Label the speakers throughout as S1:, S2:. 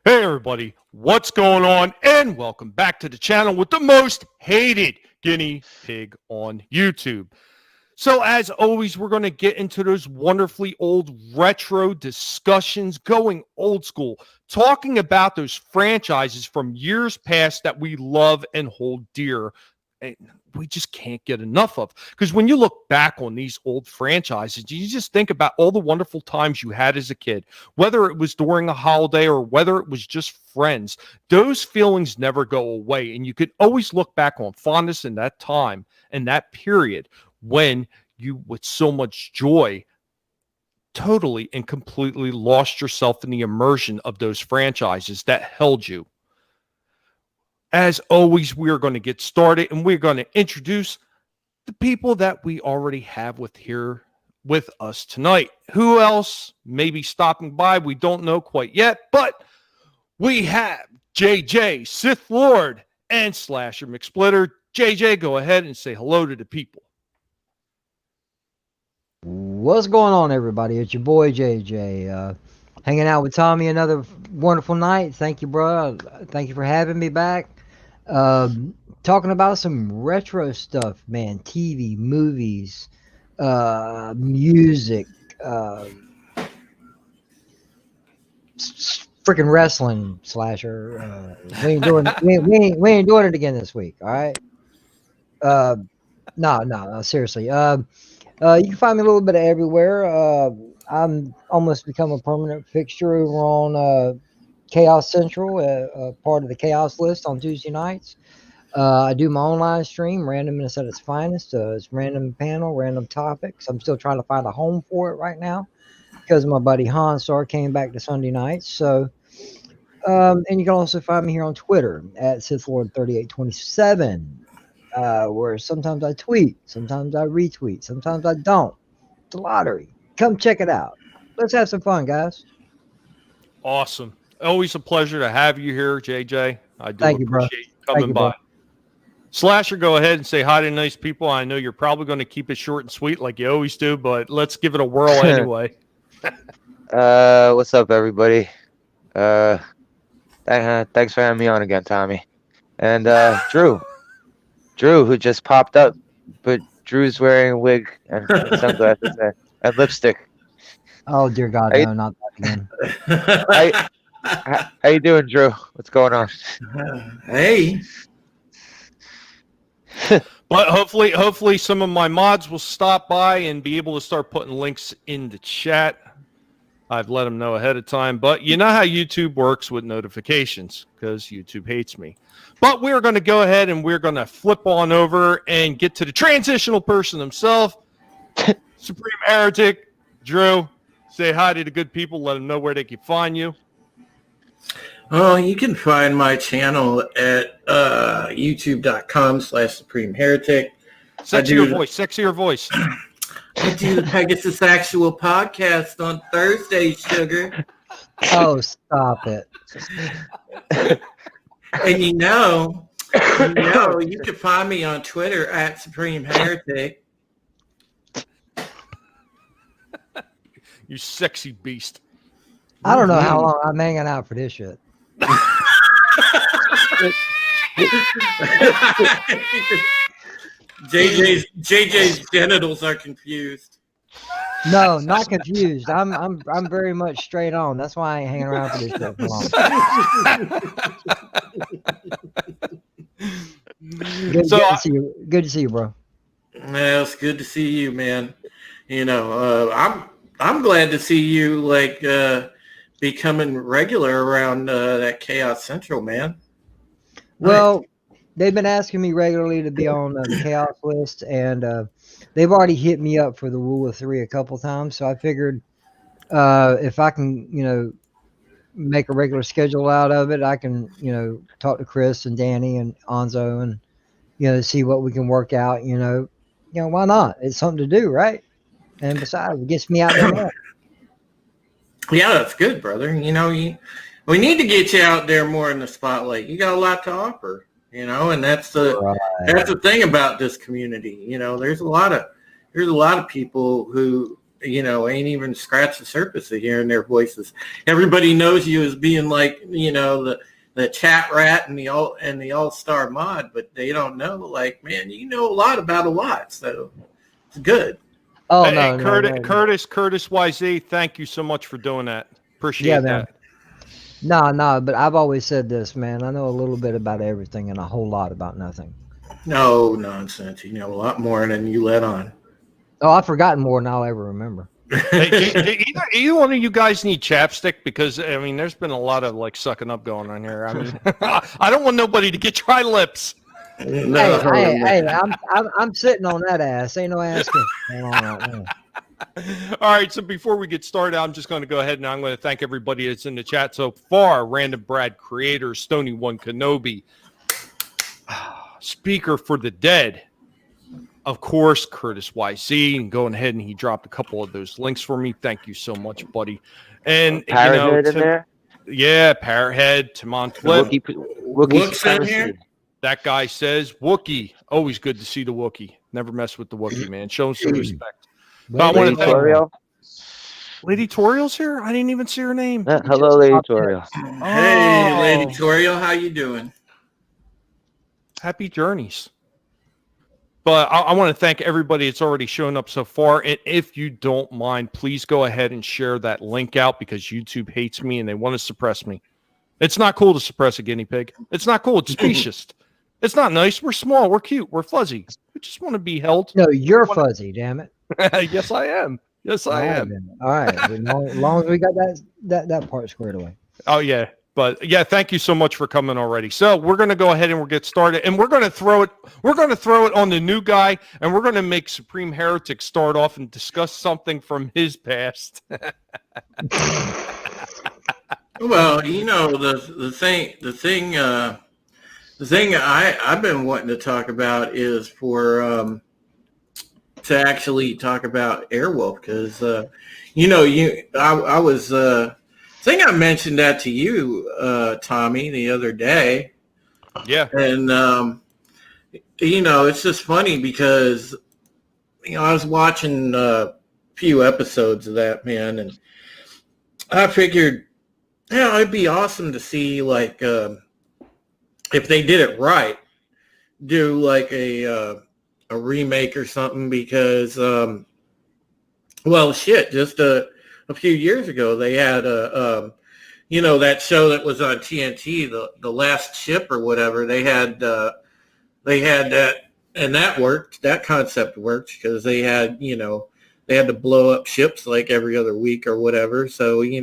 S1: Hey everybody, what's going on? And welcome back to the channel with the most hated guinea pig on YouTube. So as always, we're going to get into those wonderfully old retro discussions, going old school, talking about those franchises from years past that we love and hold dear. And we just can't get enough of. Because when you look back on these old franchises, you just think about all the wonderful times you had as a kid, whether it was during a holiday or whether it was just friends. Those feelings never go away. And you could always look back on fondness in that time and that period when you, with so much joy, totally and completely lost yourself in the immersion of those franchises that held you. As always, we are going to get started and we're going to introduce the people that we already have here with us tonight. Who else may be stopping by? We don't know quite yet, but we have JJ, Sith Lord, and Slasher McSplitter. JJ, go ahead and say hello to the people.
S2: What's going on, everybody? It's your boy JJ. Hanging out with Tommy another wonderful night. Thank you, bro. Thank you for having me back. Talking about some retro stuff, man. TV, movies, music, freaking wrestling, Slasher. We ain't doing we ain't doing it again this week. All right. No, seriously. You can find me a little bit of everywhere. I'm almost become a permanent fixture over on Chaos Central, part of the Chaos List on Tuesday nights. I do my own live stream, Random Minnesota's Finest. It's random panel, random topics. I'm still trying to find a home for it right now because my buddy Hansar came back to Sunday nights. So, and you can also find me here on Twitter at SithLord3827. Where sometimes I tweet, sometimes I retweet, sometimes I don't. It's a lottery. Come check it out. Let's have some fun, guys.
S1: Awesome. Always a pleasure to have you here, JJ. I do
S2: Thank you, bro.
S1: appreciate you coming by. Slasher, go ahead and say hi to nice people. I know you're probably going to keep it short and sweet like you always do, but let's give it a whirl anyway.
S3: What's up, everybody? Thanks for having me on again, Tommy. And Drew, who just popped up, but Drew's wearing a wig and sunglasses and lipstick.
S2: Oh dear God, no, not that
S3: again. How you doing, Drew? What's going on?
S4: Hey.
S1: But hopefully some of my mods will stop by and be able to start putting links in the chat. I've let them know ahead of time, but you know how YouTube works with notifications because YouTube hates me. But we're going to go ahead and we're going to flip on over and get to the transitional person himself, Supreme Heretic. Drew, say hi to the good people. Let them know where they can find you.
S4: Oh, you can find my channel at youtube.com/Supreme Heretic.
S1: Sexier voice.
S4: I do Pegasus Actual podcast on Thursday, sugar.
S2: Oh, stop it.
S4: And you can find me on Twitter at Supreme Heretic.
S1: You sexy beast.
S2: I don't know how long I'm hanging out for this shit.
S4: JJ's genitals are confused.
S2: No, not confused. I'm very much straight on. That's why I ain't hanging around for this shit for long. Good to see you. Good to see you, bro.
S4: Yeah, it's good to see you, man. You know, I'm glad to see you becoming regular around that Chaos Central, man.
S2: Well, they've been asking me regularly to be on the Chaos List, and they've already hit me up for the Rule of Three a couple times. So I figured if I can, make a regular schedule out of it, I can, talk to Chris and Danny and Anzo and, see what we can work out. Why not? It's something to do, right? And besides, it gets me out there more.
S4: Yeah, that's good, brother. We need to get you out there more in the spotlight. You got a lot to offer, and that's the thing about this community. There's a lot of people who ain't even scratched the surface of hearing their voices. Everybody knows you as being like, the chat rat and the all-star mod, but they don't know, like, man, you know a lot about a lot, so it's good.
S2: Oh,
S1: Hey,
S2: no,
S1: Curtis,
S2: no, no.
S1: Curtis YZ, thank you so much for doing that. Appreciate
S2: man.
S1: that.
S2: No, but I've always said this, man. I know a little bit about everything and a whole lot about nothing.
S4: No nonsense. You know a lot more than you let on.
S2: Oh, I've forgotten more than I'll ever remember.
S1: Hey, do either one of you guys need chapstick? Because, I mean, there's been a lot of, like, sucking up going on here. I mean, I don't want nobody to get dry lips.
S4: No.
S2: Hey, I'm sitting on that ass. Ain't no ass going on right now.
S1: All right, so before we get started, I'm just going to go ahead and I'm going to thank everybody that's in the chat so far. Random Brad Creator, Stony One Kenobi, Speaker for the Dead, of course, Curtis YC, and going ahead and he dropped a couple of those links for me. Thank you so much, buddy. And
S3: Parrothead in there.
S1: Yeah, Parrothead, Timon Flip.
S4: Wookie's in here.
S1: That guy says Wookie. Always good to see the Wookie. Never mess with the Wookie, man. Show him some respect. But I want to thank
S3: Toriel.
S1: Lady Toriel's here. I didn't even see her name.
S3: Hello, Lady Toriel.
S4: Hey, Lady Toriel, how you doing?
S1: Happy journeys. But I want to thank everybody that's already shown up so far. And if you don't mind, please go ahead and share that link out because YouTube hates me and they want to suppress me. It's not cool to suppress a guinea pig. It's not cool. It's specious. It's not nice. We're small. We're cute. We're fuzzy. We just want to be held.
S2: No, you're fuzzy, damn it.
S1: Yes, I am. Yes, I am.
S2: All right. As long as we got that part squared away.
S1: Oh, yeah. But yeah, thank you so much for coming already. So we're going to go ahead and we'll get started, and we're going to throw it on the new guy, and we're going to make Supreme Heretic start off and discuss something from his past.
S4: Well, the thing I've been wanting to talk about is to actually talk about Airwolf because I was. I think I mentioned that to you, Tommy, the other day.
S1: Yeah.
S4: And, it's just funny because, I was watching a few episodes of that, man, and I figured, it'd be awesome to see, like, if they did it right, do, like, a remake or something because, just a few years ago, they had that show that was on TNT, the Last Ship or whatever. They had that, and that worked. That concept worked because they had to blow up ships like every other week or whatever. So you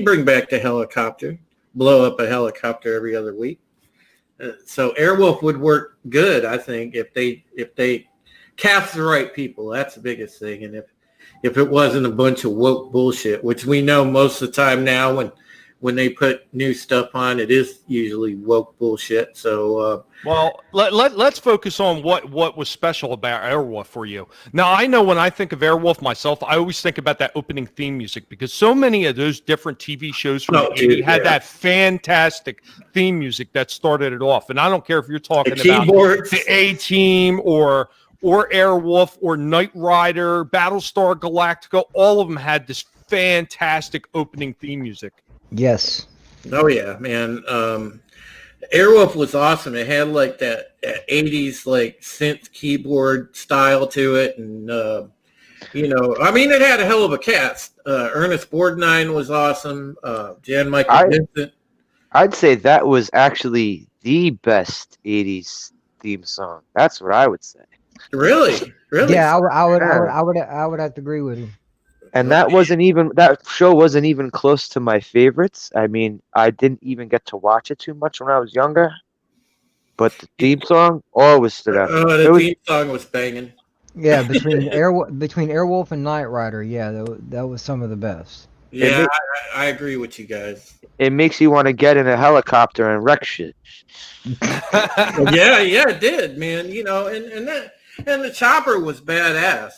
S4: bring back the helicopter, blow up a helicopter every other week. So Airwolf would work good, I think, if they cast the right people. That's the biggest thing, and if it wasn't a bunch of woke bullshit, which we know most of the time now when they put new stuff on, it is usually woke bullshit. So,
S1: let's focus on what was special about Airwolf for you. Now, I know when I think of Airwolf myself, I always think about that opening theme music because so many of those different TV shows from the 80s had that fantastic theme music that started it off. And I don't care if you're talking about the A-Team or Airwolf or Knight Rider, Battlestar Galactica, all of them had this fantastic opening theme music.
S2: Yes.
S4: Oh, yeah, man. Airwolf was awesome. It had like that 80s like synth keyboard style to it. And, it had a hell of a cast. Ernest Borgnine was awesome. Jan Michael Vincent.
S3: I'd say that was actually the best 80s theme song. That's what I would say.
S4: Really?
S2: Yeah, I would have to agree with him.
S3: And that show wasn't even close to my favorites. I mean, I didn't even get to watch it too much when I was younger. But the theme song always stood out.
S4: The theme song was banging.
S2: Yeah, between Airwolf and Knight Rider, yeah, that was some of the best.
S4: Yeah, I agree with you guys.
S3: It makes you want to get in a helicopter and wreck shit.
S4: Yeah, it did, man. And the chopper was badass.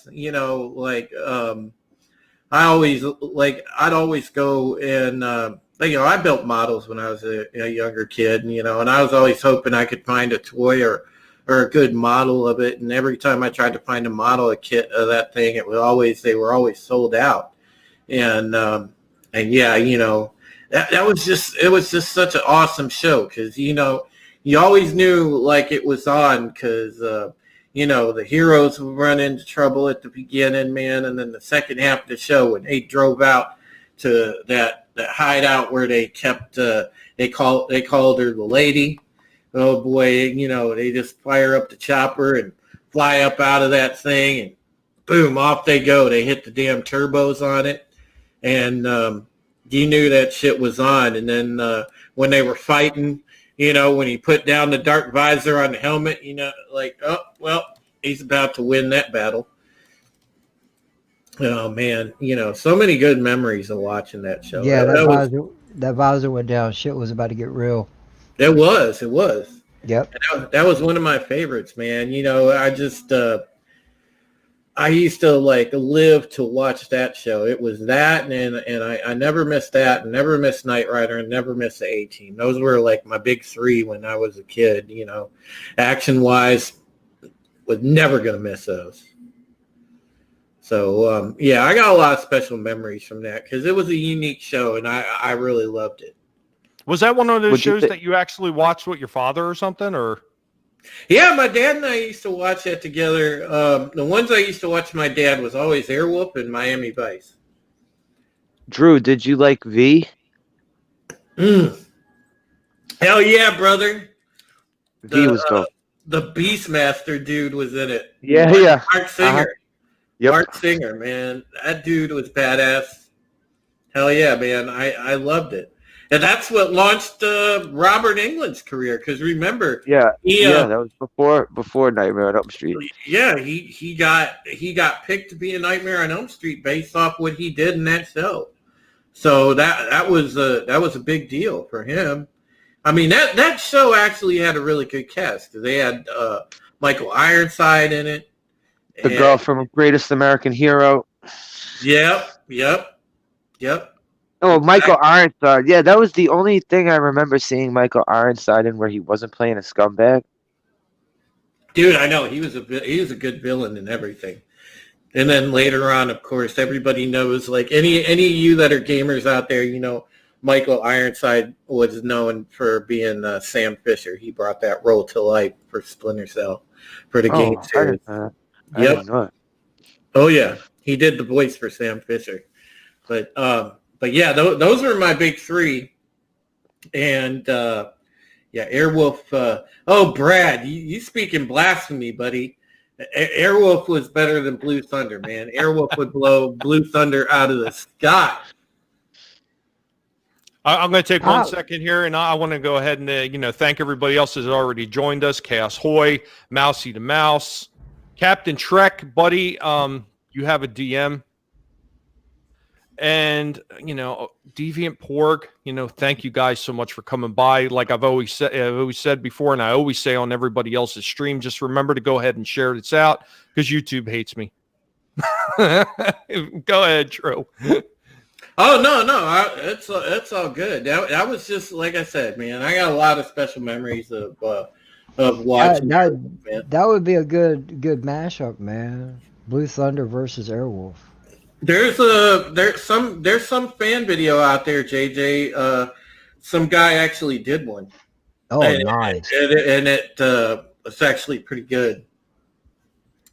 S4: I'd always go and I built models when I was a younger kid, and I was always hoping I could find a toy or or a good model of it. And every time I tried to find a model a kit of that thing, they were always sold out. And yeah, that was just such an awesome show because, you always knew like it was on because, the heroes would run into trouble at the beginning, man. And then the second half of the show when they drove out to that hideout where they kept, they called her the lady. Oh boy, they just fire up the chopper and fly up out of that thing and boom, off they go. They hit the damn turbos on it. And you knew that shit was on. And then when they were fighting, when he put down the dark visor on the helmet, like, oh, well, he's about to win that battle. Oh, man. So many good memories of watching that show.
S2: Yeah, that visor went down. Shit was about to get real.
S4: It was.
S2: Yep.
S4: That was one of my favorites, man. I used to like live to watch that show. It was that, and I never missed that, and never missed Knight Rider, and never missed the A-Team. Those were like my big three when I was a kid. Action wise, was never gonna miss those. So yeah, I got a lot of special memories from that because it was a unique show, and I really loved it.
S1: Was that one of those shows that you actually watched with your father or something, or?
S4: Yeah, my dad and I used to watch that together. The ones I used to watch with my dad was always Airwolf and Miami Vice.
S3: Drew, did you like V?
S4: Hell yeah, brother.
S3: V was dope.
S4: The Beastmaster dude was in it.
S3: Yeah.
S4: Mark Singer.
S3: Yep.
S4: Mark Singer, man. That dude was badass. Hell yeah, man. I loved it. And that's what launched Robert Englund's career. Because remember,
S3: that was before Nightmare on Elm Street.
S4: Yeah, he got picked to be a Nightmare on Elm Street based off what he did in that show. So that was a big deal for him. I mean, that show actually had a really good cast. They had Michael Ironside in it.
S3: The girl from Greatest American Hero.
S4: Yep.
S3: Oh, Michael Ironside. Yeah, that was the only thing I remember seeing Michael Ironside in where he wasn't playing a scumbag.
S4: Dude, I know he was a good villain and everything. And then later on, of course, everybody knows. Like any of you that are gamers out there, Michael Ironside was known for being Sam Fisher. He brought that role to life for Splinter Cell for the game series.
S3: I didn't know it.
S4: Oh yeah, he did the voice for Sam Fisher. But yeah, those were my big three. And Airwolf. Brad, you speaking blasphemy, buddy. Airwolf was better than Blue Thunder, man. Airwolf would blow Blue Thunder out of the sky.
S1: I'm going to take 1 second here, and I want to go ahead and thank everybody else that's already joined us. Chaos Hoy, Mousy the Mouse, Captain Trek, buddy. You have a DM. And, Deviant Porg, thank you guys so much for coming by. Like I've always said before, and I always say on everybody else's stream, just remember to go ahead and share this out because YouTube hates me. Go ahead, Drew.
S4: Oh, no. It's all good. That was just, like I said, man, I got a lot of special memeries of watching.
S2: That would be a good mashup, man. Blue Thunder versus Airwolf.
S4: There's some fan video out there, JJ. Some guy actually did one.
S2: Oh, nice.
S4: And it's actually pretty good.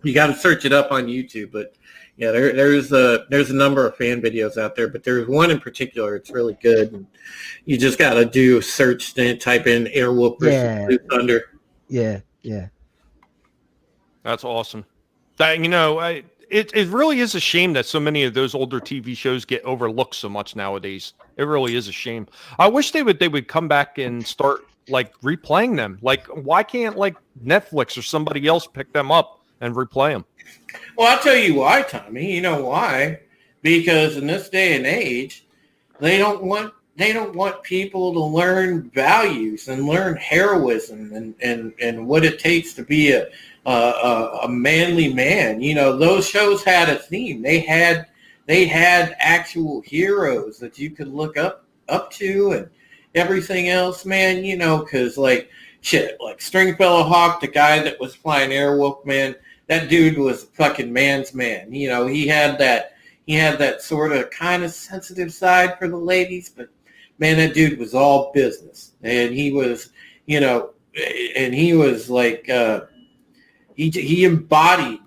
S4: You got to search it up on YouTube, but yeah, there's a number of fan videos out there, but there's one in particular. It's really good. And you just got to do search and type in Airwolf versus Blue Thunder.
S2: Yeah.
S1: That's awesome. It really is a shame that so many of those older TV shows get overlooked so much nowadays. It really is a shame. I wish they would come back and start like replaying them. Like, why can't like Netflix or somebody else pick them up and replay them?
S4: Well, I'll tell you why, Tommy. You know why? Because in this day and age, they don't want people to learn values and learn heroism and what it takes to be a manly man. Those shows had a theme. They had actual heroes that you could look up to and everything else, man. Because like shit, like Stringfellow Hawk, the guy that was flying Airwolf, man, that dude was a fucking man's man. You know, he had that sort of kind of sensitive side for the ladies, but man, that dude was all business. And he was, you know, and he was like, he embodied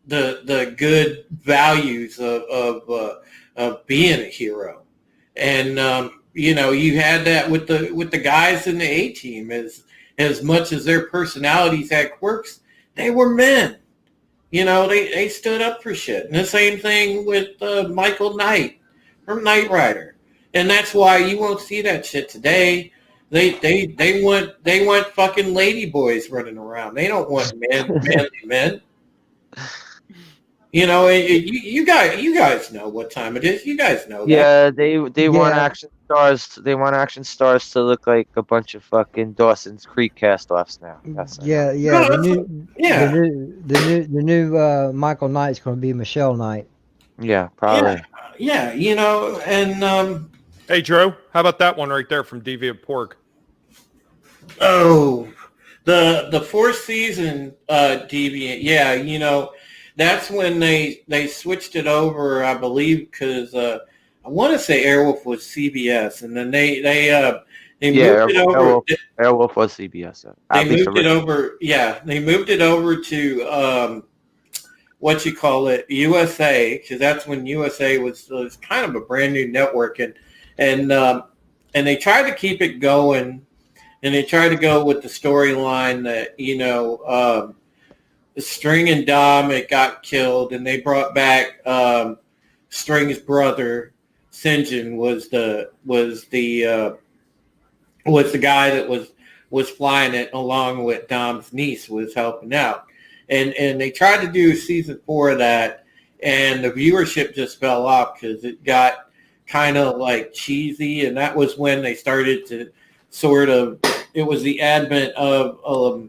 S4: the good values of being a hero. And, you know, you had that with the guys in the A-team. As much as their personalities had quirks, they were men. You know, they stood up for shit. And the same thing with Michael Knight from Knight Rider. And that's why you won't see that shit today. They want fucking lady boys running around. They don't want manly men. You know, you guys know what time it is. You guys know that.
S3: Yeah, they want action stars. They want action stars to look like a bunch of fucking Dawson's Creek cast-offs now. That's
S2: Yeah.
S4: No,
S2: The new Michael Knight's going to be Michelle Knight.
S3: Yeah, probably.
S4: Yeah, you know, and
S1: Hey, Drew, how about that one right there from Deviant Pork?
S4: oh, the fourth season Deviant, yeah, you know, that's when they switched it over, I believe, because I want to say Airwolf was CBS, and then they moved it over.
S3: Airwolf was CBS.
S4: They moved it over. Yeah, they moved it over to what you call it, USA, because that's when USA was kind of a brand new network, and they tried to keep it going, and they tried to go with the storyline that, you know, String and Dom had got killed, and they brought back String's brother Sinjin was the guy that was flying it, along with Dom's niece was helping out, and they tried to do season 4 of that, and the viewership just fell off because it got kind of like cheesy, and that was when they started to sort of, it was the advent of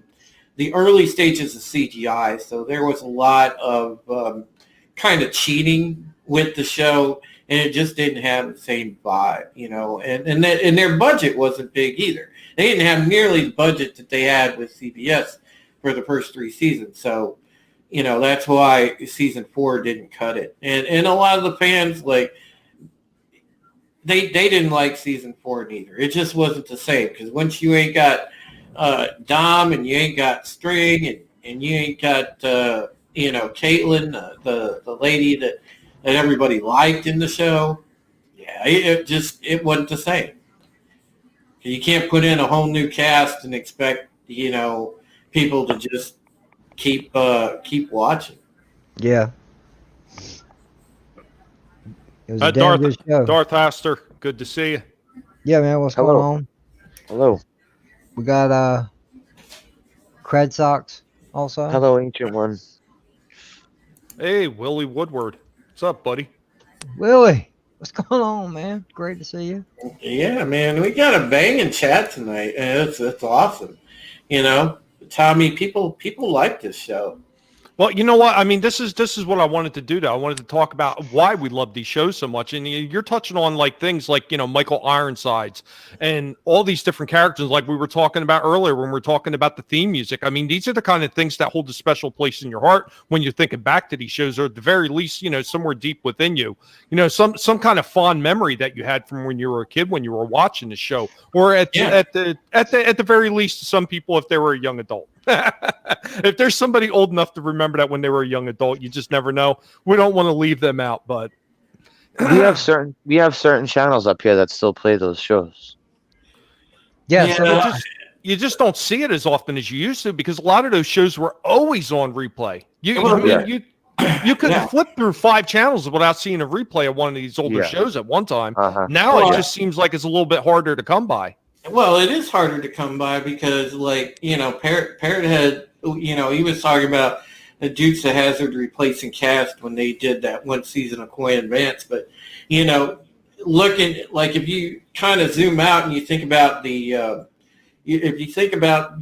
S4: the early stages of CGI, so there was a lot of kind of cheating with the show, and it just didn't have the same vibe, you know, and their budget wasn't big either. They didn't have nearly the budget that they had with CBS for the first 3 seasons, so, you know, that's why season 4 didn't cut it, and a lot of the fans, like, they didn't like season 4 neither. It just wasn't the same, because once you ain't got Dom, and you ain't got String, and you ain't got you know, Caitlin, the lady that everybody liked in the show, yeah, it wasn't the same. You can't put in a whole new cast and expect, you know, people to just keep watching.
S2: Yeah. It was a damn good show.
S1: Darth Astor, good to see you.
S2: Yeah, man, what's
S3: Hello.
S2: going on?
S3: Hello.
S2: We got Cred Sox also.
S3: Hello, Ancient One.
S1: Hey, Willie Woodward. What's up, buddy?
S2: Willie, what's going on, man? Great to see you.
S4: Yeah, man, we got a banging chat tonight, and it's awesome. You know, Tommy, people like this show.
S1: Well, you know what? I mean, this is what I wanted to do. I wanted to talk about why we love these shows so much. And you're touching on like things like, you know, Michael Ironsides and all these different characters like we were talking about earlier when we were talking about the theme music. I mean, these are the kind of things that hold a special place in your heart when you're thinking back to these shows, or at the very least, you know, somewhere deep within you, you know, some kind of fond memory that you had from when you were a kid, when you were watching the show, or at the very least, some people, if they were a young adult. If there's somebody old enough to remember that when they were a young adult, you just never know. We don't want to leave them out, but
S3: we have certain channels up here that still play those shows.
S2: Yeah,
S4: Yeah.
S2: so
S1: you just don't see it as often as you used to, because a lot of those shows were always on replay. You couldn't flip through 5 channels without seeing a replay of one of these older shows at one time. Now it just seems like it's a little bit harder to come by.
S4: Well, it is harder to come by because, like, you know, Parrot had, you know, he was talking about the Dukes of Hazzard replacing Cast when they did that one season of Coin Advance. But, you know, looking, like, if you kind of zoom out and you think about if you think about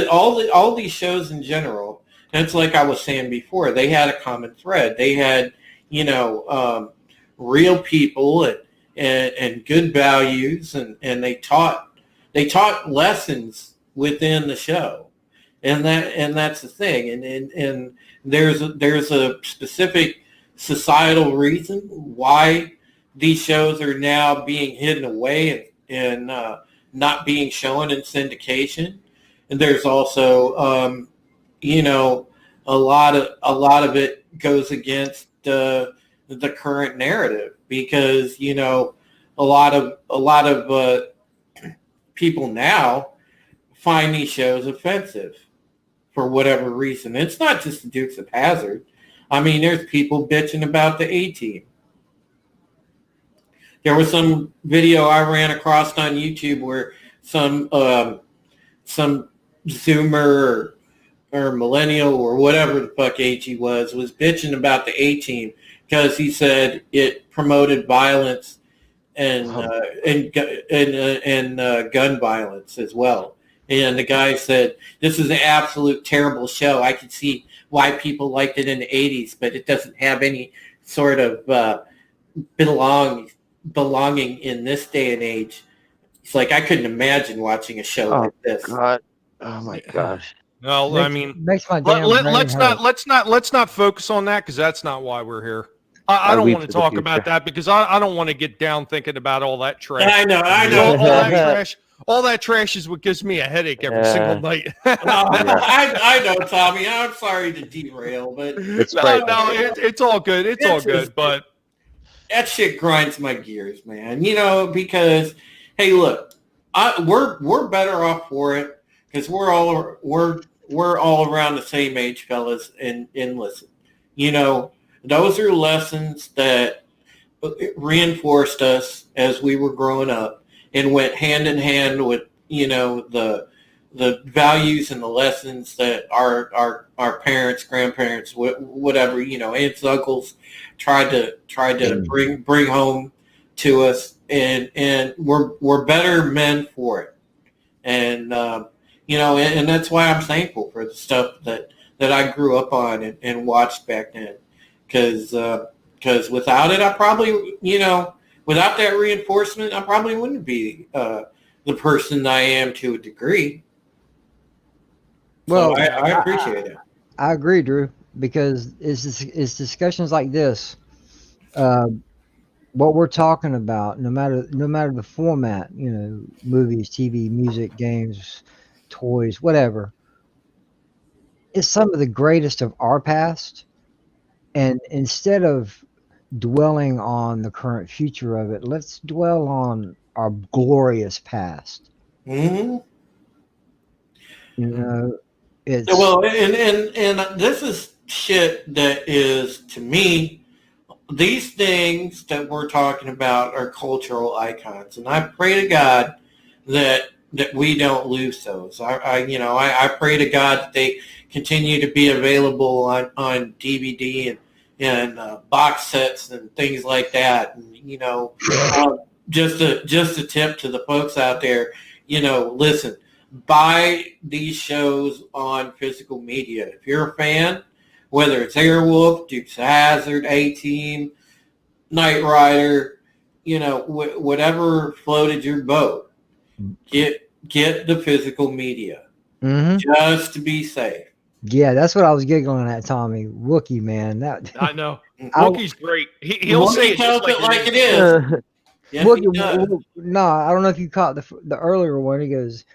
S4: all these shows in general, and it's like I was saying before, they had a common thread. They had, you know, real people and good values, and they taught lessons within the show, and that's the thing. And there's a specific societal reason why these shows are now being hidden away and not being shown in syndication. And there's also a lot of it goes against the current narrative, because a lot of people now find these shows offensive for whatever reason. It's not just the Dukes of Hazzard. I mean, there's people bitching about the A-Team. There was some video I ran across on YouTube where some Zoomer or millennial or whatever the fuck AG was bitching about the A-Team because he said it promoted violence and gun violence as well. And the guy said, this is an absolute terrible show. I can see why people liked it in the 80s, but it doesn't have any sort of belonging in this day and age. It's like, I couldn't imagine watching a show like this.
S3: God. Oh my gosh.
S1: No, I mean,
S2: makes my damn brain hurt.
S1: let's not focus on that, because that's not why we're here. I don't want to talk about that, because I don't want to get down thinking about all that trash.
S4: I know.
S1: All that trash is what gives me a headache every single night.
S4: I know, Tommy. I'm sorry to derail, but
S3: It's
S1: all good. It's all good. But
S4: that shit grinds my gears, man. Because hey, look, we're better off for it, because we're all around the same age, fellas, and listen. Those are lessons that reinforced us as we were growing up, and went hand in hand with the values and the lessons that our parents, grandparents, whatever, aunts, uncles tried to bring home to us, and we're better men for it. And and that's why I'm thankful for the stuff that I grew up on and watched back then, because without it, I probably without that reinforcement, I probably wouldn't be the person I am to a degree.
S2: Well,
S4: so I appreciate it.
S2: I agree, Drew, because it's discussions like this, what we're talking about, no matter the format, movies, TV, music, games, toys, whatever, is some of the greatest of our past. And instead of dwelling on the current future of it, let's dwell on our glorious past.
S4: Mm-hmm.
S2: It's
S4: well, and this is shit that is, to me, these things that we're talking about are cultural icons, and I pray to God that we don't lose those. I pray to God that they continue to be available on DVD and box sets and things like that. And just a tip to the folks out there, listen, buy these shows on physical media. If you're a fan, whether it's Airwolf, Dukes of Hazzard, A-Team, Knight Rider, whatever floated your boat, get the physical media, just to be safe.
S2: Yeah, that's what I was giggling at, Tommy. Wookie, man.
S1: I know. Wookie's great. He'll say
S4: it like it is. Yes,
S2: Wookie, no, I don't know if you caught the earlier one. He goes,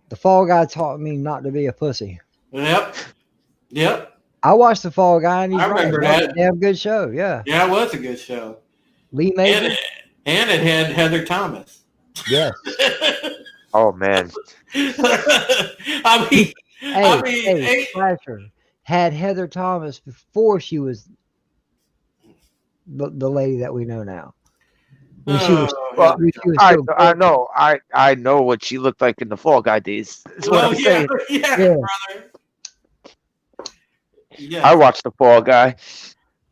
S2: "The Fall Guy taught me not to be a pussy."
S4: Yep.
S2: I watched The Fall Guy, and he's
S4: I remember
S2: right.
S4: that.
S2: A damn good show. Yeah,
S4: it was a good show.
S2: Lee Major.
S4: And it had Heather Thomas.
S2: Yes.
S3: Oh man.
S4: I mean,
S2: Hey, Flasher had Heather Thomas before she was the lady that we know now. When she was, when she was so
S3: I know. I know what she looked like in the Fall Guy days. That's what I'm saying.
S4: Yeah, brother. Yeah.
S3: I watched the Fall Guy.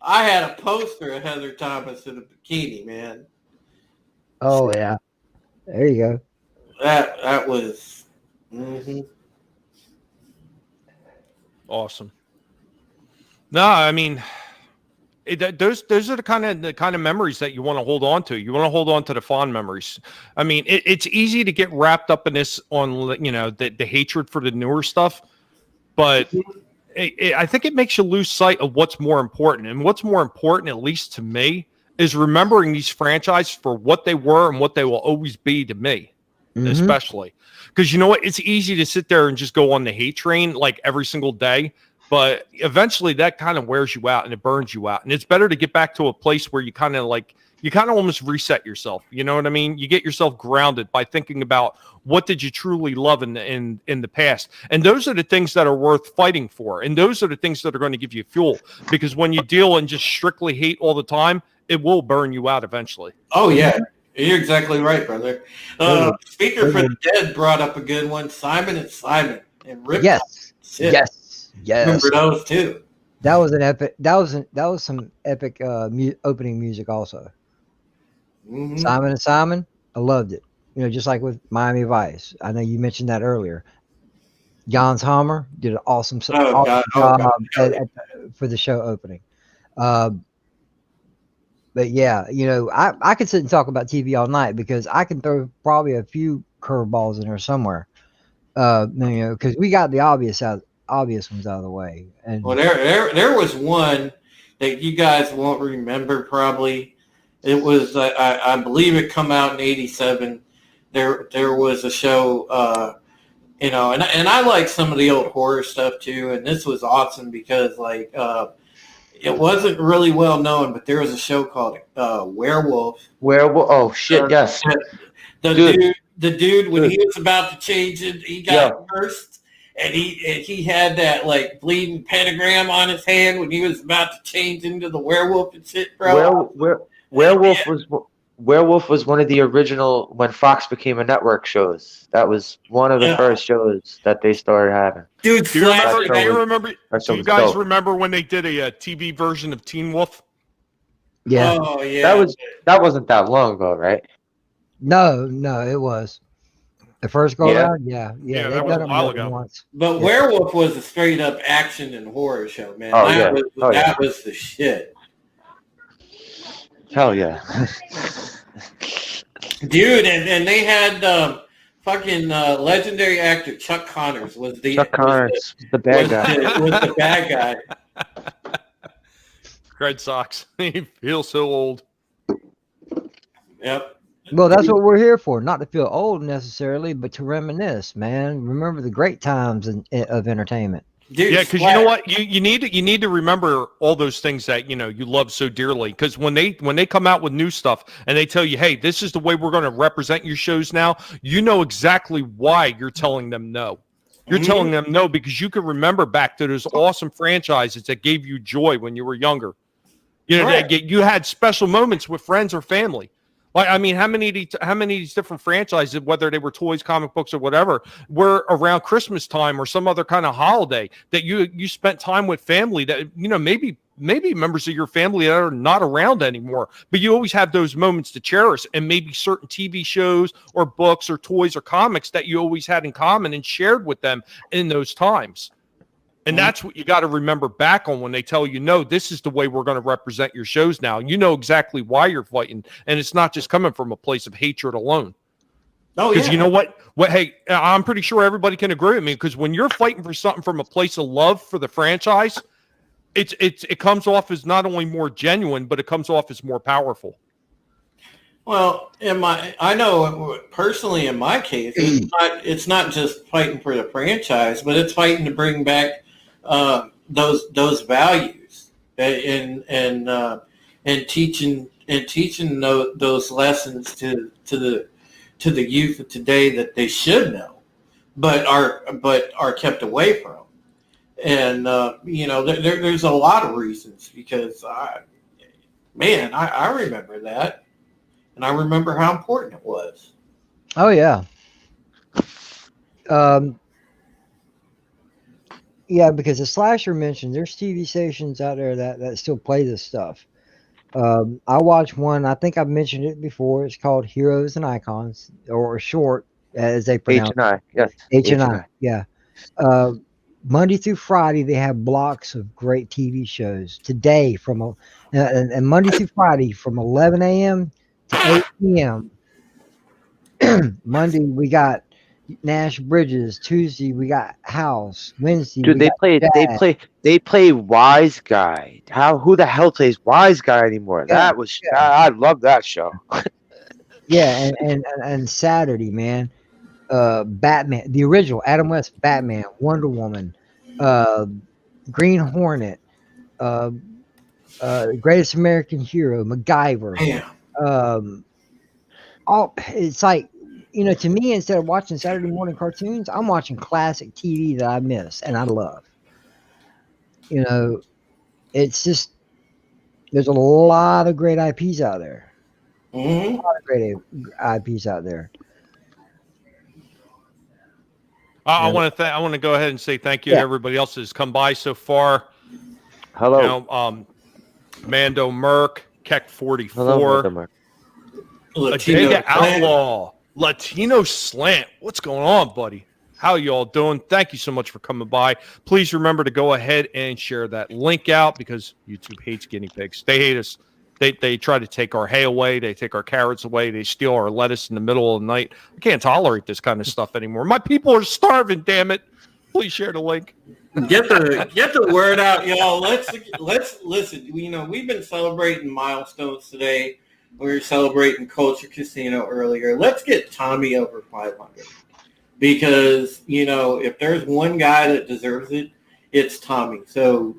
S4: I had a poster of Heather Thomas in a bikini, man.
S2: Oh yeah, there you go.
S4: That was. Mm-hmm.
S1: Awesome. No, I mean, Those are the kind of memories that you want to hold on to. You want to hold on to the fond memories. I mean, it's easy to get wrapped up in this on, you know, the hatred for the newer stuff, but I think it makes you lose sight of what's more important. And what's more important, at least to me, is remembering these franchises for what they were and what they will always be to me, especially. Because you know what? It's easy to sit there and just go on the hate train like every single day. But eventually that kind of wears you out and it burns you out. And it's better to get back to a place where you kind of almost reset yourself. You know what I mean? You get yourself grounded by thinking about what did you truly love in the past. And those are the things that are worth fighting for. And those are the things that are going to give you fuel. Because when you deal in just strictly hate all the time, it will burn you out eventually.
S4: Oh, yeah. You're exactly right, brother. Speaker for the Dead brought up a good one. Simon and Simon. And Rip.
S2: Yes.
S4: Shit.
S2: Yes. Yes.
S4: Remember those too.
S2: That was an epic. That was some epic opening music also.
S4: Mm-hmm.
S2: Simon and Simon, I loved it. You know, just like with Miami Vice. I know you mentioned that earlier. Jans Hammer did an awesome job for the show opening. But yeah, you know, I could sit and talk about TV all night because I can throw probably a few curveballs in there somewhere. You know, because we got the obvious ones out of the way. And
S4: well, there was one that you guys won't remember probably. It was I believe it come out in '87. There was a show, you know, and I like some of the old horror stuff too. And this was awesome because like it wasn't really well known, but there was a show called Werewolf.
S3: Werewolf. Oh shit! Yes.
S4: The dude when he was about to change it, he got cursed. And he had that like bleeding pentagram on his hand when he was about to change into the werewolf and shit, bro.
S3: Werewolf was one of the original when Fox became a network shows. That was one of the first shows that they started having.
S4: Dude,
S1: do you guys remember when they did a TV version of Teen Wolf?
S2: Yeah.
S4: Oh yeah.
S3: That wasn't that long ago, right?
S2: No, it was. The first go around, yeah,
S1: that was a while ago.
S2: Once.
S4: But Werewolf was a straight up action and horror show, man.
S3: Oh,
S4: that was the shit.
S3: Hell yeah.
S4: Dude, and they had fucking legendary actor Chuck Connors was the
S3: bad guy.
S4: Was the bad guy.
S1: Red Sox. He feels so old.
S4: Yep.
S2: Well, that's what we're here for. Not to feel old necessarily, but to reminisce, man. Remember the great times of entertainment.
S4: Dude,
S1: yeah, because you know what, you need to remember all those things that you love so dearly. Because when they come out with new stuff and they tell you, hey, this is the way we're going to represent your shows now, you know exactly why you're telling them no. You're telling them no because you can remember back to those awesome franchises that gave you joy when you were younger. You know, you had special moments with friends or family. Like, I mean, how many of these different franchises, whether they were toys, comic books, or whatever, were around Christmas time or some other kind of holiday that you spent time with family that, maybe members of your family that are not around anymore, but you always have those moments to cherish, and maybe certain TV shows or books or toys or comics that you always had in common and shared with them in those times. And that's what you got to remember back on when they tell you, no, this is the way we're going to represent your shows now. You know exactly why you're fighting, and it's not just coming from a place of hatred alone.
S4: Oh,
S1: because you know what? Hey, I'm pretty sure everybody can agree with me, because when you're fighting for something from a place of love for the franchise, it comes off as not only more genuine, but it comes off as more powerful.
S4: Well, I know personally in my case, it's not just fighting for the franchise, but it's fighting to bring back those values and teaching those lessons to the youth of today that they should know, but are kept away from. And there's a lot of reasons, because I remember that. And I remember how important it was.
S2: Oh, yeah. Yeah, because the slasher mentioned, there's TV stations out there that still play this stuff. I watch one, I think I've mentioned it before. It's called Heroes and Icons, or short, as they pronounce it.
S3: H&I, yes.
S2: H&I, yeah. Monday through Friday, they have blocks of great TV shows. Today, and Monday through Friday from 11 a.m. to 8 p.m. Monday we got Nash Bridges. Tuesday we got House. Wednesday
S3: Dude,
S2: we got Jazz.
S3: they play Wise Guy. Who the hell plays Wise Guy anymore?
S2: Yeah,
S3: That was I love that show.
S2: Yeah, and Saturday, man. Batman, the original Adam West Batman, Wonder Woman, uh, Green Hornet, uh, Greatest American Hero, MacGyver.
S4: Damn.
S2: It's like, to me, instead of watching Saturday morning cartoons, I'm watching classic TV that I miss and I love. It's just there's a lot of great IPs out there.
S4: Mm-hmm.
S2: A lot of great IPs out there.
S1: I want to go ahead and say thank you to everybody else that's come by so far.
S3: Hello.
S1: Mando Merc, Keck 44,
S3: Hello, Merc.
S1: Latino Outlaw, Latino Slant. What's going on, buddy? How you all doing? Thank you so much for coming by. Please remember to go ahead and share that link out because YouTube hates guinea pigs. They hate us. They try to take our hay away. They take our carrots away. They steal our lettuce in the middle of the night. I can't tolerate this kind of stuff anymore. My people are starving, damn it. Please share the link.
S4: Get the word out, y'all. Let's listen. We've been celebrating milestones today. We were celebrating Culture Casino earlier. Let's get Tommy over 500 because if there's one guy that deserves it, it's Tommy. So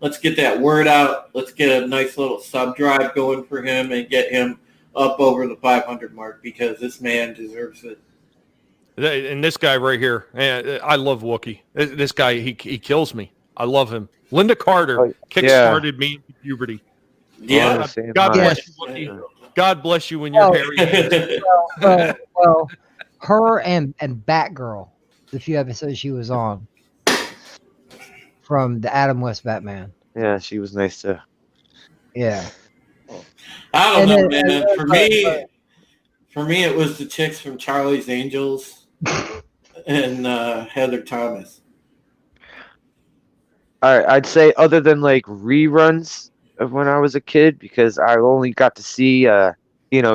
S4: let's get that word out. Let's get a nice little sub drive going for him and get him up over the 500 mark because this man deserves it.
S1: And this guy right here, I love Wookie. This guy, he kills me. I love him. Linda Carter kickstarted me in puberty.
S4: Yeah.
S1: God bless you, Wookie. God bless you when you're hairy.
S2: Well, her and Batgirl, the few episodes she was on from the Adam West Batman.
S3: Yeah, she was nice too.
S2: Yeah.
S4: I don't know, man. For me, it was the chicks from Charlie's Angels and Heather Thomas.
S3: All right, I'd say other than like reruns of when I was a kid, because I only got to see,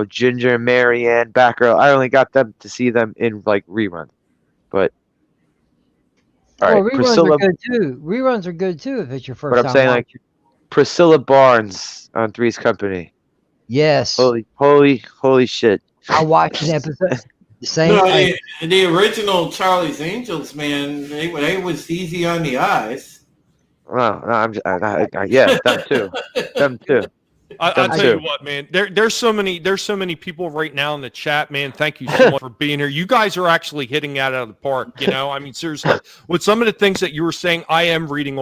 S3: Ginger and Marianne, Batgirl. I only got them to see them in like reruns. But all right,
S2: reruns are good too. Reruns are good too if it's your first
S3: but I'm
S2: time
S3: saying
S2: watching.
S3: like Priscilla Barnes on Three's Company.
S2: Yes.
S3: Holy shit!
S2: I watched an episode.
S4: The original Charlie's Angels, man, they was easy on the eyes.
S3: Well, no, yeah, them too.
S1: I'll tell you what, man. There's so many people right now in the chat, man. Thank you so much for being here. You guys are actually hitting it out of the park. I mean, seriously, with some of the things that you were saying, I am reading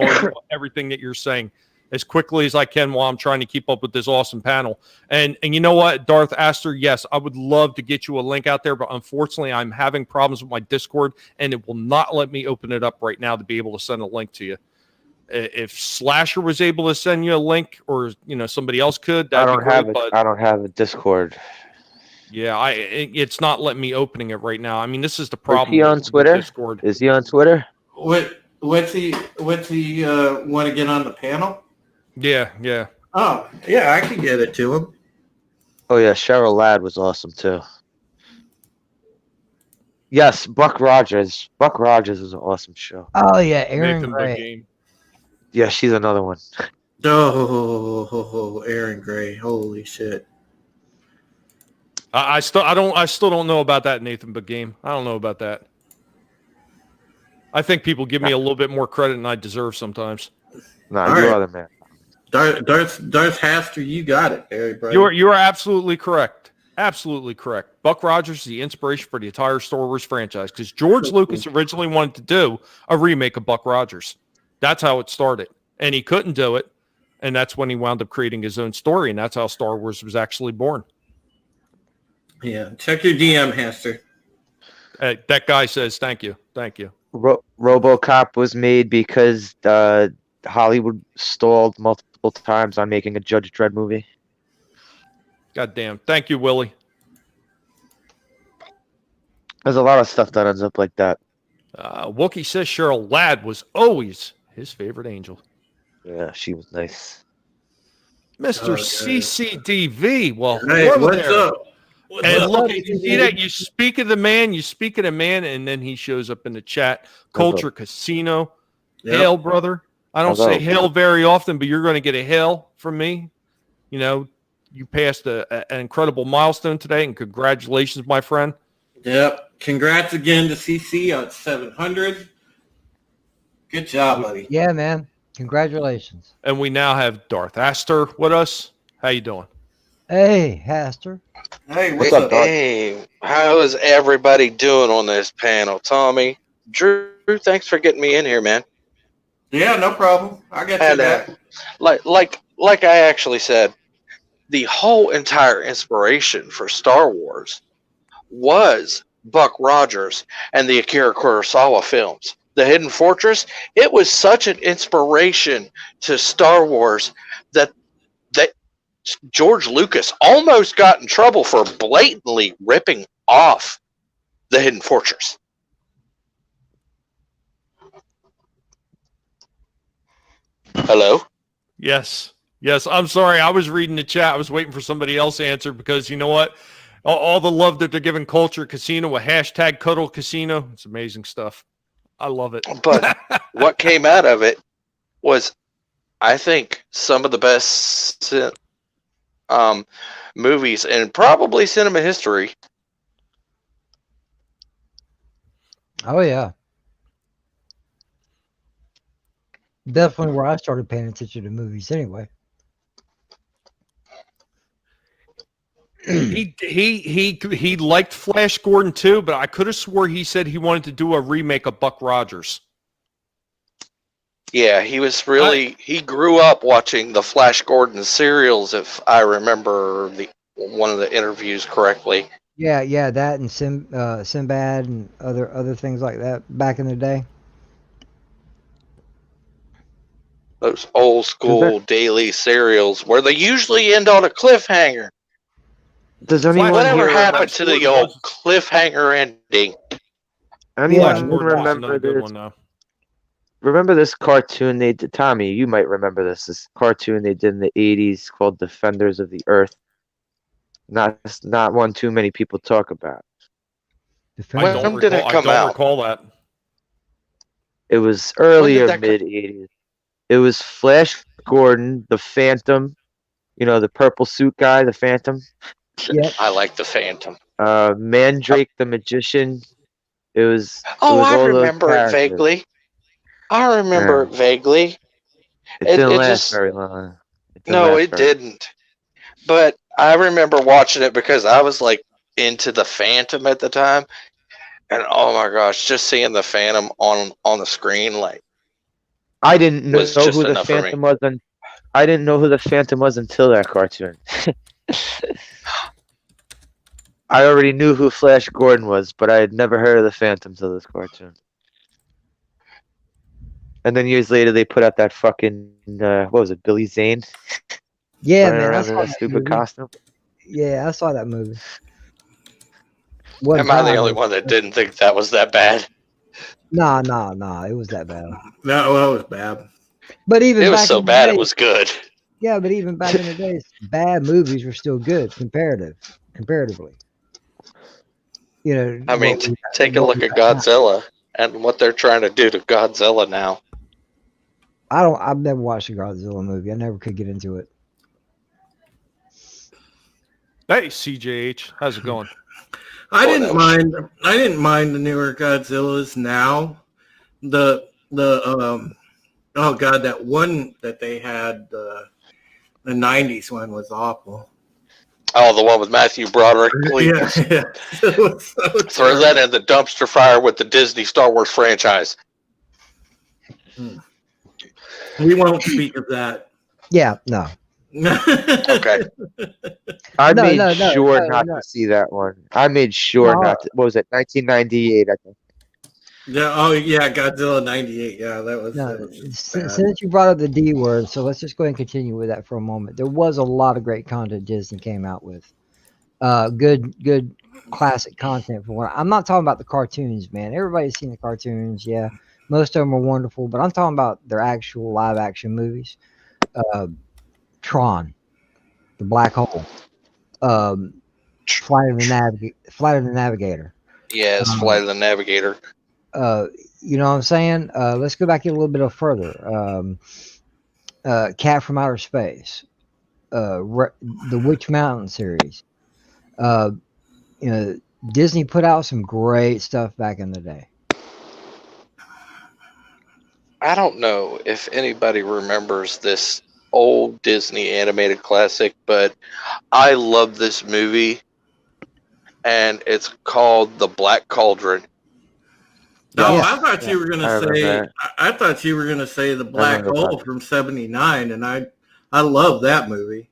S1: everything that you're saying as quickly as I can while I'm trying to keep up with this awesome panel. And you know what, Darth Astor, yes, I would love to get you a link out there, but unfortunately, I'm having problems with my Discord, and it will not let me open it up right now to be able to send a link to you. If Slasher was able to send you a link, or somebody else could, I don't
S3: have a Discord.
S1: Yeah, it's not letting me opening it right now. I mean, this is the problem.
S3: Is he on Twitter?
S1: Discord.
S3: Is he on Twitter?
S4: What's he want to get on the panel?
S1: Yeah.
S4: Oh, yeah, I can get it to him.
S3: Oh yeah, Cheryl Ladd was awesome too. Yes, Buck Rogers. Buck Rogers was an awesome show.
S2: Oh yeah, Aaron
S1: Nathan
S2: Gray.
S1: Game.
S3: Yeah, she's another one.
S4: Oh, Aaron Gray. Holy shit.
S1: I still don't know about that Nathan Game. I don't know about that. I think people give me a little bit more credit than I deserve sometimes.
S3: No, you are the man.
S4: Darth Haster, you got it, Barry. Bro.
S1: You are absolutely correct. Absolutely correct. Buck Rogers is the inspiration for the entire Star Wars franchise because George Lucas originally wanted to do a remake of Buck Rogers. That's how it started. And he couldn't do it. And that's when he wound up creating his own story. And that's how Star Wars was actually born.
S4: Yeah. Check your DM, Haster.
S1: That guy says, thank you. Thank you.
S3: RoboCop was made because Hollywood stalled multiple times on making a Judge Dredd movie.
S1: God damn. Thank you, Willie.
S3: There's a lot of stuff that ends up like that.
S1: Wookie says Cheryl Ladd was always his favorite angel.
S3: Yeah, she was nice.
S1: Mr.
S4: Okay.
S1: CCDV. Well,
S4: Hey,
S1: hello
S4: what's
S1: there.
S4: up? What's
S1: And
S4: up?
S1: look, you see that? You speak of the man, and then he shows up in the chat. Culture Casino.
S4: Yep.
S1: Hail, brother. I don't say hail very often, but you're going to get a hail from me. You know, you passed an incredible milestone today, and congratulations, my friend.
S4: Yep. Congrats again to CC on 700. Good job, buddy.
S2: Yeah, man. Congratulations.
S1: And we now have Darth Astor with us. How you doing?
S2: Hey, Haster.
S4: Hey, what's up, Doc?
S5: Hey, how is everybody doing on this panel? Tommy, Drew, thanks for getting me in here, man.
S4: Yeah, no problem. I got you
S5: And
S4: back.
S5: like I actually said, the whole entire inspiration for Star Wars was Buck Rogers and the Akira Kurosawa films. The Hidden Fortress, it was such an inspiration to Star Wars that George Lucas almost got in trouble for blatantly ripping off The Hidden Fortress. Hello?
S1: Yes. I'm sorry. I was reading the chat. I was waiting for somebody else to answer because you know what? All the love that they're giving Culture Casino with hashtag Cuddle Casino. It's amazing stuff. I love it.
S5: But what came out of it was, I think, some of the best movies in probably cinema history.
S2: Oh, yeah. Definitely where I started paying attention to movies anyway.
S1: He liked Flash Gordon too, but I could have swore he said he wanted to do a remake of Buck Rogers.
S5: Yeah, he was really he grew up watching the Flash Gordon serials, if I remember one of the interviews correctly.
S2: Yeah, that and Sinbad and other things like that back in the day.
S5: Those old school daily serials where they usually end on a cliffhanger.
S3: Does anyone
S5: Whatever
S3: here
S5: happened to the old cliffhanger ending?
S3: anyone
S1: Flash Gordon was
S3: remember
S1: another good
S3: this?
S1: one though.
S3: Remember this cartoon they did? Tommy, you might remember this. This cartoon they did in the '80s called Defenders of the Earth. Not one too many people talk about.
S5: When did it come
S1: I don't
S5: out?
S1: recall that.
S3: It was earlier
S5: that
S3: mid '80s. It was Flash Gordon, the Phantom, the purple suit guy, the Phantom.
S2: Yep.
S5: I like the Phantom.
S3: Mandrake the Magician. It was.
S5: Oh,
S3: it was
S5: I
S3: all those
S5: remember it
S3: characters.
S5: vaguely. I remember it vaguely.
S3: It didn't
S5: it
S3: last
S5: just-
S3: very long.
S5: No, it didn't. But I remember watching it because I was like into the Phantom at the time, and oh my gosh, just seeing the Phantom on the screen, like
S3: I didn't know
S5: was just
S3: who the
S5: enough for me.
S3: Phantom was. I didn't know who the Phantom was until that cartoon. I already knew who Flash Gordon was, but I had never heard of the Phantom till this cartoon. And then years later, they put out that fucking what was it, Billy Zane?
S2: Yeah,
S3: running
S2: man. I
S3: around in
S2: saw
S3: that
S2: that
S3: stupid
S2: movie.
S3: costume.
S2: Yeah, I saw that movie.
S5: Am I the only one that didn't think that was that bad?
S2: Nah. It was that bad.
S4: No, well, it was bad.
S2: But even
S5: It was
S2: back
S5: so
S2: in the
S5: bad
S2: day,
S5: it was good.
S2: Yeah, but even back in the days, bad movies were still good comparatively.
S5: I mean, take a look at Godzilla and what they're trying to do to Godzilla now.
S2: I've never watched a Godzilla movie. I never could get into it.
S1: Hey, CJH, how's it going?
S4: I didn't mind the newer Godzillas now. The oh god, that one that they had, the 90s one was awful.
S5: Oh, the one with Matthew Broderick. Please.
S4: Yeah. It was so
S5: Throw that in the dumpster fire with the Disney Star Wars franchise.
S4: We won't speak of that.
S2: Yeah, no.
S5: Okay.
S3: I
S2: No,
S3: made
S2: no,
S3: sure
S2: no.
S3: not to see that one. I made sure
S2: No.
S3: not to. What was it? 1998, I think.
S4: Yeah, oh yeah, Godzilla 98. Yeah, that was
S2: No,
S4: bad.
S2: since you brought up the D word, so let's just go ahead and continue with that for a moment. There was a lot of great content Disney came out with. Good classic content for what I'm not talking about the cartoons, man. Everybody's seen the cartoons, yeah. Most of them are wonderful, but I'm talking about their actual live action movies. Tron, The Black Hole, Flight of the Navigator.
S5: Yes, Flight of the Navigator.
S2: You know what I'm saying? Let's go back a little bit further. Cat from Outer Space, the Witch Mountain series. You know, Disney put out some great stuff back in the day.
S5: I don't know if anybody remembers this old Disney animated classic, but I love this movie, and it's called The Black Cauldron.
S4: No,
S2: Yeah.
S4: I thought you were
S3: I
S4: gonna
S3: remember
S4: say.
S3: that.
S4: I thought you were gonna say the Black
S3: remember
S4: Hole
S3: that.
S4: from '79, and I love that movie.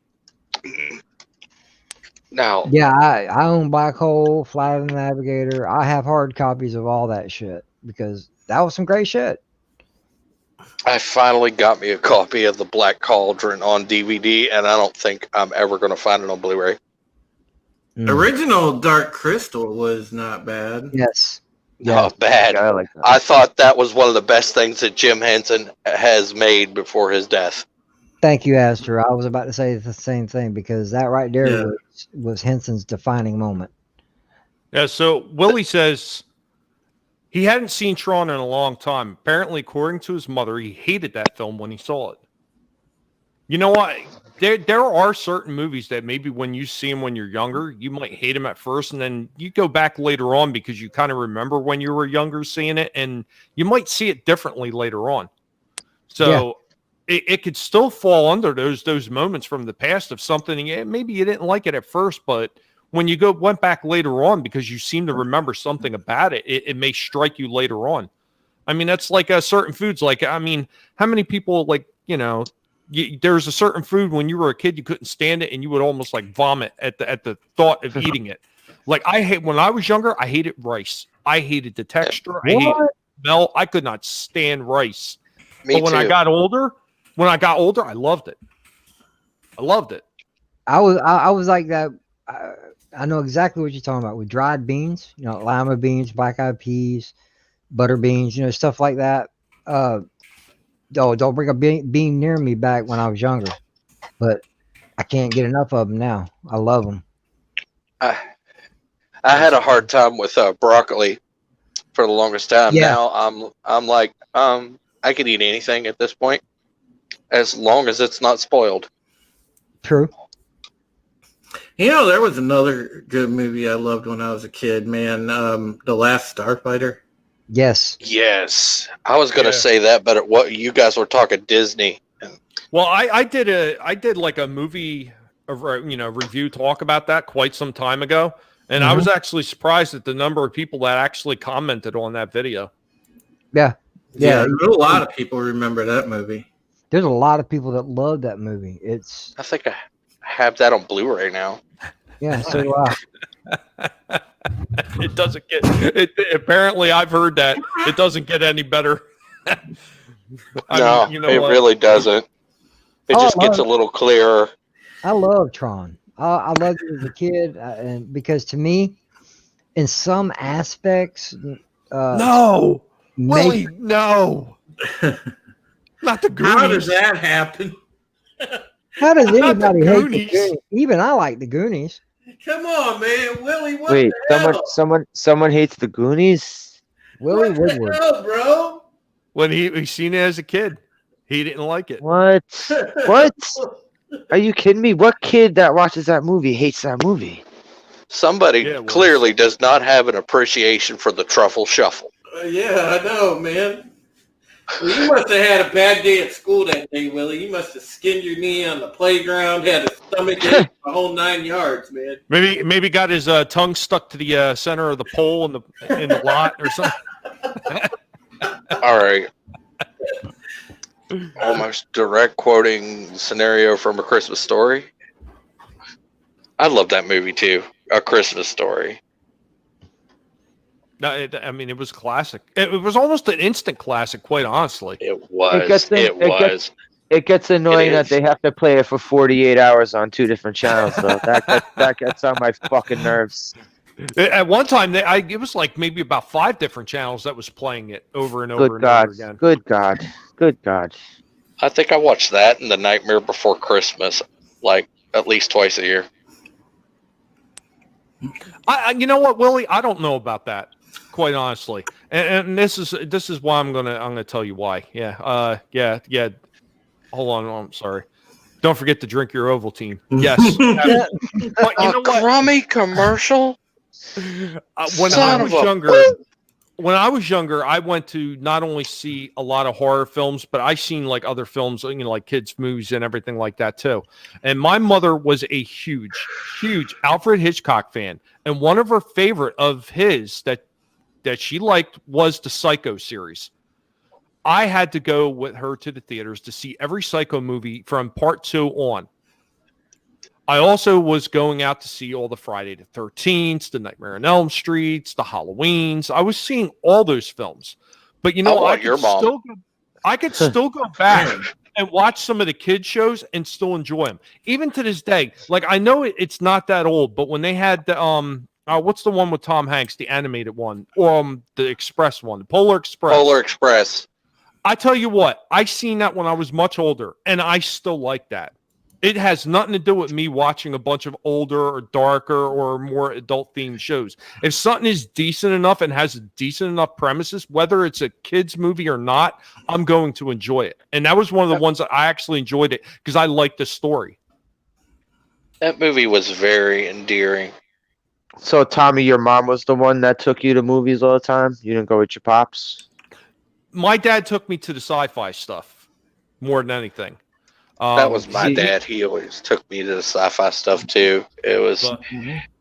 S5: Now,
S2: Yeah, I own Black Hole, Flight of the Navigator. I have hard copies of all that shit because that was some great shit.
S5: I finally got me a copy of The Black Cauldron on DVD, and I don't think I'm ever going to find it on Blu-ray.
S4: Original Dark Crystal was not bad.
S2: Yes.
S5: Not bad.
S3: Yeah, I like that.
S5: I thought that was one of the best things that Jim Henson has made before his death.
S2: Thank you, Astor. I was about to say the same thing because that right there
S4: Yeah.
S2: was Henson's defining moment.
S1: Yeah, so Willie says he hadn't seen Tron in a long time. Apparently, according to his mother, he hated that film when he saw it. You know what? There are certain movies that maybe when you see them when you're younger, you might hate them at first, and then you go back later on because you kind of remember when you were younger seeing it, and you might see it differently later on. So it could still fall under those moments from the past of something. Yeah, maybe you didn't like it at first, but when you went back later on because you seem to remember something about it, it may strike you later on. I mean, that's like certain foods. Like, I mean, how many people there's a certain food when you were a kid you couldn't stand it and you would almost like vomit at the thought of eating it. Like when I was younger, I hated rice. I hated the texture. I hated the smell. I could not stand rice.
S5: Me
S1: But when
S5: too.
S1: I got older, I loved it. I loved it.
S2: I was like that. I know exactly what you're talking about with dried beans, you know, lima beans, black eyed peas, butter beans, you know, stuff like that. Don't bring a bean near me back when I was younger, but I can't get enough of them now. I love them.
S5: I had a hard time with broccoli for the longest time.
S2: Yeah.
S5: Now I'm like, I could eat anything at this point as long as it's not spoiled.
S2: True.
S4: You know, there was another good movie I loved when I was a kid, man. The Last Starfighter.
S2: Yes.
S5: Yes, I was going to
S1: Yeah.
S5: say that, but what you guys were talking Disney.
S1: Well, I did like a movie, review talk about that quite some time ago, and I was actually surprised at the number of people that actually commented on that video.
S2: Yeah.
S4: Yeah, a lot of people remember that movie.
S2: There's a lot of people that love that movie. It's
S5: I think I have that on Blu-ray now.
S2: yeah. So do I.
S1: It doesn't get it. Apparently, I've heard that it doesn't get any better.
S5: No,
S1: mean, you know
S5: it
S1: what?
S5: really doesn't. It
S2: Oh,
S5: just gets a
S2: no.
S5: little clearer.
S2: I love Tron. I loved it as a kid, and because to me, in some aspects,
S1: No,
S2: maybe
S1: Willie, no, not the Goonies.
S4: How does that happen?
S2: how does
S1: Not the
S2: anybody hate the
S1: Goonies.
S2: Goonies? Even I like the Goonies.
S4: Come on, man. Willie, what
S3: Wait,
S4: the hell?
S3: someone hates the Goonies?
S2: Willie
S4: What the
S2: Woodward.
S4: hell, bro?
S1: When he seen it as a kid, he didn't like it.
S3: What? What? Are you kidding me? What kid that watches that movie hates that movie?
S5: Somebody
S1: Yeah, it was.
S5: clearly does not have an appreciation for the truffle shuffle.
S4: Yeah, I know, man. Well, you must have had a bad day at school that day, Willie. You must have skinned your knee on the playground, had a stomach ache, the whole 9 yards, man.
S1: Maybe got his tongue stuck to the center of the pole in the lot or something.
S5: All right. Almost direct quoting scenario from A Christmas Story. I love that movie too. A Christmas Story.
S1: No, it was classic. It was almost an instant classic, quite honestly.
S5: It was.
S3: gets in-
S5: It
S3: it gets-
S5: was.
S3: It gets annoying that
S5: is.
S3: they have to play it for 48 hours on 2 different channels, though. That gets on my fucking nerves.
S1: At one time, it was like maybe about 5 different channels that was playing it over and over
S3: Good
S1: and
S3: God.
S1: over again.
S3: Good God. Good God.
S5: I think I watched that and The Nightmare Before Christmas like at least twice a year.
S1: You know what, Willie? I don't know about that, quite honestly. And this is why I'm gonna tell you why. Yeah. Hold on, I'm sorry. Don't forget to drink your Ovaltine. Yes. But you
S5: A
S1: know what?
S5: crummy commercial?
S1: When I
S5: Son
S1: was
S5: of a-
S1: younger, I went to not only see a lot of horror films, but I seen like other films, like kids' movies and everything like that too. And my mother was a huge, huge Alfred Hitchcock fan, and one of her favorite of his that she liked was the Psycho series. I had to go with her to the theaters to see every Psycho movie from part 2 on. I also was going out to see all the Friday the 13th, the Nightmare on Elm Streets, the Halloweens. I was seeing all those films. But
S5: I want your mom.
S1: I could still go back and watch some of the kid shows and still enjoy them. Even to this day, like I know it's not that old, but when they had the what's the one with Tom Hanks, the animated one, or the Express one, the Polar Express.
S5: Polar Express.
S1: I tell you what, I seen that when I was much older, and I still like that. It has nothing to do with me watching a bunch of older or darker or more adult themed shows. If something is decent enough and has decent enough premises, whether it's a kid's movie or not, I'm going to enjoy it. And that was one of the ones that I actually enjoyed it because I liked the story.
S5: That movie was very endearing.
S3: So, Tommy, your mom was the one that took you to movies all the time? You didn't go with your pops?
S1: My dad took me to the sci-fi stuff more than anything.
S5: That was my
S3: see-
S5: dad. He always took me to the sci-fi stuff too. It was
S1: But-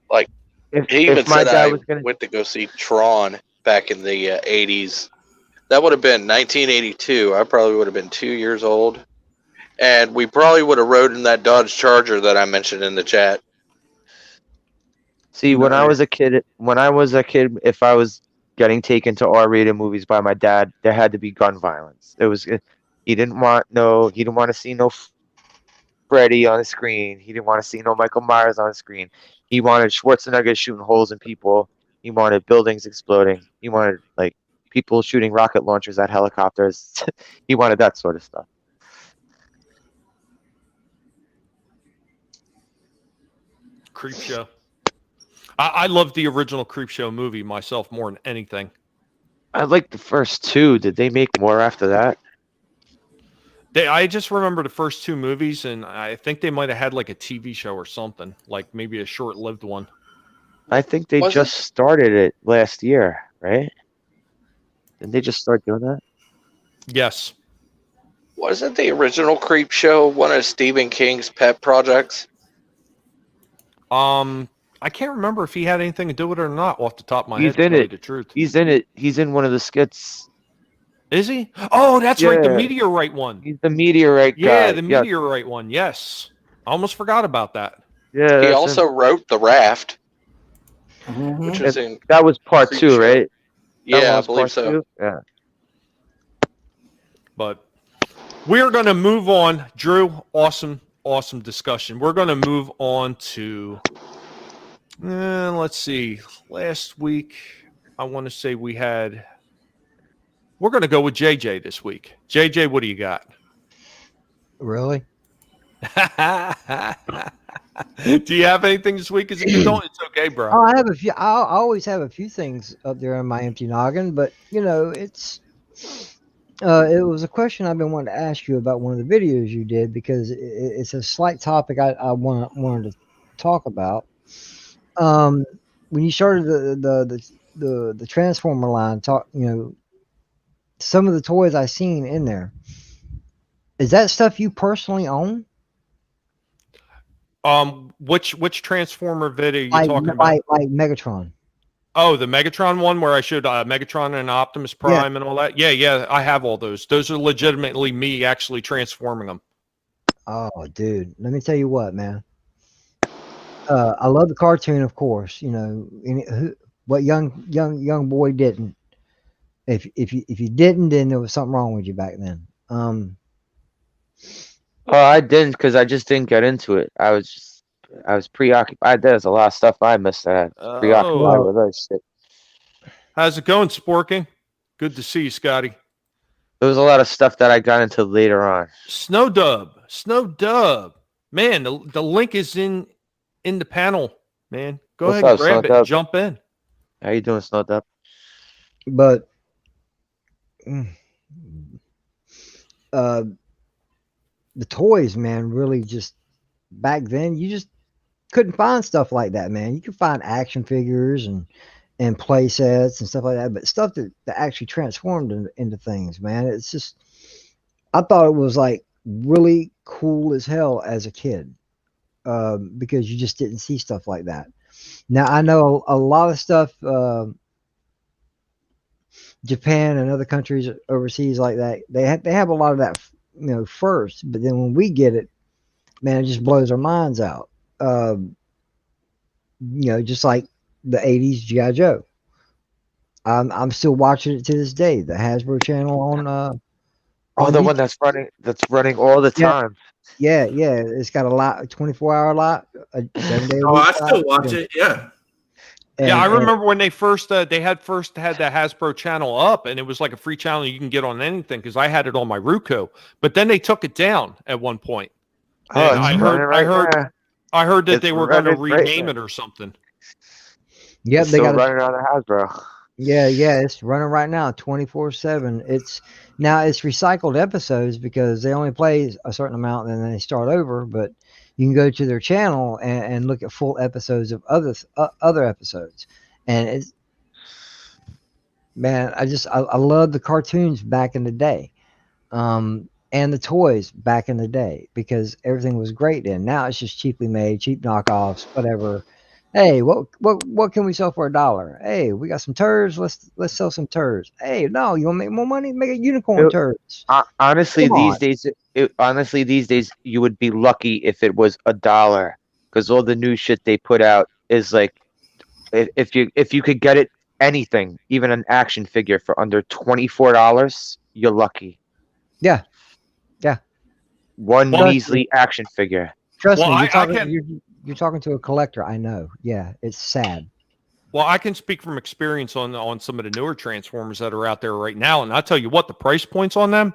S5: like
S3: If,
S5: he even
S3: if my
S5: said
S3: dad
S5: I
S3: was gonna,
S5: went to go see Tron back in the 80s. That would have been 1982. I probably would have been 2 years old, and we probably would have rode in that Dodge Charger that I mentioned in the chat.
S3: see, when I was a kid, if I was getting taken to R-rated movies by my dad, there had to be gun violence. He didn't want to see no Freddy on the screen. He didn't want to see no Michael Myers on the screen. He wanted Schwarzenegger shooting holes in people. He wanted buildings exploding. He wanted like people shooting rocket launchers at helicopters. He wanted that sort of stuff.
S1: Creep Show. I love the original Creep Show movie myself more than anything.
S3: I liked the first 2. Did they make more after that?
S1: I just remember the first 2 movies, and I think they might have had like a TV show or something, like maybe a short-lived one.
S3: I think they
S5: Was
S3: just started it last year, right? Didn't they just start doing that?
S1: Yes.
S5: Wasn't the original Creep Show one of Stephen King's pet projects?
S1: I can't remember if he had anything to do with it or not off the top of my
S3: He's
S1: head, to
S3: in
S1: tell you
S3: it.
S1: the truth.
S3: He's in it. He's in one of the skits.
S1: Is he? Oh, that's right, the
S3: Yeah.
S1: meteorite one.
S3: He's the meteorite guy.
S1: Yeah, the
S3: Yes.
S1: meteorite one. Yes. I almost forgot about that.
S3: Yeah,
S5: He
S3: that's
S5: also
S3: him.
S5: wrote The Raft,
S4: Mhm.
S5: which was in
S3: That was part
S5: Creep
S3: 2,
S5: Show.
S3: right? That
S5: Yeah,
S3: one
S5: I
S3: was
S5: believe
S3: part
S5: so.
S3: 2? Yeah.
S1: But we're going to move on. Drew, awesome discussion. We're going to move on to, let's see. Last week, I want to say we're going to go with JJ this week. JJ, what do you got?
S2: Really?
S1: Do you have anything this week? Because if you don't, it's okay, bro.
S2: Oh, I have a few. I always have a few things up there in my empty noggin, but it's. It was a question I've been wanting to ask you about one of the videos you did because it's a slight topic I wanted to talk about. When you started the Transformer line, some of the toys I seen in there. Is that stuff you personally own?
S1: Which Transformer video are you talking about?
S2: Like Megatron.
S1: Oh, the Megatron one where I showed Megatron and Optimus Prime and all that. Yeah, I have all those. Those are legitimately me actually transforming them.
S2: Oh, dude, let me tell you what, man. I love the cartoon, of course. What young boy didn't? If you didn't, then there was something wrong with you back then.
S3: Oh, I didn't because I just didn't get into it. I was just I was preoccupied. There's a lot of stuff I missed. I was preoccupied
S1: Oh,
S3: with other shit.
S1: how's it going, Sporking? Good to see you, Scotty.
S3: There was a lot of stuff that I got into later on.
S1: Snow Dub. Man, the link is in the panel, man. Go
S3: What's
S1: ahead and
S3: up,
S1: grab
S3: Snow
S1: it and
S3: Dub?
S1: jump in.
S3: How you doing, Snow Dub?
S2: But uh, the toys, man, really just back then you just couldn't find stuff like that, man. You could find action figures and play sets and stuff like that, but stuff that actually transformed into things, man. It's just I thought it was like really cool as hell as a kid, because you just didn't see stuff like that. Now I know a lot of stuff, Japan and other countries overseas like that. They have a lot of that, first. But then when we get it, man, it just blows our minds out. Just like the '80s GI Joe. I'm still watching it to this day. The Hasbro channel on
S3: Oh,
S2: on
S3: the
S2: YouTube.
S3: one that's running all the
S2: Yeah.
S3: time.
S2: Yeah. It's got a lot, 24-hour lot, a 7-day a
S4: Oh,
S2: week
S4: I still
S2: lot,
S4: watch it. Yeah.
S1: Yeah, I
S2: and
S1: remember when they first had the Hasbro channel up, and it was like a free channel you can get on anything because I had it on my Roku. But then they took it down at one point.
S3: Oh,
S1: And
S3: it's
S1: I
S3: running
S1: heard
S3: right now.
S1: I heard that
S3: It's
S1: they were going to
S3: running right
S1: rename
S3: now.
S1: it or something.
S2: yep,
S3: It's
S2: they
S3: still
S2: got
S3: running on the Hasbro.
S2: Yeah, it's running right now, 24/7. It's recycled episodes because they only play a certain amount and then they start over. But you can go to their channel and look at full episodes of other episodes, and it's man, I love the cartoons back in the day, and the toys back in the day because everything was great then. Now it's just cheaply made, cheap knockoffs, whatever. Hey, what can we sell for $1? Hey, we got some turds. Let's sell some turds. Hey, no, you want to make more money? Make a unicorn turds.
S3: Honestly,
S2: Come on.
S3: these days, you would be lucky if it was $1, because all the new shit they put out is like, if you could get it anything, even an action figure for under $24, you're lucky.
S2: Yeah.
S3: One
S1: Well,
S3: measly action figure.
S2: Trust
S1: Well,
S2: me,
S1: I can
S2: you're talking to a collector. I know. Yeah, it's sad.
S1: well, I can speak from experience on some of the newer Transformers that are out there right now, and I'll tell you what, the price points on them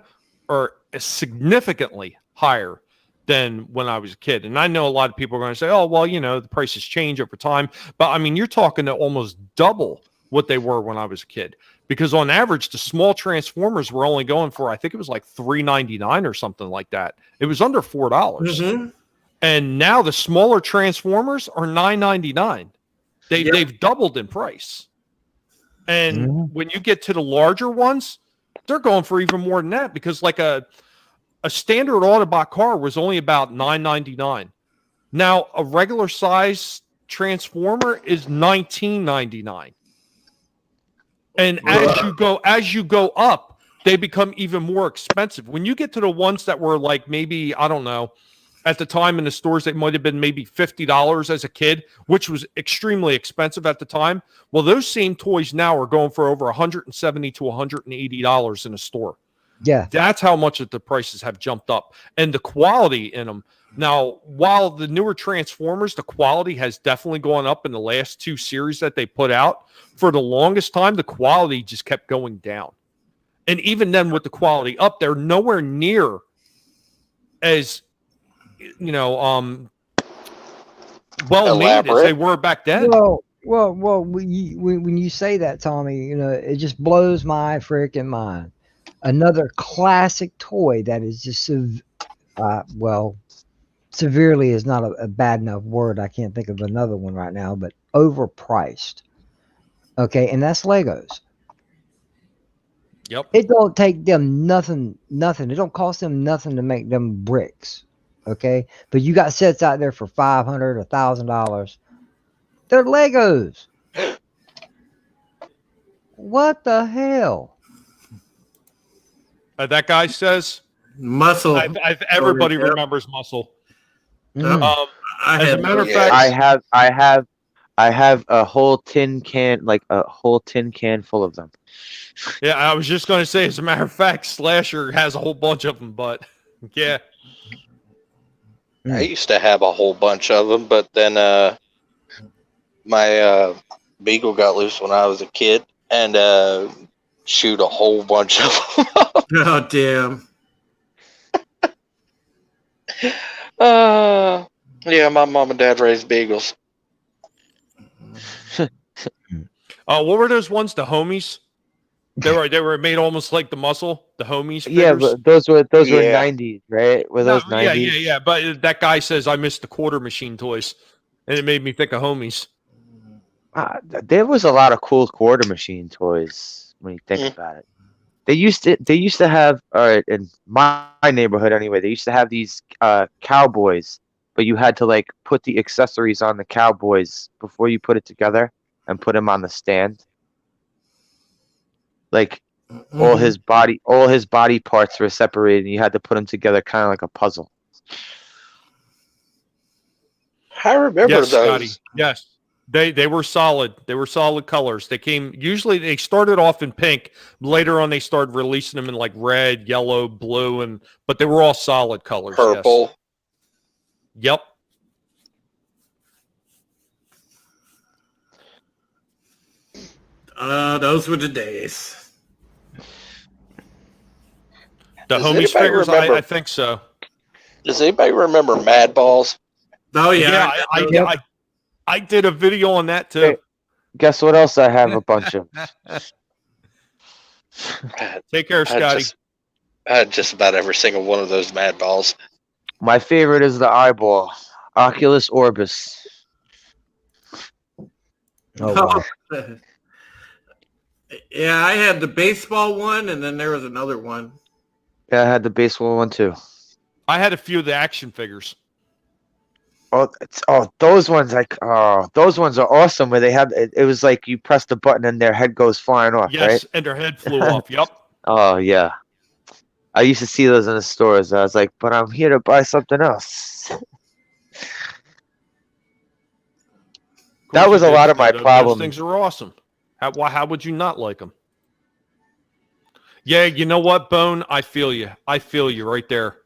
S1: are significantly higher than when I was a kid. And I know a lot of people are going to say, "Oh, well, the prices change over time," but I mean, you're talking to almost double what they were when I was a kid. Because on average, the small Transformers were only going for, I think it was like $3.99 or something like that. It was under $4.
S4: Mm-hmm.
S1: And now the smaller Transformers are $9.99. They've doubled in price. And when you get to the larger ones, they're going for even more than that because like a standard Autobot car was only about $9.99. Now a regular size Transformer is $19.99. And as you go up, they become even more expensive. When you get to the ones that were like maybe, I don't know, at the time in the stores, they might have been maybe $50 as a kid, which was extremely expensive at the time. Well, those same toys now are going for over $170 to $180 in a store.
S2: Yeah.
S1: That's how much that the prices have jumped up. And the quality in them. Now, while the newer Transformers, the quality has definitely gone up in the last two series that they put out, for the longest time, the quality just kept going down. And even then with the quality up, they're nowhere near as well made as they were back then.
S2: Well, when you say that, Tommy, it just blows my freaking mind. Another classic toy that is just severely is not a bad enough word. I can't think of another one right now, but overpriced. Okay, and that's Legos.
S1: Yep.
S2: It don't take them nothing. It don't cost them nothing to make them bricks. Okay, but you got sets out there for $500, $1,000. They're Legos. What the hell?
S1: That guy says
S4: Muscle.
S1: everybody
S4: Yep.
S1: remembers Muscle.
S2: Mm.
S1: As a matter of
S5: Yes.
S1: fact,
S3: I have a whole tin can, like a whole tin can full of them.
S1: yeah, I was just going to say, as a matter of fact, Slasher has a whole bunch of them, but yeah.
S5: I used to have a whole bunch of them, but then my beagle got loose when I was a kid and shoot a whole bunch of them.
S4: Oh, damn.
S5: Yeah, my mom and dad raised beagles.
S1: What were those ones? The homies? They were made almost like the muscle, the homies.
S3: Yeah,
S1: figures?
S3: but those were
S5: Yeah.
S3: 90s, right? Were those 90s?
S1: Yeah. But that guy says I missed the quarter machine toys, and it made me think of homies.
S3: There was a lot of cool quarter machine toys when you think about it. They used to have, in my neighborhood anyway, they used to have these cowboys, but you had to like put the accessories on the cowboys before you put it together and put them on the stand. Like all his body parts were separated, and you had to put them together kind of like a puzzle.
S5: I remember
S1: Yes,
S5: those.
S1: Scotty. Yes. They were solid. They were solid colors. They started off in pink. Later on, they started releasing them in like red, yellow, blue, but they were all solid colors.
S5: Purple.
S1: Yes. Yep.
S4: Those were the days.
S1: The
S5: Does
S1: homies
S5: anybody
S1: figures,
S5: remember-
S1: I think so.
S5: Does anybody remember Mad Balls?
S4: Oh, yeah.
S1: I did a video on that too.
S3: Hey. Guess what else I have a bunch of?
S1: Take care, Scotty.
S5: I had just about every single one of those Mad Balls.
S3: My favorite is the eyeball, Oculus Orbis.
S2: Oh, wow.
S4: Yeah, I had the baseball one, and then there was another one.
S3: Yeah, I had the baseball one too.
S1: I had a few of the action figures.
S3: Those ones those ones are awesome. Where they have it was like you press the button and their head goes flying off,
S1: Yes,
S3: right?
S1: and their head flew off. Yep.
S3: Oh yeah, I used to see those in the stores. I was like, but I'm here to buy something else. That was a lot of my problem.
S1: Those things are awesome. How would you not like them? Yeah, you know what, Bone? I feel you. I feel you right there.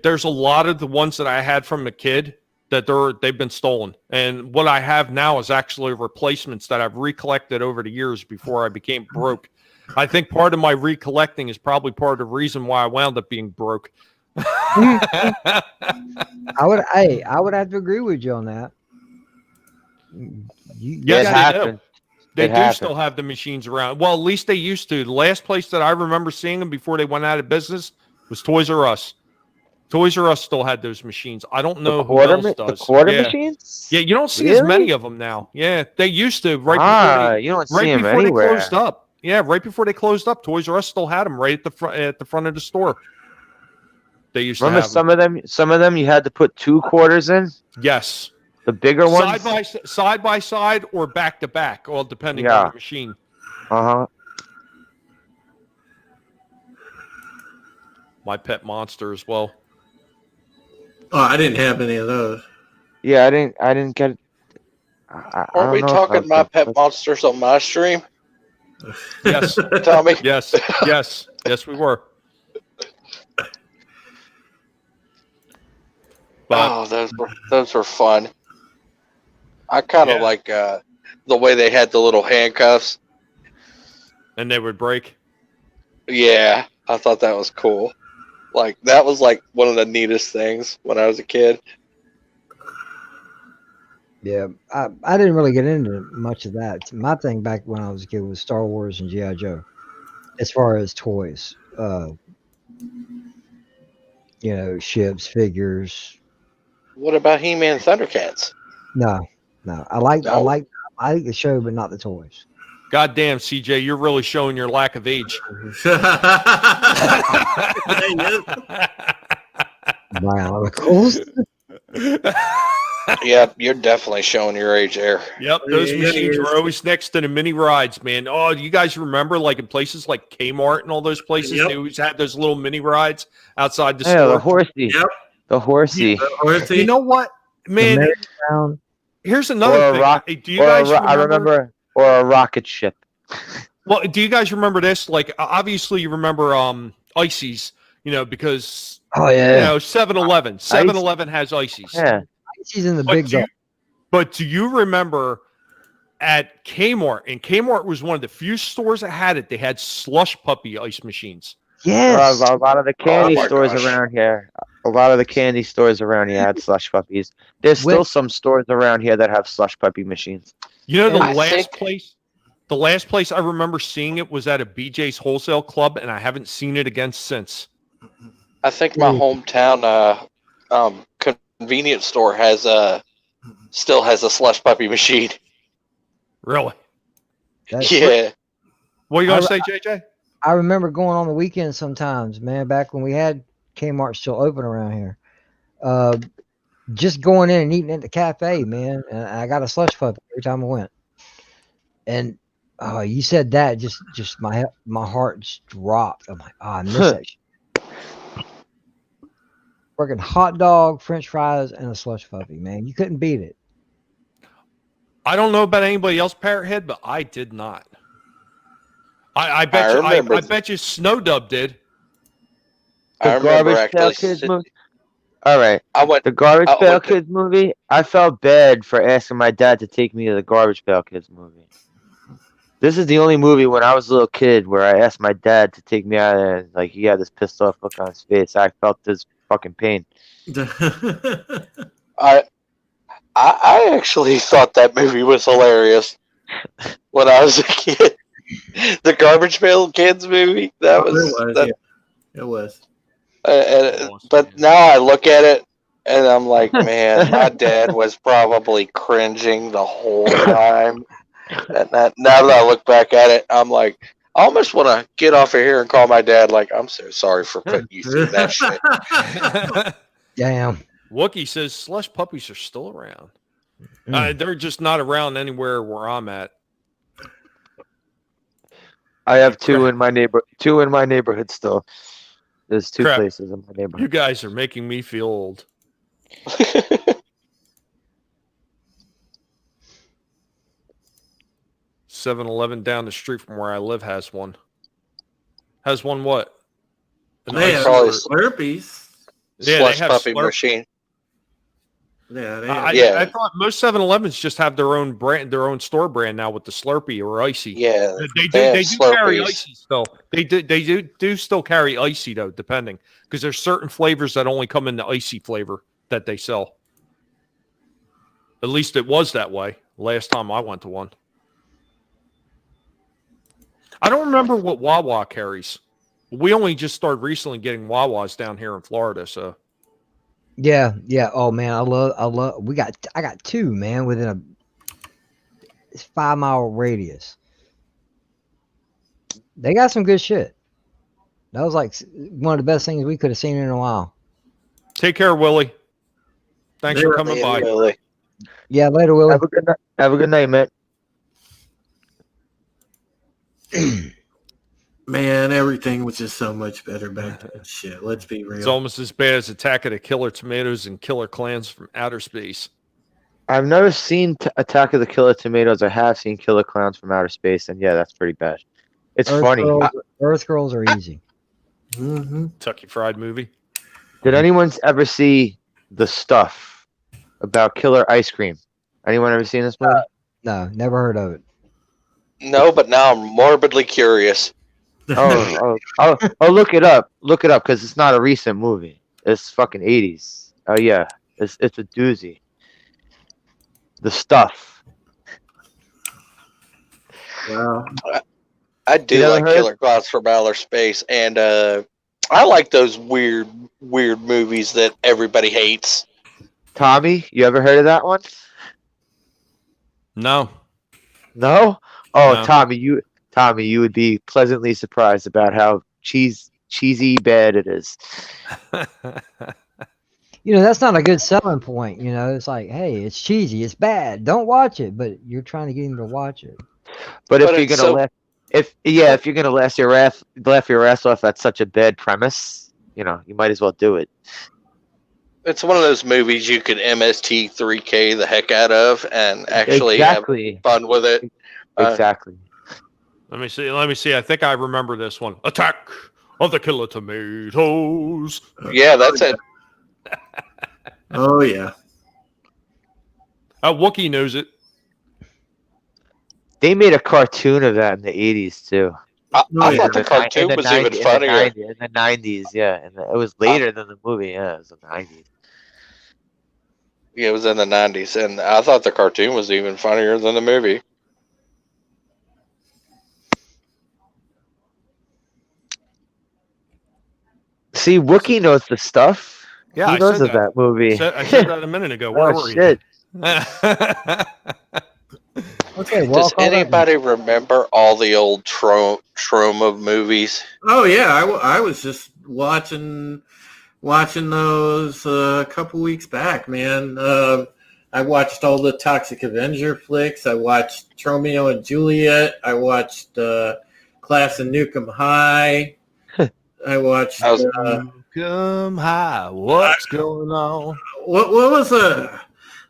S1: There's a lot of the ones that I had from a kid that they've been stolen, and what I have now is actually replacements that I've recollected over the years before I became broke. I think part of my recollecting is probably part of the reason why I wound up being broke.
S2: I would have to agree with you on that.
S1: Yes,
S3: it
S1: they
S3: happened.
S1: do. They
S3: It
S1: do
S3: happened.
S1: still have the machines around. Well, at least they used to. The last place that I remember seeing them before they went out of business was Toys R Us. Toys R Us still had those machines. I don't know who else does.
S3: The quarter
S1: Yeah.
S3: machines?
S1: Yeah, you don't see as many
S3: Really?
S1: of them now. Yeah, they used to right
S3: You don't see
S1: before
S3: them
S1: they
S3: anywhere.
S1: closed up. Yeah, right before they closed up, Toys R Us still had them right at the front of the store. They used
S3: Remember
S1: to have them.
S3: some of them you had to put 2 quarters in?
S1: Yes,
S3: The bigger ones?
S1: side by side or back to back, all depending
S3: Yeah.
S1: on the machine.
S3: Uh-huh.
S1: My pet monster as well.
S4: Oh, I didn't have any of those.
S3: Yeah, I didn't get it. I
S5: Aren't we
S3: don't know if
S5: talking My Pet Monsters on my stream,
S1: Yes,
S5: Tommy?
S1: yes, we were. But
S5: Oh, those were fun. I kind of
S1: Yeah.
S5: like the way they had the little handcuffs.
S1: and they would break.
S5: Yeah, I thought that was cool. Like that was like one of the neatest things when I was a kid.
S2: Yeah, I didn't really get into much of that. My thing back when I was a kid was Star Wars and G.I. Joe, as far as toys. Ships, figures.
S5: What about He-Man and Thundercats?
S2: No. I like
S5: No?
S2: the show, but not the toys.
S1: Goddamn, CJ, you're really showing your lack of age.
S2: Bionicles.
S5: Yeah, you're definitely showing your age there.
S1: Yep, those
S4: Yeah,
S1: machines
S4: it
S1: were
S4: is.
S1: always next to the mini rides, man. Oh, you guys remember, like in places like Kmart and all those places,
S4: Yep.
S1: they always had those little mini rides outside the
S3: Yeah, the
S1: store.
S3: horsey.
S4: Yep.
S3: The horsey.
S1: You know what, man?
S2: merry-go-round.
S1: Here's
S3: Or
S1: another
S3: a
S1: thing.
S3: rock-
S1: Do you guys
S3: I
S1: remember?
S3: remember or a rocket ship.
S1: Well, do you guys remember this? Like, obviously, you remember Ices. because
S2: Oh yeah.
S1: 7-Eleven. 7-Eleven has ices.
S3: Yeah.
S2: She's in the
S1: But
S2: big
S1: do,
S2: dog.
S1: but do you remember at Kmart? And Kmart was one of the few stores that had it. They had slush puppy ice machines.
S2: Yes.
S3: A lot of the candy
S5: my
S3: stores
S5: gosh.
S3: around here. A lot of the candy stores around here had slush puppies. There's still some stores around here that have slush puppy machines.
S1: You know, the
S5: I
S1: last
S5: think-
S1: place I remember seeing it was at a BJ's Wholesale Club, and I haven't seen it again since.
S5: I think my hometown convenience store still has a slush puppy machine.
S1: Really?
S5: Yeah.
S1: What are you gonna say, JJ?
S2: I remember going on the weekends sometimes, man, back when we had Kmart still open around here. Just going in and eating at the cafe, man. And I got a slush puppy every time I went. And you said that, just my heart just dropped. I'm like, I miss that shit. Working hot dog, French fries, and a slush puppy, man. You couldn't beat it.
S1: I don't know about anybody else, Parrothead, but I did not. I bet
S5: I
S1: you.
S5: remember
S1: I bet you Snowdub did.
S5: I
S3: The
S5: remember
S3: Garbage Pail
S5: actually.
S3: Kids movie. All right.
S5: I went.
S3: The Garbage
S5: I
S3: Pail
S5: went to-
S3: Kids movie. I felt bad for asking my dad to take me to the Garbage Pail Kids movie. This is the only movie when I was a little kid where I asked my dad to take me out there, and like he had this pissed off look on his face. I felt this fucking pain.
S5: I actually thought that movie was hilarious when I was a kid. The Garbage Pail Kids movie. That was.
S4: It was.
S5: But now I look at it and I'm like, man, my dad was probably cringing the whole time. And now that I look back at it, I'm like, I almost want to get off of here and call my dad. Like, I'm so sorry for putting you through that shit.
S2: Damn.
S1: Wookie says slush puppies are still around.
S2: Mm.
S1: They're just not around anywhere where I'm at.
S3: I have two in my neighborhood still. There's two
S1: Crap.
S3: places in my neighborhood.
S1: You guys are making me feel old. 7-Eleven down the street from where I live has one. Has one what? An
S4: They have
S1: ice
S5: probably-
S4: Slurpees.
S1: Yeah,
S5: Slush
S1: they have
S5: puppy
S1: Slurp-
S5: machine.
S4: Yeah, they
S1: I,
S4: have.
S1: I thought most 7-Elevens just have their own brand, their own store brand now with the Slurpee or Icy.
S5: Yeah,
S1: They
S5: have
S1: do carry
S5: Slurpees.
S1: Icy still. They do still carry Icy though, depending, because there's certain flavors that only come in the Icy flavor that they sell. At least it was that way last time I went to one. I don't remember what Wawa carries. We only just started recently getting Wawas down here in Florida, so.
S2: Yeah. Oh man, I love. I got two, man, within a 5-mile radius. They got some good shit. That was like one of the best things we could have seen in a while.
S1: Take care, Willie. Thanks for coming
S5: Yeah,
S1: by.
S5: really.
S2: Yeah, later, Willie.
S3: Have a good night. Have a good night, man.
S4: Man, everything was just so much better back then. Shit, let's be real.
S1: It's almost as bad as Attack of the Killer Tomatoes and Killer Clans from Outer Space.
S3: I've never seen Attack of the Killer Tomatoes. I have seen Killer Clowns from Outer Space, and yeah, that's pretty bad. It's funny.
S2: Earth Girls are easy.
S4: Mm-hmm.
S1: Kentucky Fried Movie.
S3: Did anyone ever see the stuff about Killer Ice Cream? Anyone ever seen this movie?
S2: No, never heard of it.
S5: No, but now I'm morbidly curious.
S3: Oh, look it up. Look it up because it's not a recent movie. It's fucking 80s. Oh yeah, it's a doozy. The stuff.
S4: Wow.
S5: I do
S3: You ever
S5: like
S3: heard-
S5: Killer Clowns from Outer Space, and I like those weird movies that everybody hates.
S3: Tommy, you ever heard of that one?
S1: No.
S3: No. Oh,
S1: No.
S3: Tommy, you would be pleasantly surprised about how cheesy bad it is.
S2: You know, that's not a good selling point. You know, it's like, hey, it's cheesy, it's bad, don't watch it. But you're trying to get him to watch it.
S3: But
S5: But
S3: if you're
S5: it's
S3: gonna
S5: so-
S3: laugh, if you're gonna laugh your ass off at such a bad premise, you know, you might as well do it.
S5: It's one of those movies you could MST3K the heck out of and actually
S3: Exactly.
S5: have fun with it.
S3: Exactly.
S1: Let me see. I think I remember this one. Attack of the Killer Tomatoes.
S5: Yeah, that's it.
S4: Oh yeah.
S1: Wookiee knows it.
S3: They made a cartoon of that in the 80s too.
S5: I
S4: Oh, yeah.
S5: thought the cartoon was even funnier.
S3: In the 90s, yeah. And it was later than the movie, yeah. It was in the 90s.
S5: Yeah, it was in the 90s, and I thought the cartoon was even funnier than the movie.
S3: See, Wookiee knows the stuff.
S1: Yeah,
S3: He knows of that movie.
S1: I said that a minute ago. Where
S3: Oh,
S1: were
S3: shit.
S1: you?
S2: Okay, well,
S5: Does anybody remember all the old Troma movies?
S4: Oh yeah, I was just watching those a couple weeks back, man. I watched all the Toxic Avenger flicks. I watched Romeo and Juliet. I watched Class of Nukem High. I watched.
S1: Come high. What's going on?
S4: What was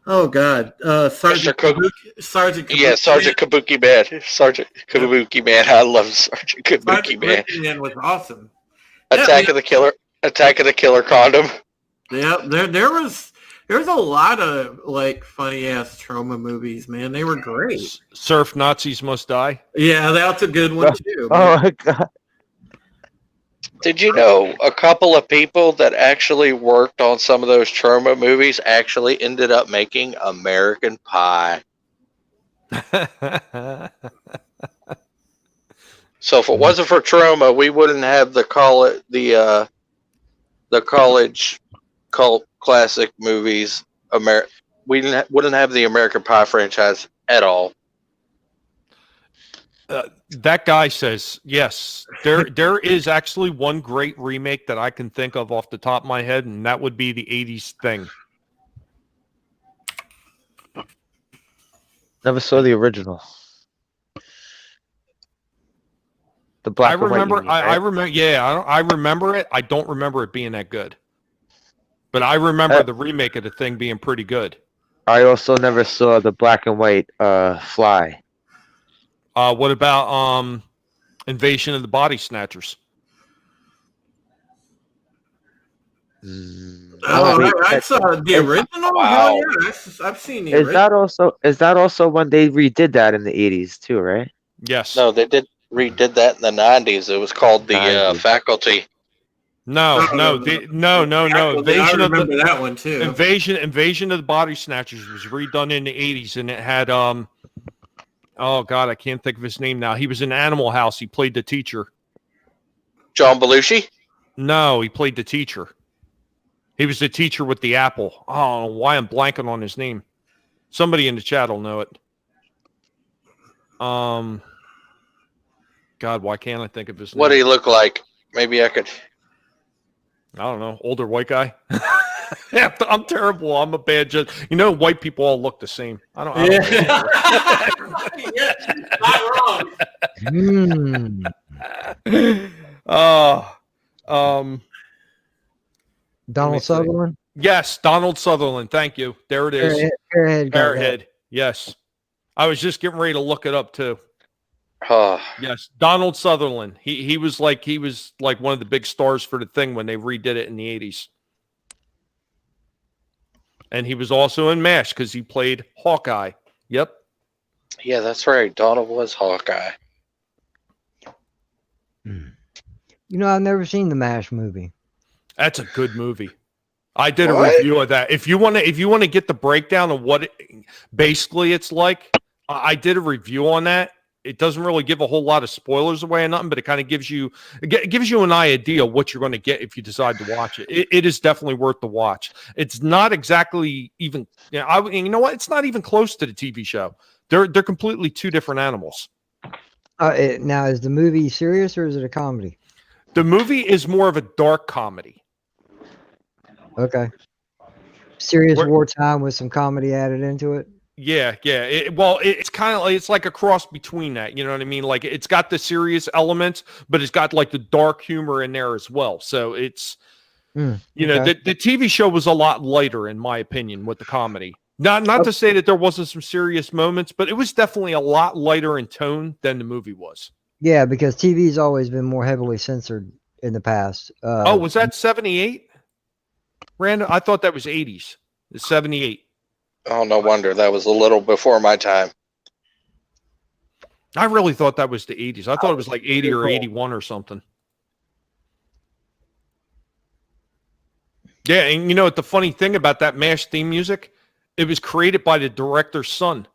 S4: Oh God, Sergeant Kabuki. Sergeant Kabuki.
S5: Yeah, Sergeant Kabuki Man. Sergeant Kabuki Man. I love Sergeant Kabuki Man.
S4: Man was awesome.
S5: Attack of the Killer Condom.
S4: Yeah, there was a lot of like funny ass trauma movies, man. They were great.
S1: Surf Nazis Must Die.
S4: Yeah, that's a good one too.
S3: Oh, my God.
S5: Did you know a couple of people that actually worked on some of those trauma movies actually ended up making American Pie? So if it wasn't for trauma, we wouldn't have the college cult classic movies. We wouldn't have the American Pie franchise at all.
S1: That guy says yes. There is actually one great remake that I can think of off the top of my head, and that would be the '80s Thing.
S3: Never saw the original. The black.
S1: I remember.
S3: And white, you mean,
S1: I
S3: right?
S1: remember. Yeah, I remember it. I don't remember it being that good, but I remember the remake of the Thing being pretty good.
S3: I also never saw the black and white Fly.
S1: What about Invasion of the Body Snatchers?
S4: I saw the original.
S5: Wow.
S4: Hell yeah, I've seen the
S3: Is
S4: original.
S3: that also when they redid that in the 80s too, right?
S1: Yes.
S5: No, they redid that in the 90s. It was called the
S3: 90s.
S5: Faculty.
S1: No.
S4: I
S1: Invasion of
S4: remember
S1: the
S4: that one too.
S1: Invasion of the Body Snatchers was redone in the '80s, and it had oh God, I can't think of his name now. He was in Animal House. He played the teacher.
S5: John Belushi?
S1: No, he played the teacher. He was the teacher with the apple. Oh, I don't know why I'm blanking on his name. Somebody in the chat will know it. God, why can't I think of his name?
S5: What did he look like? Maybe I could.
S1: I don't know. Older white guy. Yeah, I'm terrible. I'm a bad judge. You know, white people all look the same. I don't
S4: Yeah, not wrong.
S2: Donald Sutherland.
S1: Yes, Donald Sutherland. Thank you. There it is. Airhead. Yes. I was just getting ready to look it up too. Yes, Donald Sutherland. He was like one of the big stars for the Thing when they redid it in the 80s. And he was also in MASH because he played Hawkeye. Yep.
S5: Yeah, that's right. Donald was Hawkeye.
S2: You know, I've never seen the MASH movie.
S1: That's a good movie. I did a review of that. If you want to get the breakdown of what basically it's like, I did a review on that. It doesn't really give a whole lot of spoilers away or nothing, but it kind of gives you an idea of what you're going to get if you decide to watch it. It is definitely worth the watch. It's not exactly even, you know what? It's not even close to the TV show. They're completely two different animals.
S2: Now, is the movie serious or is it a comedy?
S1: The movie is more of a dark comedy.
S2: Okay. Serious wartime with some comedy added into it.
S1: Yeah. It's kind of it's like a cross between that. You know what I mean? Like it's got the serious elements, but it's got like the dark humor in there as well. So it's, the TV show was a lot lighter, in my opinion, with the comedy. Not to say that there wasn't some serious moments, but it was definitely a lot lighter in tone than the movie was.
S2: Yeah, because TV's always been more heavily censored in the past.
S1: Oh, was that 78? Random? I thought that was 80s. It's 78.
S5: Oh, no wonder. That was a little before my time.
S1: I really thought that was the 80s. I thought it was like 80 or 81 or something. Yeah, and you know what the funny thing about that MASH theme music? It was created by the director's son.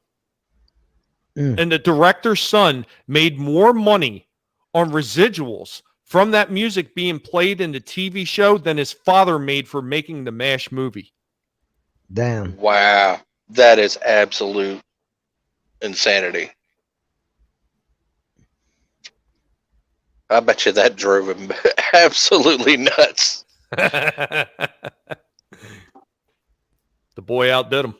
S1: And the director's son made more money on residuals from that music being played in the TV show than his father made for making the MASH movie.
S2: Damn.
S5: Wow. That is absolute insanity. I bet you that drove him absolutely nuts.
S1: The boy outdid him.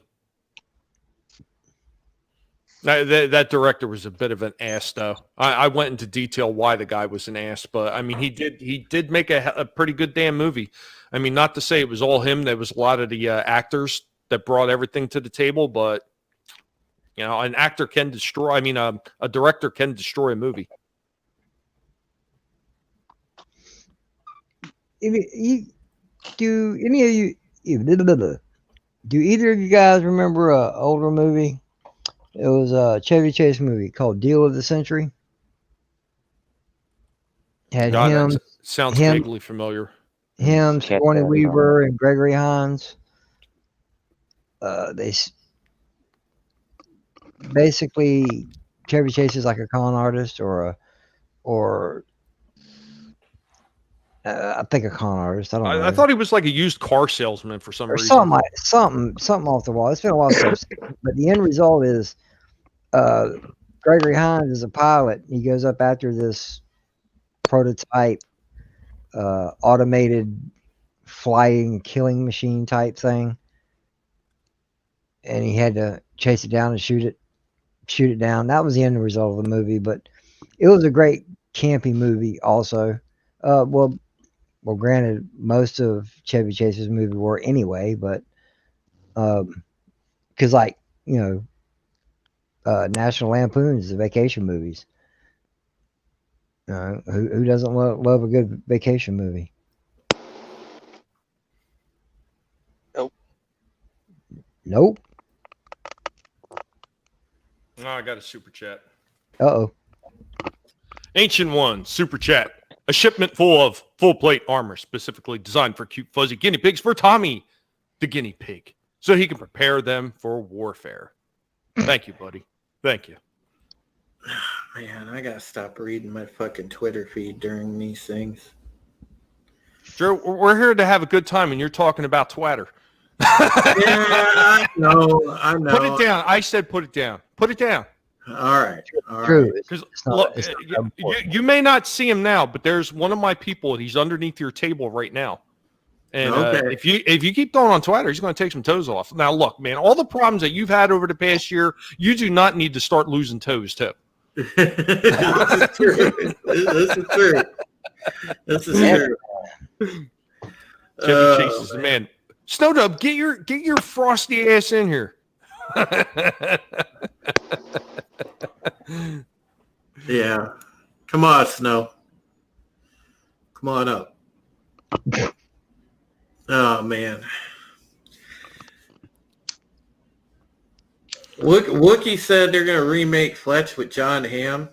S1: That director was a bit of an ass, though. I went into detail why the guy was an ass, but I mean, he did make a pretty good damn movie. I mean, not to say it was all him. There was a lot of the actors that brought everything to the table, but you know, an actor can destroy. I mean, a director can destroy a movie.
S2: Do either of you guys remember an older movie? It was a Chevy Chase movie called Deal of the Century. Had
S1: God,
S2: him,
S1: that sounds vaguely familiar.
S2: Sigourney Weaver, and Gregory Hines. Basically, Chevy Chase is like a con artist, or I think a con artist. I don't know.
S1: I thought he was like a used car salesman for some
S2: or
S1: reason.
S2: something off the wall. It's been a while since I've seen it, but the end result is Gregory Hines is a pilot. He goes up after this prototype automated flying killing machine type thing, and he had to chase it down and shoot it down. That was the end result of the movie, but it was a great campy movie also. Well, granted, most of Chevy Chase's movies were anyway, but because like, you know, National Lampoon's the vacation movies. Who doesn't love a good vacation movie? Nope.
S1: Oh, I got a super chat.
S2: Uh-oh.
S1: Ancient One, super chat. A shipment full of full plate armor specifically designed for cute, fuzzy guinea pigs for Tommy, the guinea pig, so he can prepare them for warfare. Thank you, buddy. Thank you.
S4: Man, I gotta stop reading my fucking Twitter feed during these things.
S1: Joe, we're here to have a good time, and you're talking about Twitter.
S4: Yeah, I know.
S1: Put it down. I said put it down. Put it down.
S4: All right.
S2: True.
S1: Because look, you may not see him now, but there's one of my people. He's underneath your table right now. And if you keep going on Twitter, he's going to take some toes off. Now, look, man, all the problems that you've had over the past year, you do not need to start losing toes, too.
S4: This is true. This is true.
S1: Chevy Chase is the man. Snowdub, get your frosty ass in here.
S4: Yeah. Come on, Snow. Come on up. Oh, man. Wookie said they're going to remake Fletch with John Hamm.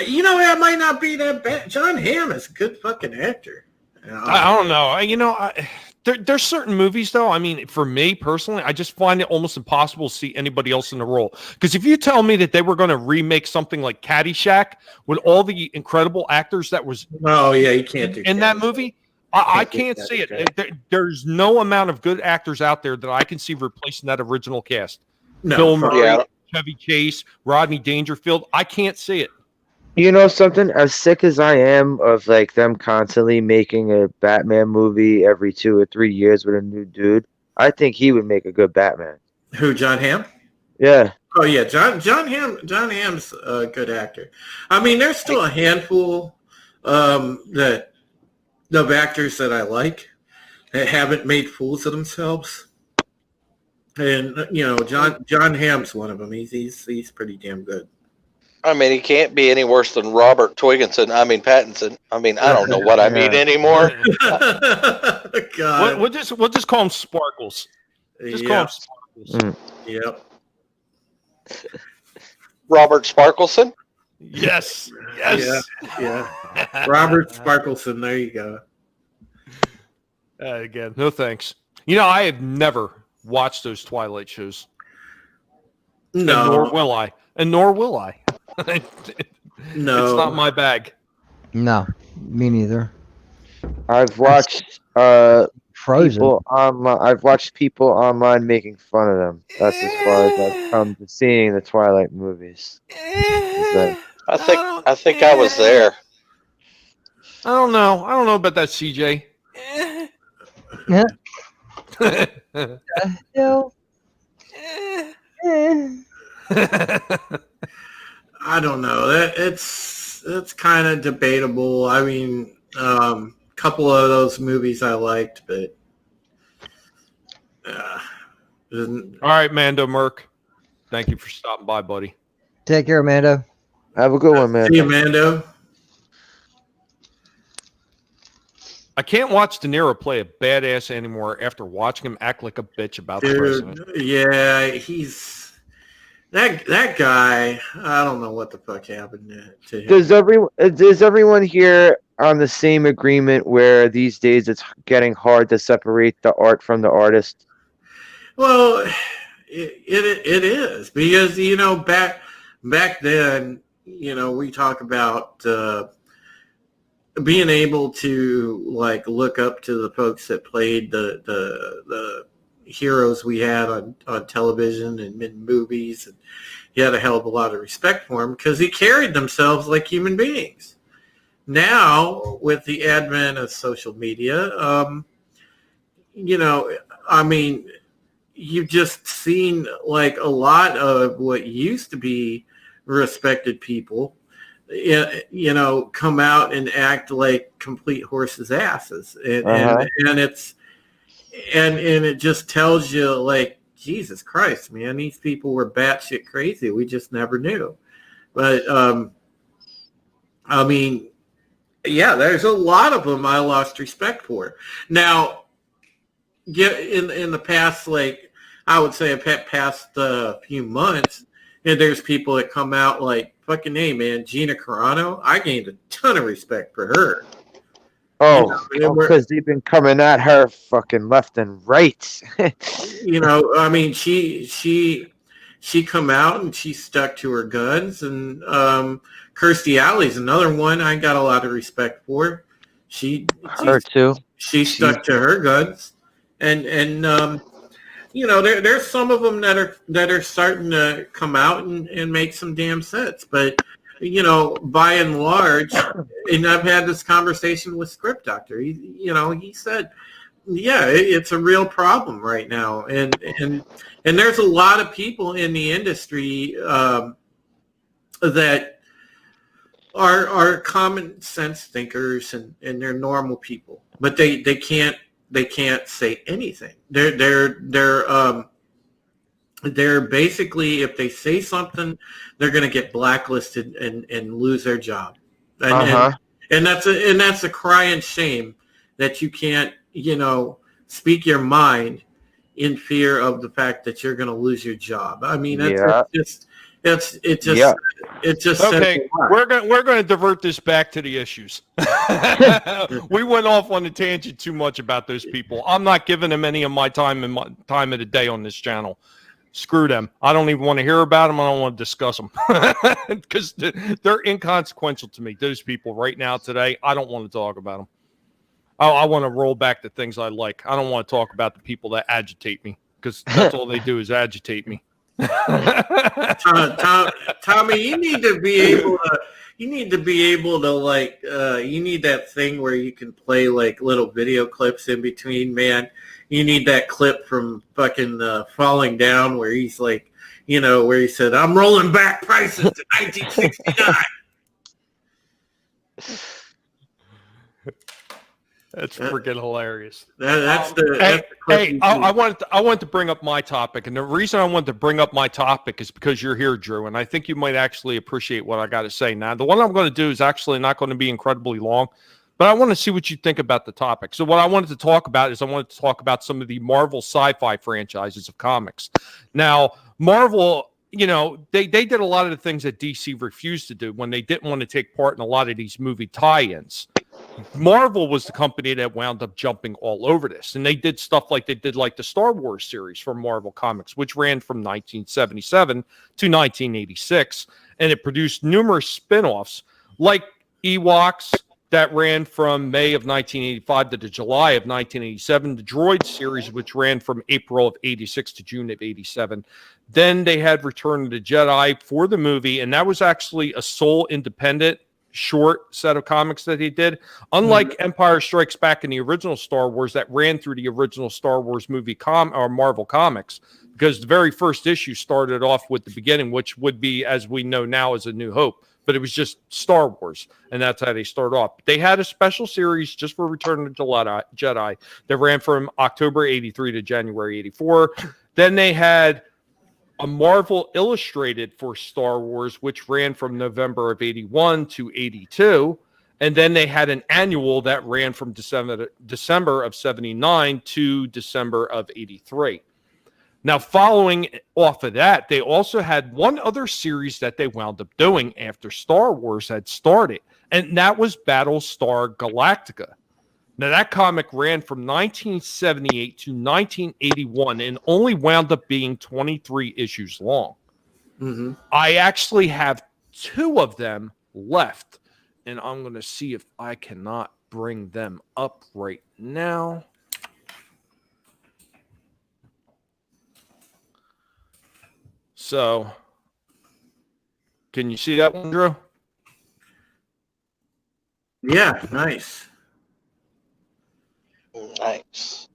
S4: You know, that might not be that bad. John Hamm is a good fucking actor.
S1: I don't know. There's certain movies, though. I mean, for me personally, I just find it almost impossible to see anybody else in the role. Because if you tell me that they were going to remake something like Caddyshack with all the incredible actors that was
S4: you can't do
S1: in that movie, I can't see it. There's no amount of good actors out there that I can see replacing that original cast.
S4: No,
S1: Bill Murray, Chevy Chase, Rodney Dangerfield. I can't see it.
S3: You know something? As sick as I am of like them constantly making a Batman movie every 2 or 3 years with a new dude, I think he would make a good Batman.
S4: Who, John Hamm?
S3: Yeah.
S4: Oh yeah, John Hamm's a good actor. I mean, there's still a handful that of actors that I like that haven't made fools of themselves. And you know, John Hamm's one of them. He's pretty damn good.
S5: I mean, he can't be any worse than Robert Pattinson. I mean, I don't know what I mean anymore.
S4: God.
S1: We'll just call him Sparkles. Just call him Sparkles.
S4: Yep.
S5: Robert Sparkleson?
S1: Yes.
S4: Yeah. Robert Sparkleson. There you go.
S1: Again, no thanks. You know, I have never watched those Twilight shows.
S4: No.
S1: And nor will I.
S4: No.
S1: It's not my bag.
S2: No, me neither.
S3: I've watched
S2: Frozen.
S3: people online. I've watched people online making fun of them. That's as far as I've come to seeing the Twilight movies.
S5: I think I was there.
S1: I don't know about that, CJ.
S2: Yeah. Hell.
S4: I don't know. It's kind of debatable. I mean, a couple of those movies I liked, but
S1: all right, Mando Merc. Thank you for stopping by, buddy.
S2: Take care, Amanda.
S3: Have a good one, man.
S4: See you, Mando.
S1: I can't watch De Niro play a badass anymore after watching him act like a bitch about the president.
S4: Yeah, he's that guy. I don't know what the fuck happened to him.
S3: Does everyone here on the same agreement where these days it's getting hard to separate the art from the artist?
S4: Well, it is because back then, we talk about being able to like look up to the folks that played the heroes we had on television and in movies, and you had a hell of a lot of respect for them because they carried themselves like human beings. Now, with the advent of social media, I mean, you've just seen like a lot of what used to be respected people, come out and act like complete horses' asses, and it just tells you like, Jesus Christ, man, these people were batshit crazy. We just never knew. But I mean, yeah, there's a lot of them I lost respect for. Now, in the past, like I would say, past few months, and there's people that come out like, fucking hey, man, Gina Carano, I gained a ton of respect for her.
S3: Oh, because they've been coming at her fucking left and right.
S4: I mean, she come out and she stuck to her guns, and Kirstie Alley's another one I got a lot of respect for. Her
S3: too.
S4: She stuck to her guns, and there's some of them that are starting to come out and make some damn sense, but by and large, and I've had this conversation with Script Doctor. He said, yeah, it's a real problem right now, and there's a lot of people in the industry that are common sense thinkers and they're normal people, but they can't say anything. They're basically, if they say something, they're going to get blacklisted and lose their job. And that's a crying shame that you can't, speak your mind in fear of the fact that you're going to lose your job. I mean, it just
S1: okay. We're going to divert this back to the issues. We went off on a tangent too much about those people. I'm not giving them any of my time and my time of the day on this channel. Screw them. I don't even want to hear about them. I don't want to discuss them because they're inconsequential to me. Those people right now today, I don't want to talk about them. I want to roll back the things I like. I don't want to talk about the people that agitate me because that's all they do is agitate me.
S4: Tommy, you need to be able to like, you need that thing where you can play like little video clips in between, man. You need that clip from fucking Falling Down where he's like, where he said, I'm rolling back prices to 1969.
S1: That's
S4: That-
S1: freaking hilarious.
S4: That's the
S1: Hey,
S4: that's the clip
S1: hey,
S4: you
S1: I
S4: see.
S1: wanted to bring up my topic, and the reason I wanted to bring up my topic is because you're here, Drew, and I think you might actually appreciate what I got to say. Now, the one I'm going to do is actually not going to be incredibly long, but I want to see what you think about the topic. So, what I wanted to talk about is I wanted to talk about some of the Marvel sci-fi franchises of comics. Now, Marvel, they did a lot of the things that DC refused to do when they didn't want to take part in a lot of these movie tie-ins. Marvel was the company that wound up jumping all over this. And they did stuff like the Star Wars series from Marvel Comics, which ran from 1977 to 1986. And it produced numerous spin-offs like Ewoks that ran from May of 1985 to the July of 1987. The Droid series, which ran from April of 86 to June of 87. Then they had Return of the Jedi for the movie. And that was actually a sole independent short set of comics that he did, unlike Empire Strikes Back in the original Star Wars that ran through the original Star Wars movie or Marvel Comics, because the very first issue started off with the beginning, which would be, as we know now, as A New Hope, but it was just Star Wars, and that's how they start off. They had a special series just for Return of the Jedi that ran from October 83 to January 84. Then they had a Marvel Illustrated for Star Wars, which ran from November of 81 to 82. And then they had an annual that ran from December of 79 to December of 83. Now, following off of that, they also had one other series that they wound up doing after Star Wars had started, and that was Battlestar Galactica. Now, that comic ran from 1978 to 1981 and only wound up being 23 issues long.
S4: Mm-hmm.
S1: I actually have 2 of them left, and I'm going to see if I cannot bring them up right now. So, can you see that one, Drew?
S4: Yeah, nice.
S5: Nice.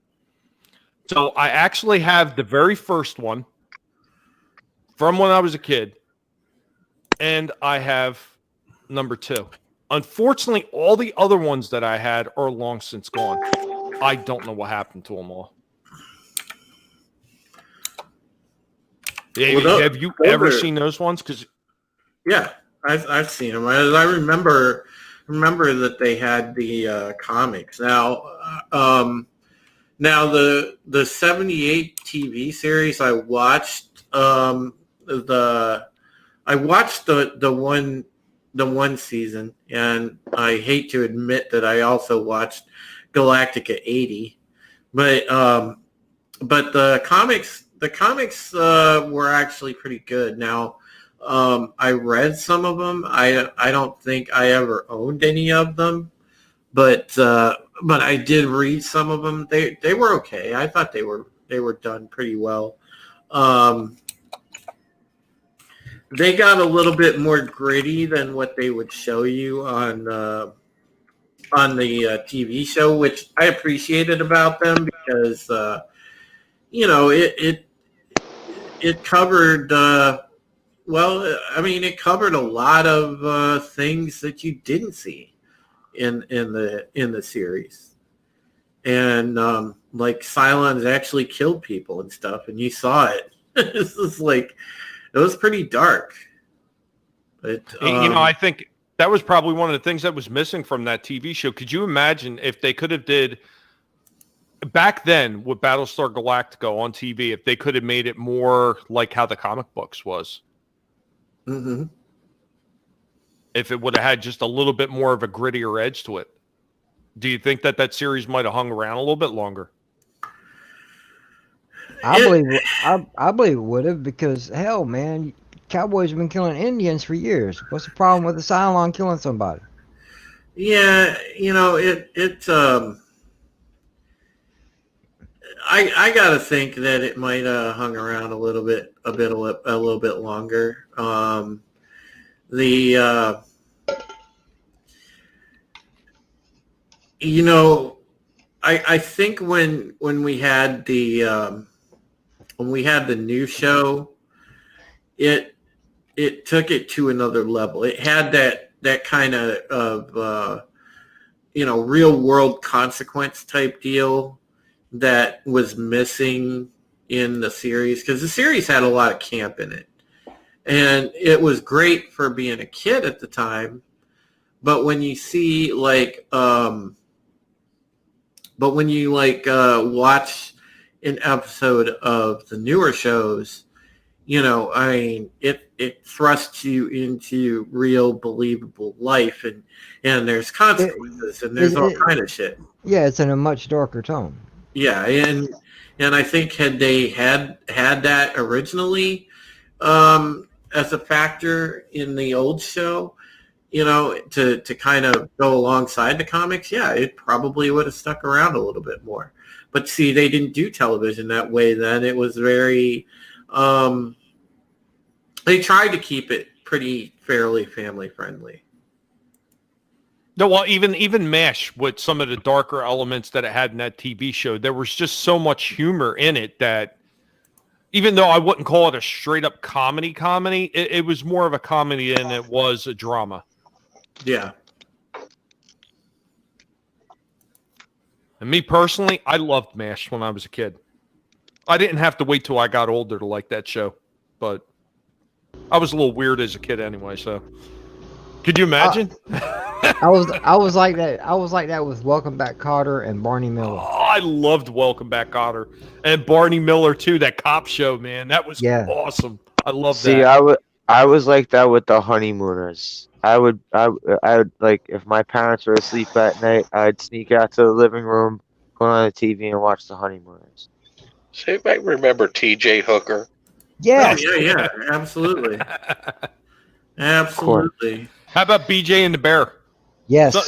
S1: So I actually have the very first one from when I was a kid, and I have number 2. Unfortunately, all the other ones that I had are long since gone. I don't know what happened to them all.
S4: Well,
S1: Have you ever seen those ones? Because
S4: yeah, I've seen them. I remember that they had the comics. Now, now the 78 TV series I watched the one season, and I hate to admit that I also watched Galactica 80, but the comics were actually pretty good. Now, I read some of them. I don't think I ever owned any of them, but I did read some of them. They were okay. I thought they were done pretty well. They got a little bit more gritty than what they would show you on the TV show, which I appreciated about them because it covered it covered a lot of things that you didn't see in the series, and like Cylons actually killed people and stuff, and you saw it. This is like, it was pretty dark. But
S1: I think that was probably one of the things that was missing from that TV show. Could you imagine if they could have did back then with Battlestar Galactica on TV, if they could have made it more like how the comic books was?
S4: mm-hmm.
S1: If it would have had just a little bit more of a grittier edge to it, do you think that series might have hung around a little bit longer?
S2: I believe it would have, because hell, man, cowboys have been killing Indians for years. What's the problem with a Cylon killing somebody?
S4: Yeah, I gotta think that it might have hung around a little bit longer. I think when we had the new show, it took it to another level. It had that kind of real world consequence type deal that was missing in the series, because the series had a lot of camp in it, and it was great for being a kid at the time. But when you see watch an episode of the newer shows, it thrusts you into real believable life, and there's consequences, and there's all kind of shit.
S2: Yeah, it's in a much darker tone.
S4: Yeah, and I think had they had that originally as a factor in the old show, to kind of go alongside the comics, yeah, it probably would have stuck around a little bit more. But see, they didn't do television that way then. It was very, they tried to keep it pretty fairly family friendly.
S1: No, well, even MASH, with some of the darker elements that it had in that TV show, there was just so much humor in it that even though I wouldn't call it a straight up comedy, it was more of a comedy than it was a drama.
S4: Yeah.
S1: And me personally, I loved MASH when I was a kid. I didn't have to wait till I got older to like that show, but I was a little weird as a kid anyway. So, could you imagine?
S2: I was like that. I was like that with Welcome Back, Kotter and Barney Miller.
S1: Oh, I loved Welcome Back, Kotter, and Barney Miller too. That cop show, man, that was awesome. I love that.
S3: I was like that with the Honeymooners. I would like, if my parents were asleep at night, I'd sneak out to the living room, go on the TV, and watch the Honeymooners.
S5: So you might remember T.J. Hooker.
S2: Yes.
S4: Oh, yeah, absolutely. Absolutely.
S1: How about BJ and the Bear?
S2: Yes.
S1: So,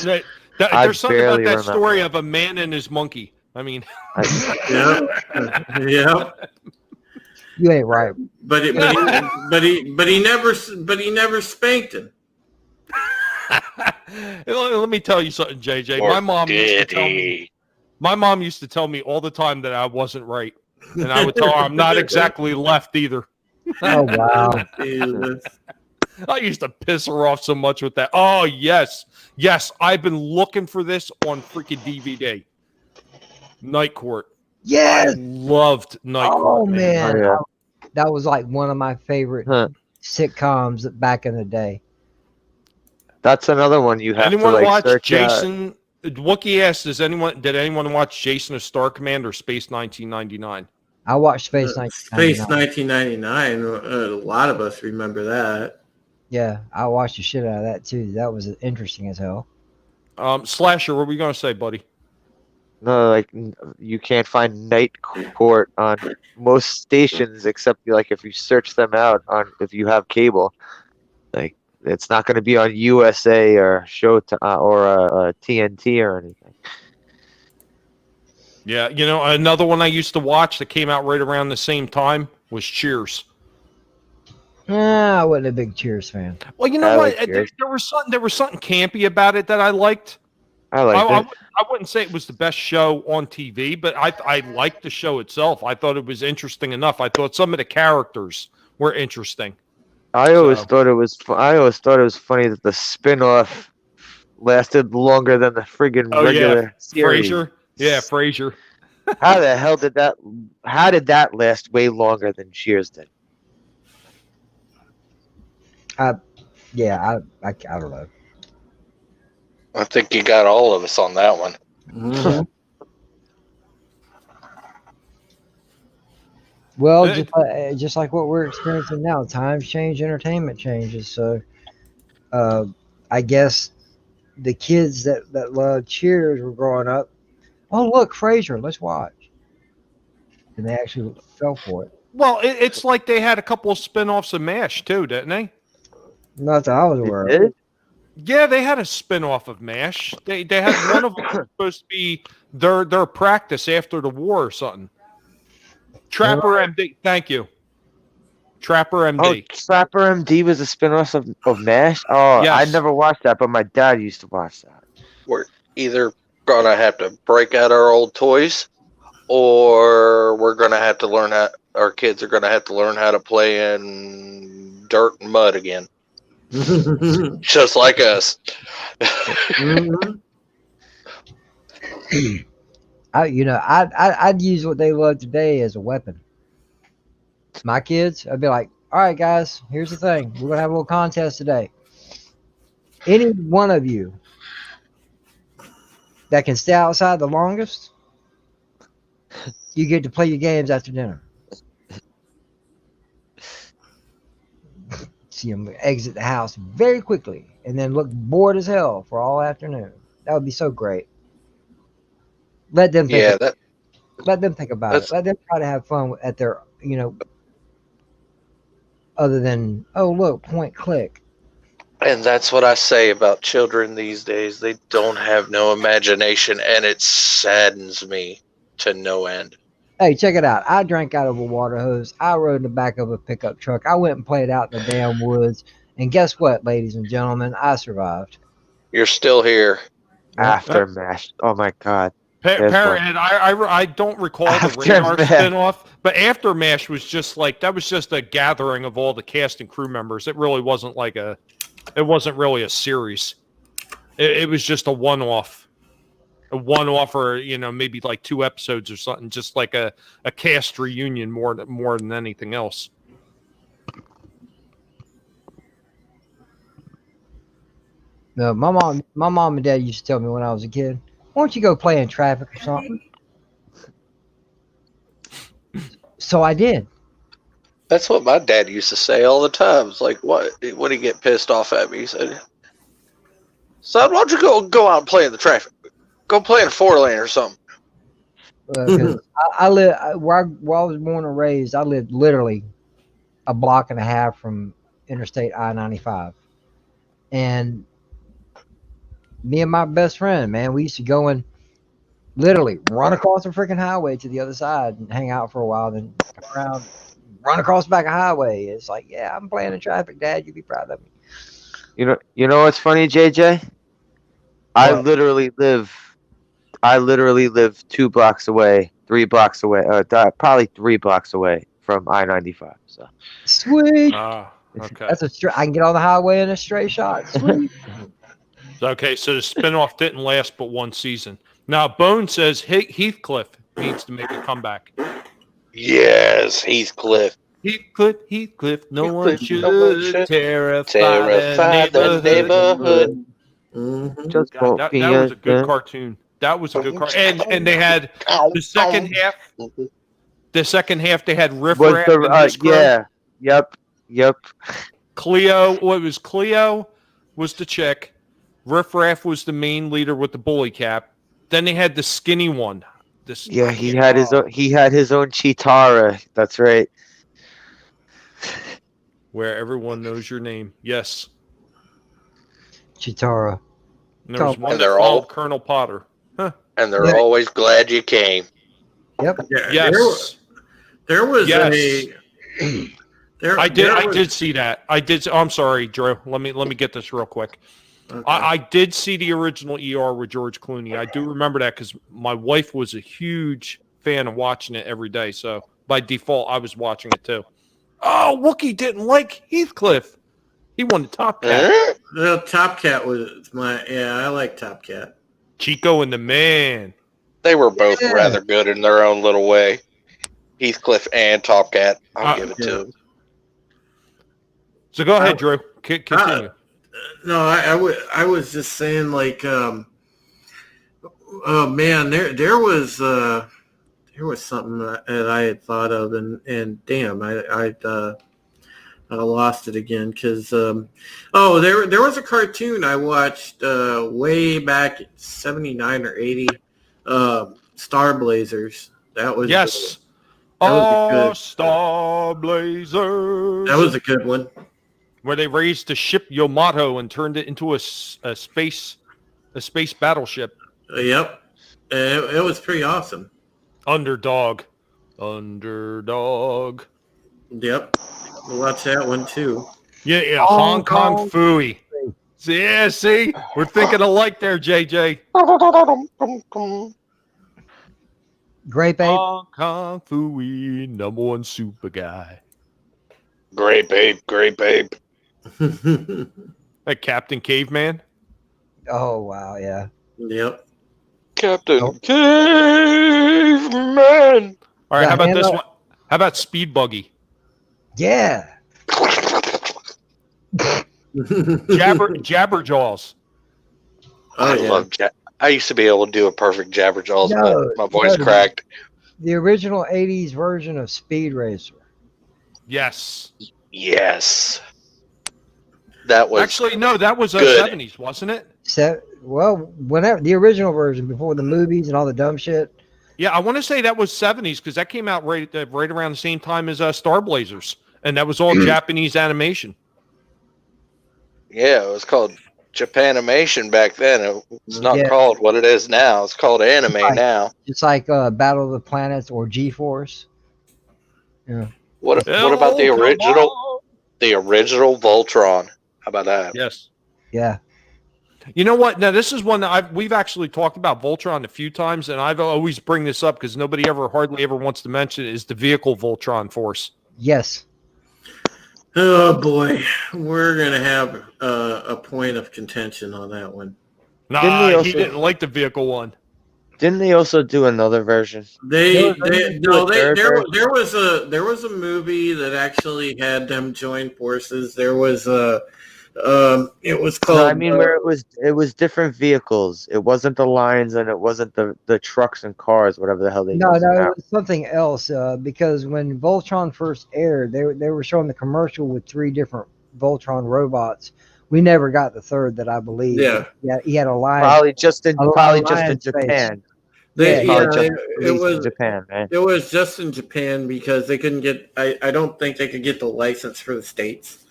S1: there's something about that story of a man and his monkey. I mean,
S4: yeah.
S2: You ain't right.
S4: But he never spanked him.
S1: Let me tell you something, JJ.
S5: Or
S1: My mom used to tell me all the time that I wasn't right, and I would tell her I'm not exactly left either.
S2: Oh wow.
S4: Jesus.
S1: I used to piss her off so much with that. Oh yes, I've been looking for this on freaking DVD. Night Court.
S2: Yes.
S1: I loved Night Court.
S2: Oh man,
S3: Oh, yeah.
S2: that was like one of my favorite sitcoms back in the day.
S3: That's another one you have
S1: Anyone
S3: to
S1: watch
S3: search
S1: Jason? Wookie asked, did anyone watch Jason of Star Command or Space 1999?
S2: I watched Space
S4: 1999. A lot of us remember that.
S2: Yeah, I watched the shit out of that too. That was interesting as hell.
S1: Slasher, what were you gonna say, buddy?
S3: No, like, you can't find Night Court on most stations except if you search them out if you have cable. Like, it's not going to be on USA or Showtime or TNT or anything.
S1: Yeah, another one I used to watch that came out right around the same time was Cheers.
S2: I wasn't a big Cheers fan.
S1: Well, you know what? There was something campy about it that I liked.
S3: I liked it.
S1: I wouldn't say it was the best show on TV, but I liked the show itself. I thought it was interesting enough. I thought some of the characters were interesting.
S3: I always thought it was funny that the spin-off lasted longer than the friggin' regular series.
S1: Frasier. Yeah, Frasier.
S3: How the hell did that last way longer than Cheers did?
S2: I don't know.
S5: I think you got all of us on that one.
S4: Mm-hmm.
S2: Well, just like what we're experiencing now, times change, entertainment changes. So, I guess the kids that loved Cheers were growing up. Oh, look, Frasier, let's watch. And they actually fell for it.
S1: Well, it's like they had a couple of spin-offs of MASH too, didn't they?
S2: Not that I was aware of.
S1: Yeah, they had a spin-off of MASH. They had one of them supposed to be their practice after the war or something. Trapper MD. Thank you. Trapper MD.
S3: Oh, Trapper MD was a spin-off of MASH? Oh,
S1: yes.
S3: I never watched that, but my dad used to watch that.
S5: We're either going to have to break out our old toys, or we're going to have to our kids are going to have to learn how to play in dirt and mud again. Just like us.
S4: Mm-hmm.
S2: I'd use what they love today as a weapon. My kids, I'd be like, all right, guys, here's the thing. We're going to have a little contest today. Any one of you that can stay outside the longest, you get to play your games after dinner. See them exit the house very quickly and then look bored as hell for all afternoon. That would be so great. Let them think.
S5: Yeah,
S2: Let them think about it.
S5: that's
S2: Let them try to have fun at their, other than, oh, look, point, click.
S5: and that's what I say about children these days. They don't have no imagination, and it saddens me to no end.
S2: Hey, check it out. I drank out of a water hose. I rode in the back of a pickup truck. I went and played out in the damn woods. And guess what, ladies and gentlemen? I survived.
S5: You're still here.
S3: Aftermath. Oh my God.
S1: Parrot, I don't recall the Radar
S3: Aftermath.
S1: spinoff, but Aftermath was just a gathering of all the cast and crew members. It really wasn't really a series. It was just a one-off or maybe like 2 episodes or something, just like a cast reunion more than anything else.
S2: No, my mom and dad used to tell me when I was a kid, why don't you go play in traffic or something? So I did.
S5: That's what my dad used to say all the time. It's like, what? When he get pissed off at me, he said, "Son, why don't you go out and play in the traffic? Go play in a 4-lane or something."
S2: 'Cause I live where I was born and raised. I lived literally a block and a half from Interstate I-95, and me and my best friend, man, we used to go and literally run across the freaking highway to the other side and hang out for a while, then come around, run across the back of highway. It's like, yeah, I'm playing in traffic, Dad. You'd be proud of me.
S3: You know what's funny, JJ? I
S2: What?
S3: literally live 2 blocks away, 3 blocks away, probably 3 blocks away from I-95. So
S2: Sweet.
S1: Okay.
S2: That's I can get on the highway in a straight shot. Sweet.
S1: Okay, so the spinoff didn't last but 1 season. Now, Bone says Heathcliff needs to make a comeback.
S5: Yes, Heathcliff.
S1: Heathcliff, no one should terrify
S5: Terrify
S1: the
S5: the neighborhood.
S4: Mhm.
S3: just
S1: God,
S3: won't
S1: that
S3: be
S1: was a good
S3: a-
S1: cartoon. That was a good cartoon. And they had the second half. The second half, they had Riff
S3: Was
S1: Raff and Miss
S3: the
S1: Crow.
S3: yeah, yep.
S1: Cleo, what was Cleo was the chick. Riff Raff was the main leader with the bully cap. Then they had the skinny one.
S3: Yeah, he had his own Chitara. That's right.
S1: Where everyone knows your name. Yes.
S2: Chitara.
S1: And there was
S2: And
S1: one that
S5: they're
S1: followed
S5: all-
S1: Colonel Potter. Huh.
S5: And they're
S2: Yeah.
S5: always glad you came.
S2: Yep.
S4: Yeah,
S1: Yes.
S4: there was
S1: Yes. I
S4: there was-
S1: did see that. I'm sorry, Drew. Let me get this real quick.
S4: Okay.
S1: I did see the original ER with George Clooney. I do remember that because my wife was a huge fan of watching it every day. So by default, I was watching it too. Oh, Wookie didn't like Heathcliff. He wanted Top Cat.
S5: Huh?
S4: The Top Cat was I like Top Cat.
S1: Chico and the Man.
S5: They were both
S2: Yeah.
S5: rather good in their own little way. Heathcliff and Top Cat. I'll give it to them.
S1: So go ahead, Drew. Continue.
S4: No, I was just saying, like, oh man, there was something that I had thought of, and damn, I lost it again because there was a cartoon I watched way back in '79 or '80, Star Blazers. That was
S1: Yes.
S4: that was a good-
S1: Star Blazers.
S4: that was a good one.
S1: Where they raised the ship Yamato and turned it into a space battleship.
S4: Yep, it was pretty awesome.
S1: Underdog.
S4: Yep, watch that one too.
S1: Yeah.
S2: Hong
S1: Hong Kong
S2: Kong
S1: Phooey. Yeah, see? We're thinking alike there, JJ.
S2: Grape Ape.
S1: Hong Kong Phooey, #1 super guy.
S5: Great babe.
S1: Hey, Captain Caveman.
S2: Oh wow, yeah.
S4: Yep.
S5: Captain
S2: Oh.
S5: Caveman.
S1: All right,
S2: Yeah,
S1: how about
S2: and,
S1: this one? How about Speed Buggy?
S2: Yeah.
S1: Jabberjaws.
S4: Oh,
S5: I
S4: yeah.
S5: love I used to be able to do a perfect Jabberjaws, but
S2: No,
S5: my voice
S2: no,
S5: cracked.
S2: the original 80s version of Speed Racer.
S1: Yes.
S5: Yes. That was
S1: Actually, no, that was
S5: good.
S1: 70s, wasn't it?
S2: Well, whenever the original version before the movies and all the dumb shit.
S1: Yeah, I want to say that was 70s because that came out right around the same time as Star Blazers, and that was all Japanese animation.
S5: Yeah, it was called Japanimation back then. It was not
S2: Yeah,
S5: called what it is now. It's called anime now.
S2: it's like Battle of the Planets or G-Force. Yeah.
S5: What about the
S1: Oh, come
S5: original?
S1: on.
S5: The original Voltron. How about that?
S1: Yes.
S2: Yeah.
S1: You know what? Now this is one that we've actually talked about Voltron a few times, and I've always bring this up because nobody hardly ever wants to mention it, is the vehicle Voltron Force.
S2: Yes.
S4: Oh, boy. We're going to have a point of contention on that one.
S1: Nah,
S3: Didn't they
S1: he
S3: also-
S1: didn't like the vehicle one.
S3: Didn't they also do another version?
S4: There
S3: third
S4: was a movie that actually had them join forces. There was it was called.
S3: No, I mean where it was different vehicles. It wasn't the Lions and it wasn't the trucks and cars, whatever the hell they
S2: No,
S3: use
S2: it
S3: now.
S2: was something else. Because when Voltron first aired, they were showing the commercial with 3 different Voltron robots. We never got the third, that I believe.
S4: Yeah.
S2: Yeah, he had a lion.
S3: Probably just in
S2: lion's face.
S3: Japan.
S4: They,
S2: Yeah,
S3: Probably
S4: yeah,
S3: just
S4: it
S3: released in
S4: was.
S3: Japan, man.
S4: It was just in Japan because they couldn't get. I don't think they could get the license for the states,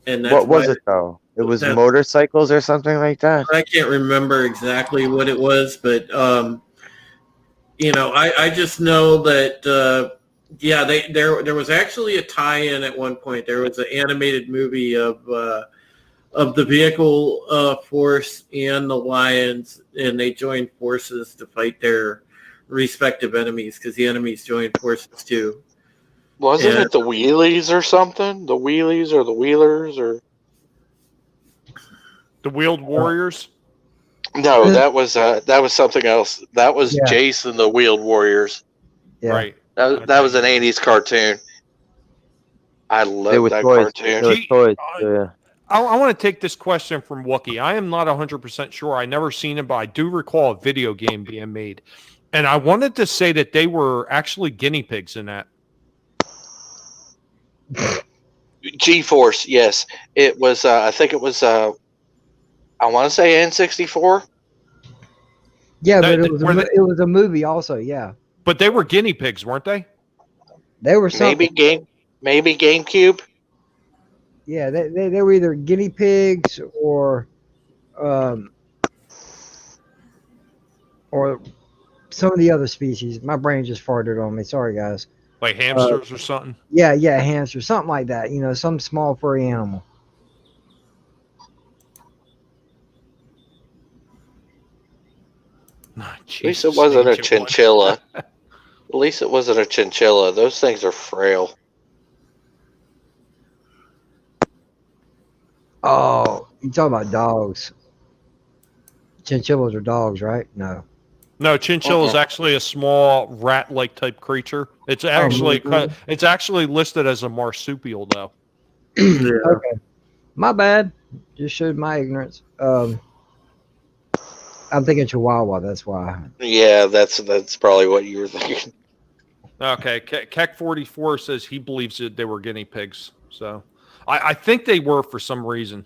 S4: and that's
S3: What was
S4: why-
S3: it though? It was
S4: that-
S3: motorcycles or something like that.
S4: I can't remember exactly what it was, but I just know that there was actually a tie-in at one point. There was an animated movie of the vehicle force and the Lions, and they joined forces to fight their respective enemies because the enemies joined forces too.
S5: Wasn't
S4: Yeah.
S5: it the Wheelies or something? The Wheelies or the Wheelers or
S1: The Wheeled Warriors.
S5: no? That was something else. That was
S2: Yeah.
S5: Jason the Wheeled Warriors.
S2: Yeah.
S1: Right.
S5: That was an '80s cartoon. I
S3: They
S5: love
S3: were
S5: that
S3: toys.
S5: cartoon.
S3: They were
S1: Gee,
S3: toys.
S1: I-
S3: Yeah.
S1: I want to take this question from Wookie. I am not 100% sure. I never seen it, but I do recall a video game being made. And I wanted to say that they were actually guinea pigs in that.
S5: G-Force, yes, it was. I think it was. I want to say N64.
S2: Yeah,
S1: That-
S2: but it was
S1: were they-
S2: it was a movie also. Yeah,
S1: But they were guinea pigs, weren't they?
S2: they were something.
S5: Maybe GameCube.
S2: Yeah, they were either guinea pigs or some of the other species. My brain just farted on me. Sorry, guys.
S1: Like hamsters or something?
S2: Yeah, hamster, something like that. Some small furry animal.
S1: Oh,
S5: At least it wasn't a chinchilla. At least it wasn't a chinchilla. Those things are frail.
S2: Oh, you talking about dogs? Chinchillas are dogs, right? No.
S1: No, chinchilla is actually a small rat-like type creature. It's actually it's actually listed as a marsupial, though.
S4: Yeah.
S2: Okay, my bad. Just showed my ignorance. I'm thinking Chihuahua. That's why.
S5: Yeah, that's probably what you were thinking.
S1: Okay, Keck 44 says he believes that they were guinea pigs. So I think they were for some reason.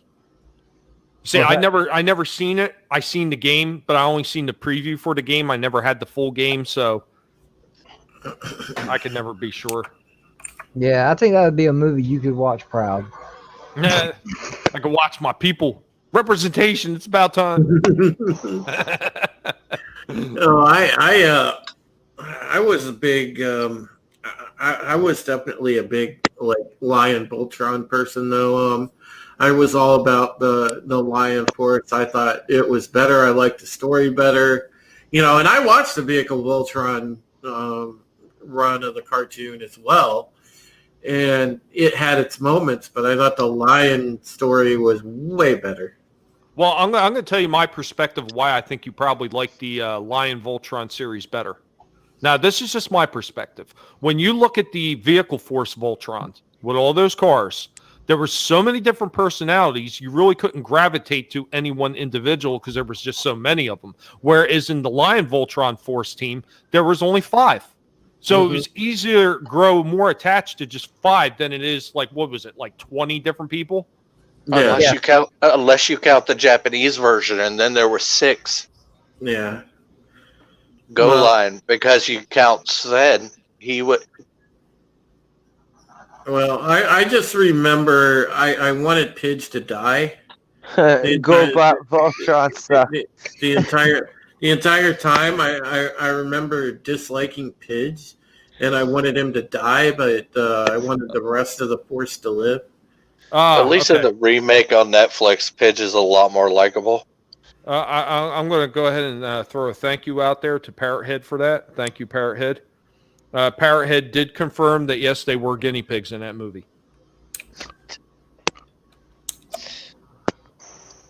S1: See,
S2: Well,
S1: I never seen it. I seen the game, but I only seen the preview for the game. I never had the full game, so I could never be sure.
S2: Yeah, I think that would be a movie you could watch proud.
S1: I could watch my people. Representation. It's about time.
S4: No, I was a big. I was definitely a big Lion Voltron person, though. I was all about the Lion Force. I thought it was better. I liked the story better, and I watched the Vehicle Voltron run of the cartoon as well, and it had its moments. But I thought the Lion story was way better.
S1: Well, I'm going to tell you my perspective of why I think you probably like the Lion Voltron series better. Now, this is just my perspective. When you look at the Vehicle Force Voltrons with all those cars, there were so many different personalities, you really couldn't gravitate to any one individual because there was just so many of them. Whereas in the Lion Voltron Force team, there was only 5. So it was easier to grow more attached to just 5 than it is like, what was it, like 20 different people?
S4: Yeah.
S5: Unless you count the Japanese version, and then there were 6.
S4: Yeah.
S5: Go
S4: Well-
S5: line, because you count Zed. He would.
S4: Well, I just remember I wanted Pidge to die.
S3: Go back, Voltron stuff.
S4: The entire time I remember disliking Pidge, and I wanted him to die, but I wanted the rest of the Force to live.
S5: At least in the remake on Netflix, Pidge is a lot more likable.
S1: I'm going to go ahead and throw a thank you out there to Parrothead for that. Thank you, Parrothead. Parrothead did confirm that, yes, they were guinea pigs in that movie.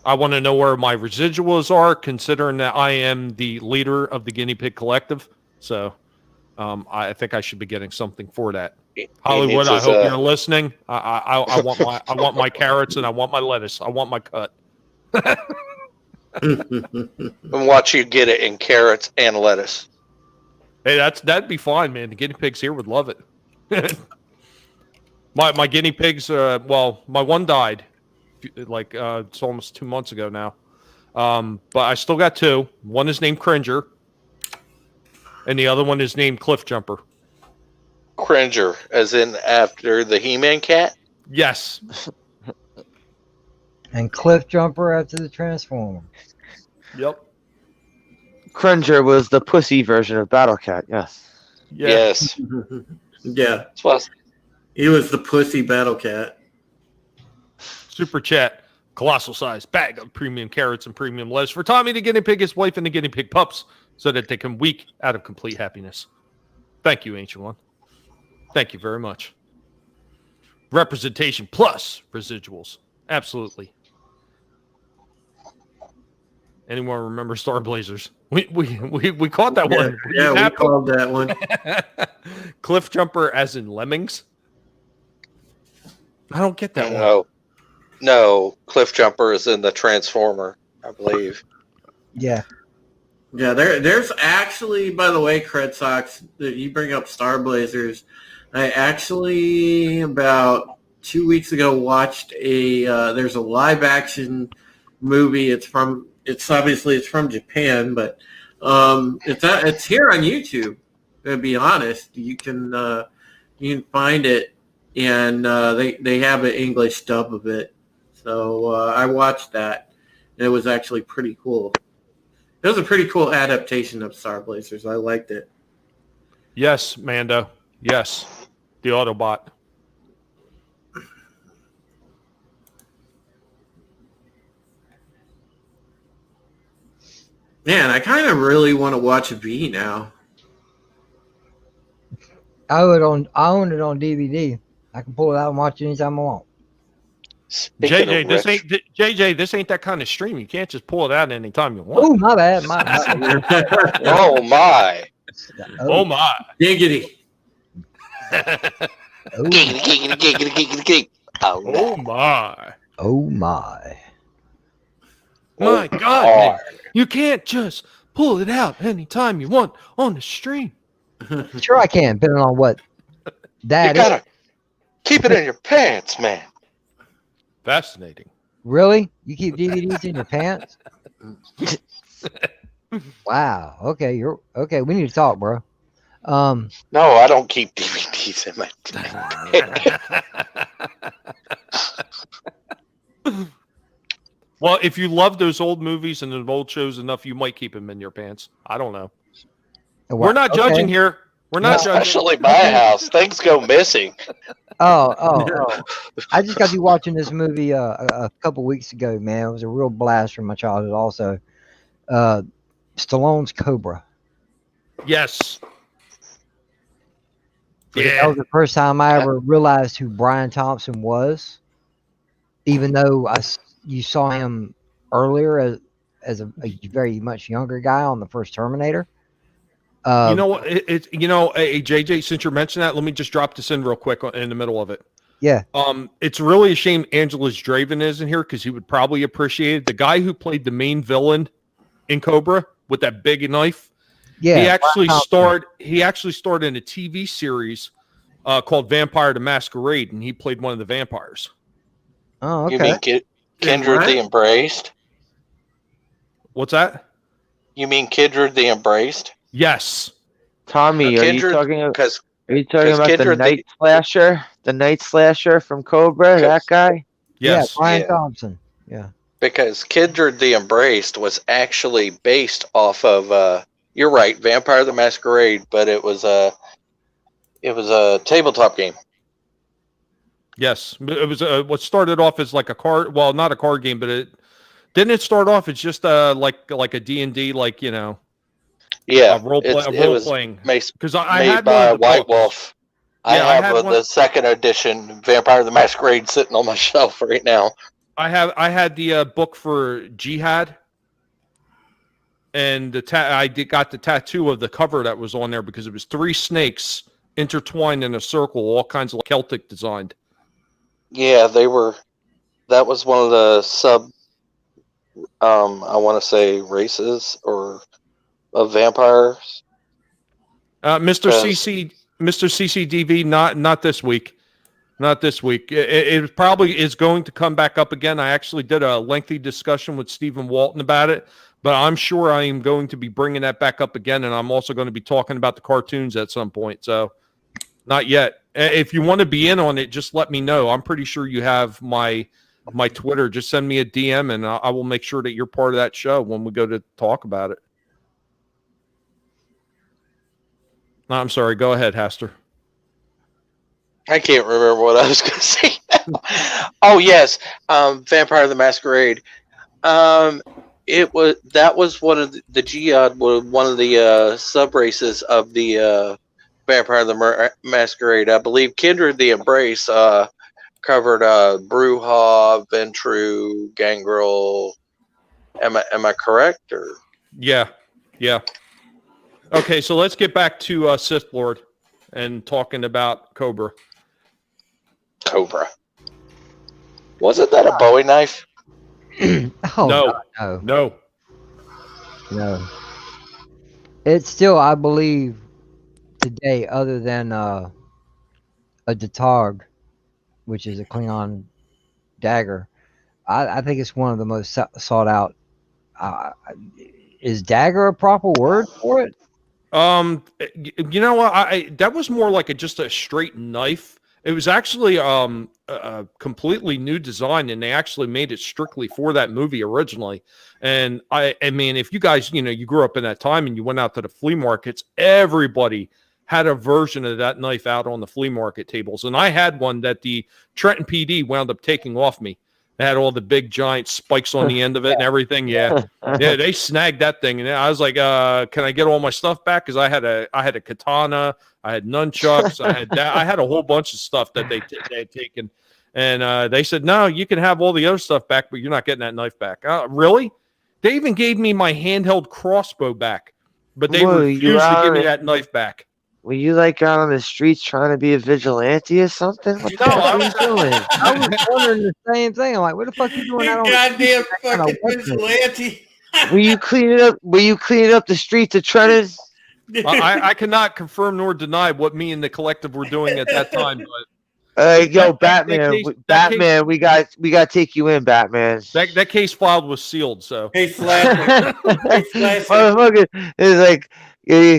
S1: I want to know where my residuals are, considering that I am the leader of the guinea pig collective. So I think I should be getting something for that. Hollywood, I hope you're listening. I want my carrots and I want my lettuce. I want my cut.
S5: And watch you get it in carrots and lettuce.
S1: Hey, that'd be fine, man. The guinea pigs here would love it. my guinea pigs, well, my one died, like it's almost 2 months ago now. But I still got 2. One is named Cringer, and the other one is named Cliff Jumper.
S5: Cringer, as in after the He-Man cat?
S1: Yes.
S2: And Cliff Jumper after the Transformer.
S1: Yep.
S3: Cringer was the pussy version of Battle Cat. Yes.
S1: Yeah.
S5: Yes.
S4: Yeah,
S5: That's what
S4: he was the pussy battle cat.
S1: Super chat. Colossal size bag of premium carrots and premium lettuce for Tommy the guinea pig, his wife, and the guinea pig pups so that they can week out of complete happiness. Thank you, Ancient One. Thank you very much. Representation plus residuals. Absolutely. Anyone remember Star Blazers? We caught that one.
S4: Yeah, we called that one.
S1: Cliff Jumper as in lemmings? I don't get that one.
S5: No, Cliff Jumper is in the Transformer, I believe.
S2: Yeah.
S4: Yeah, there's actually, by the way, Cred Sox, that you bring up Star Blazers. I actually about 2 weeks ago watched there's a live action movie. It's from Japan, but it's here on YouTube. To be honest, you can find it, and they have an English dub of it. So I watched that, and it was actually pretty cool. It was a pretty cool adaptation of Star Blazers. I liked it.
S1: Yes, Mando. Yes. The Autobot.
S4: Man, I kind of really want to watch V now.
S2: I own it on DVD. I can pull it out and watch it anytime I want.
S1: JJ, this ain't that kind of stream. You can't just pull it out anytime you want.
S2: Oh, my bad. My bad.
S5: Oh my!
S1: Oh my!
S4: Giggity.
S2: Oh,
S5: Giggity.
S1: Oh my!
S2: oh my.
S1: My God! Man. You can't just pull it out anytime you want on the stream.
S2: Sure I can, depending on what that
S5: You
S2: is.
S5: gotta keep it in your pants, man.
S1: Fascinating.
S2: Really? You keep DVDs in your pants? Wow. Okay, you're okay. We need to talk, bro.
S5: No, I don't keep DVDs in my
S1: Well, if you love those old movies and those old shows enough, you might keep them in your pants. I don't know. We're not judging here. We're not judging.
S5: Especially my house. Things go missing.
S2: Oh. I just got you watching this movie a couple weeks ago, man. It was a real blast from my childhood also. Stallone's Cobra.
S1: Yes.
S2: That was the first time I ever realized who Brian Thompson was. Even though you saw him earlier as a very much younger guy on the first Terminator.
S1: You know what? Hey, JJ, since you're mentioning that, let me just drop this in real quick in the middle of it.
S2: Yeah.
S1: It's really a shame Angeles Draven isn't here because he would probably appreciate it. The guy who played the main villain in Cobra with that big knife.
S2: Yeah.
S1: He actually starred in a TV series called Vampire the Masquerade, and he played one of the vampires.
S2: Oh, okay.
S5: You mean Kindred the Embraced?
S1: What's that?
S5: You mean Kindred the Embraced?
S1: Yes.
S3: Tommy, are you
S5: Kindred,
S3: talking about
S5: because
S3: the
S5: Kindred
S3: Night Slasher? The Night Slasher from Cobra, that guy?
S1: Yes.
S2: Yeah, Brian
S5: Yeah.
S2: Thompson. Yeah.
S5: because Kindred the Embraced was actually based off of you're right, Vampire the Masquerade, but it was a tabletop game.
S1: Yes. It was what started off as like a card. Well, not a card game, but it didn't start off as just like a D&D, like, you know.
S5: Yeah,
S1: A role
S5: was
S1: playing.
S5: made
S1: Because I
S5: by
S1: had one of the
S5: White
S1: books.
S5: Wolf.
S1: Yeah,
S5: I
S1: I
S5: have
S1: had one-
S5: the second edition Vampire the Masquerade sitting on my shelf right now.
S1: I had the book for Jihad, and got the tattoo of the cover that was on there because it was 3 snakes intertwined in a circle, all kinds of Celtic designed.
S5: Yeah, they were. That was one of the sub. I want to say races or of vampires.
S1: Mr.
S5: Because-
S1: Mr. CCDV, not this week. Not this week. It probably is going to come back up again. I actually did a lengthy discussion with Stephen Walton about it, but I'm sure I am going to be bringing that back up again, and I'm also going to be talking about the cartoons at some point. So, not yet. If you want to be in on it, just let me know. I'm pretty sure you have my Twitter. Just send me a DM, and I will make sure that you're part of that show when we go to talk about it. No, I'm sorry. Go ahead, Haster.
S5: I can't remember what I was going to say. Oh yes, Vampire the Masquerade. That was one of the Jihad was one of the sub races of the Vampire the Masquerade. I believe Kindred the Embrace covered Brujah, Ventru, Gangrel. Am I correct? Or
S1: Yeah. Okay, so let's get back to Sith Lord and talking about Cobra.
S5: Cobra. Wasn't that a Bowie knife?
S2: Oh,
S1: No.
S2: God,
S1: No.
S2: no. It's still, I believe, today, other than a Datag, which is a Klingon dagger, I think it's one of the most sought out. Is dagger a proper word for it?
S1: You know what? That was more like just a straight knife. It was actually a completely new design, and they actually made it strictly for that movie originally. And I mean, if you guys, you grew up in that time and you went out to the flea markets, everybody had a version of that knife out on the flea market tables. And I had one that the Trenton PD wound up taking off me. It had all the big giant spikes on the end of it and everything. Yeah. Yeah, they snagged that thing, and I was like, "Can I get all my stuff back?" Because I had a katana, I had nunchucks, I had a whole bunch of stuff that they had taken, and they said, "No, you can have all the other stuff back, but you're not getting that knife back." Really? They even gave me my handheld crossbow back, but they refused to give me that knife back.
S3: Were you like out on the streets trying to be a vigilante or something? What the
S1: No,
S3: fuck
S1: I
S3: are you doing?
S2: I was wondering the same thing. I'm like, what the fuck you doing out on the
S4: Goddamn
S2: kind of
S4: fucking
S2: weapon?
S4: vigilante.
S3: Were you cleaning up the streets of Trenton?
S1: I cannot confirm nor deny what me and the collective were doing at that time, but
S3: Yo,
S1: that
S3: Batman,
S1: case-
S3: Batman, we got to take you in, Batman.
S1: that case filed was sealed. So
S4: Hey, Slashing. Hey, Slashing.
S3: Motherfucker, it's like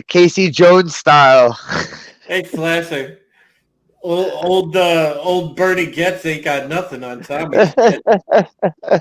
S3: Casey Jones style.
S4: Hey, Slashing. Old Bernie Getz ain't got nothing on Tommy.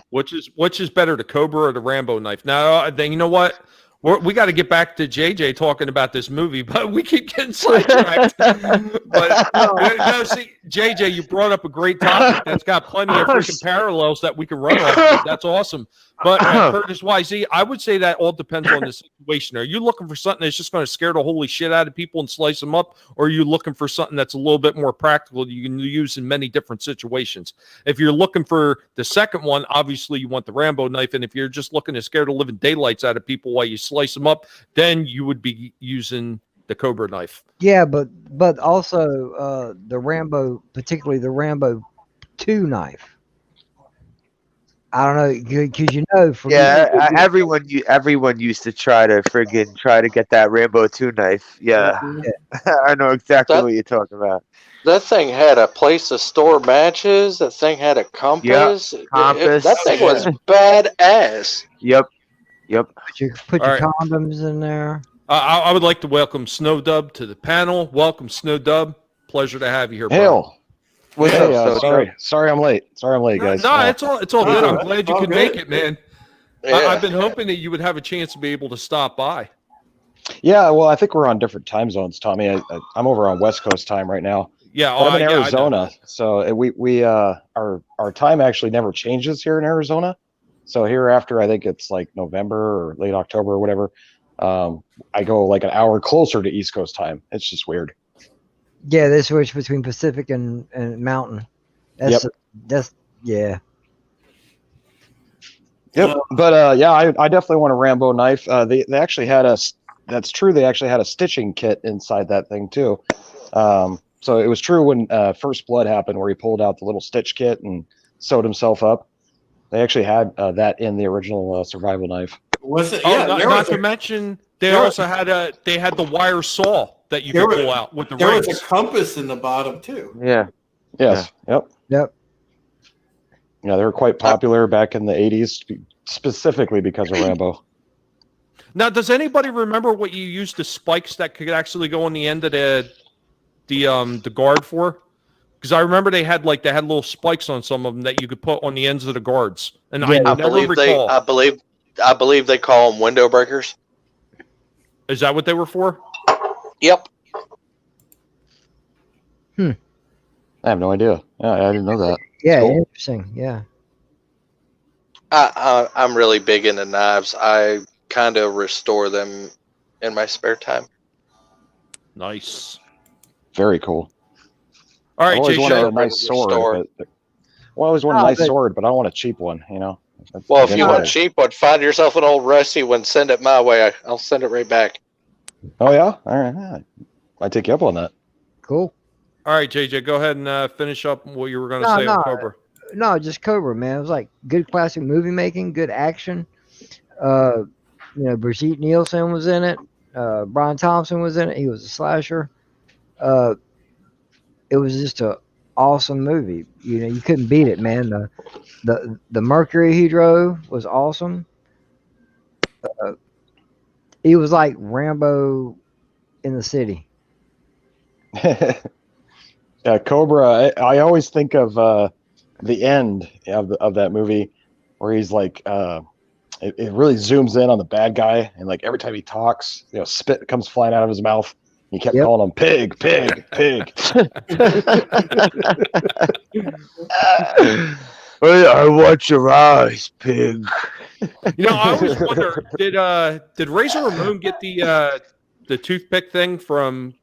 S1: which is better, the Cobra or the Rambo knife? Now, then you know what? We got to get back to JJ talking about this movie, but we keep getting sidetracked. But no, see, JJ, you brought up a great topic that's got plenty of freaking parallels that we can run off of. That's awesome. But Curtis YZ, I would say that all depends on the situation. Are you looking for something that's just going to scare the holy shit out of people and slice them up? Or are you looking for something that's a little bit more practical that you can use in many different situations? If you're looking for the second one, obviously you want the Rambo knife. And if you're just looking to scare the living daylights out of people while you slice them up, then you would be using the Cobra knife.
S2: Yeah, but also the Rambo, particularly the Rambo 2 knife. I don't know, because for
S3: Yeah, everyone used to try to get that Rambo 2 knife. Yeah, I know exactly what you're talking about.
S5: That thing had a place to store matches. That thing had a compass.
S3: Compass.
S5: That thing was badass.
S3: Yep.
S2: put your
S1: All right.
S2: condoms in there.
S1: I would like to welcome Snow Dub to the panel. Welcome, Snow Dub. Pleasure to have you here, bro.
S6: Hail.
S3: What's
S6: Hey,
S3: up,
S6: sorry I'm late. Sorry I'm late, guys.
S1: No, it's all good. I'm glad you
S4: all
S1: could
S4: good.
S1: make it, man.
S5: Yeah.
S1: I've been hoping that you would have a chance to be able to stop by.
S6: Yeah, well, I think we're on different time zones, Tommy. I'm over on West Coast time right now.
S1: Yeah,
S6: But I'm in
S1: yeah, I know.
S6: Arizona, so we our time actually never changes here in Arizona. So hereafter, I think it's like November or late October or whatever. I go like an hour closer to East Coast time. It's just weird.
S2: Yeah, they switch between Pacific and Mountain. That's yeah.
S6: Yep. But yeah, I definitely want a Rambo knife. They actually had that's true. They actually had a stitching kit inside that thing too. So it was true when First Blood happened, where he pulled out the little stitch kit and sewed himself up. They actually had that in the original survival knife.
S4: Was it?
S1: Oh,
S4: Yeah,
S1: not to mention, they also had the wire saw that you could pull out with the
S4: there
S1: rings.
S4: was a compass in the bottom too.
S3: Yeah.
S6: Yes. Yep.
S2: Yep.
S6: Yeah, they were quite popular back in the 80s, specifically because of Rambo.
S1: Now, does anybody remember what you used the spikes that could actually go on the end of the guard for? Because I remember they had little spikes on some of them that you could put on the ends of the guards, and I never recall.
S5: I believe they call them window breakers.
S1: Is that what they were for?
S5: Yep.
S6: I have no idea. Yeah, I didn't know that.
S2: Yeah,
S6: Cool.
S2: interesting. Yeah.
S5: I'm really big into knives. I kind of restore them in my spare time.
S1: Nice.
S6: Very cool.
S1: All
S6: I
S1: right,
S6: always
S1: Jay
S6: wanted
S1: Shay.
S6: a nice sword.
S5: Restore.
S6: I always want a nice sword, but I don't want a cheap one. You know.
S5: Well, if you
S6: Yeah.
S5: want cheap one, find yourself an old rusty one. Send it my way. I'll send it right back.
S6: Oh yeah. All right. Yeah. I take you up on that.
S2: Cool.
S1: All right, JJ, go ahead and finish up what you were going to
S2: No,
S1: say on
S2: no.
S1: Cobra.
S2: No, just Cobra, man. It was like good classic movie making, good action. Brigitte Nielsen was in it. Brian Thompson was in it. He was a slasher. It was just a awesome movie. You couldn't beat it, man. The Mercury he drove was awesome. He was like Rambo in the city.
S6: Yeah, Cobra. I always think of the end of that movie, where he's like, it really zooms in on the bad guy, and like every time he talks, spit comes flying out of his mouth. He kept calling him pig, pig, pig.
S3: I watch your eyes, pig.
S1: I always wonder, did Razor Ramon get the toothpick thing from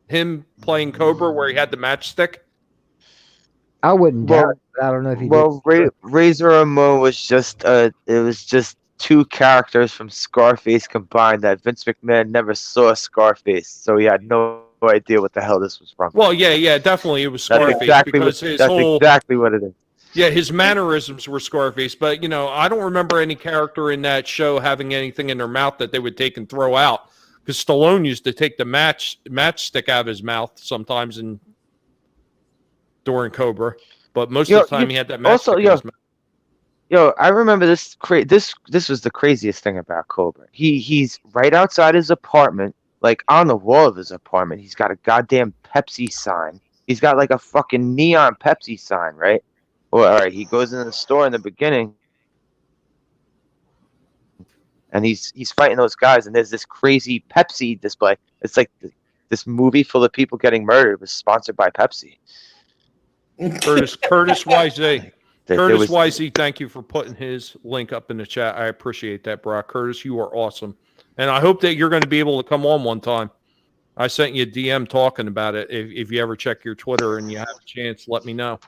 S1: him playing Cobra, where he had the matchstick?
S2: I wouldn't doubt it, but I don't know if he did.
S3: Razor Ramon was just two characters from Scarface combined that Vince McMahon never saw Scarface, so he had no idea what the hell this was from.
S1: Well, yeah, definitely it was
S3: That's
S1: Scarface
S3: exactly
S1: because
S3: what it is.
S1: Yeah, his mannerisms were Scarface, but I don't remember any character in that show having anything in their mouth that they would take and throw out. Because Stallone used to take the matchstick out of his mouth sometimes during Cobra, but most of the time he had that matchstick in his mouth.
S3: I remember this. This was the craziest thing about Cobra. He's right outside his apartment, like on the wall of his apartment. He's got a goddamn Pepsi sign. He's got like a fucking neon Pepsi sign, right? Well, all right. He goes into the store in the beginning, and he's fighting those guys, and there's this crazy Pepsi display. It's like this movie full of people getting murdered was sponsored by Pepsi.
S1: Curtis YZ.
S3: There
S1: Curtis
S3: was
S1: Wisey, thank you for putting his link up in the chat. I appreciate that, bro. Curtis, you are awesome. And I hope that you're going to be able to come on one time. I sent you a DM talking about it. If you ever check your Twitter and you have a chance, let me know.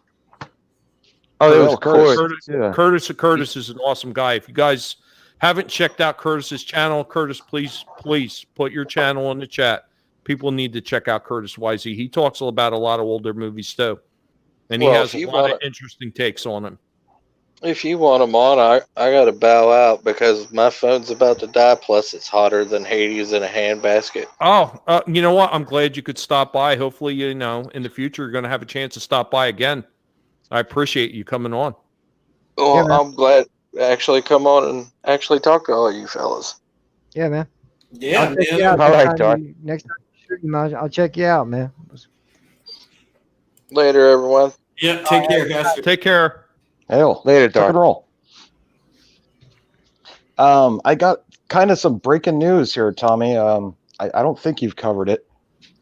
S3: oh, it was
S6: Curtis.
S3: Curtis.
S1: Curtis is an awesome guy. If you guys haven't checked out Curtis's channel, Curtis, please put your channel in the chat. People need to check out Curtis Wisey. He talks about a lot of older movies too. And he
S5: Well,
S1: has
S5: if
S1: a
S5: you
S1: lot of
S5: wanna-
S1: interesting takes on them.
S5: If you want them on, I got to bow out because my phone's about to die. Plus, it's hotter than Hades in a handbasket.
S1: Oh, you know what? I'm glad you could stop by. Hopefully, in the future, you're going to have a chance to stop by again. I appreciate you coming on.
S5: Well,
S2: Yeah, man.
S5: I'm glad to actually come on and actually talk to all you fellas.
S2: Yeah, man.
S4: Yeah,
S2: I'll check you
S4: man.
S2: out
S3: All
S2: next
S3: right,
S2: time
S3: Doc.
S2: next time you shoot him, I'll check you out, man.
S5: Later, everyone.
S4: Yeah, take care, guys.
S1: Take care.
S6: Hell,
S3: Later,
S6: tuck and
S3: Doc.
S6: roll. I got kind of some breaking news here, Tommy. I don't think you've covered it.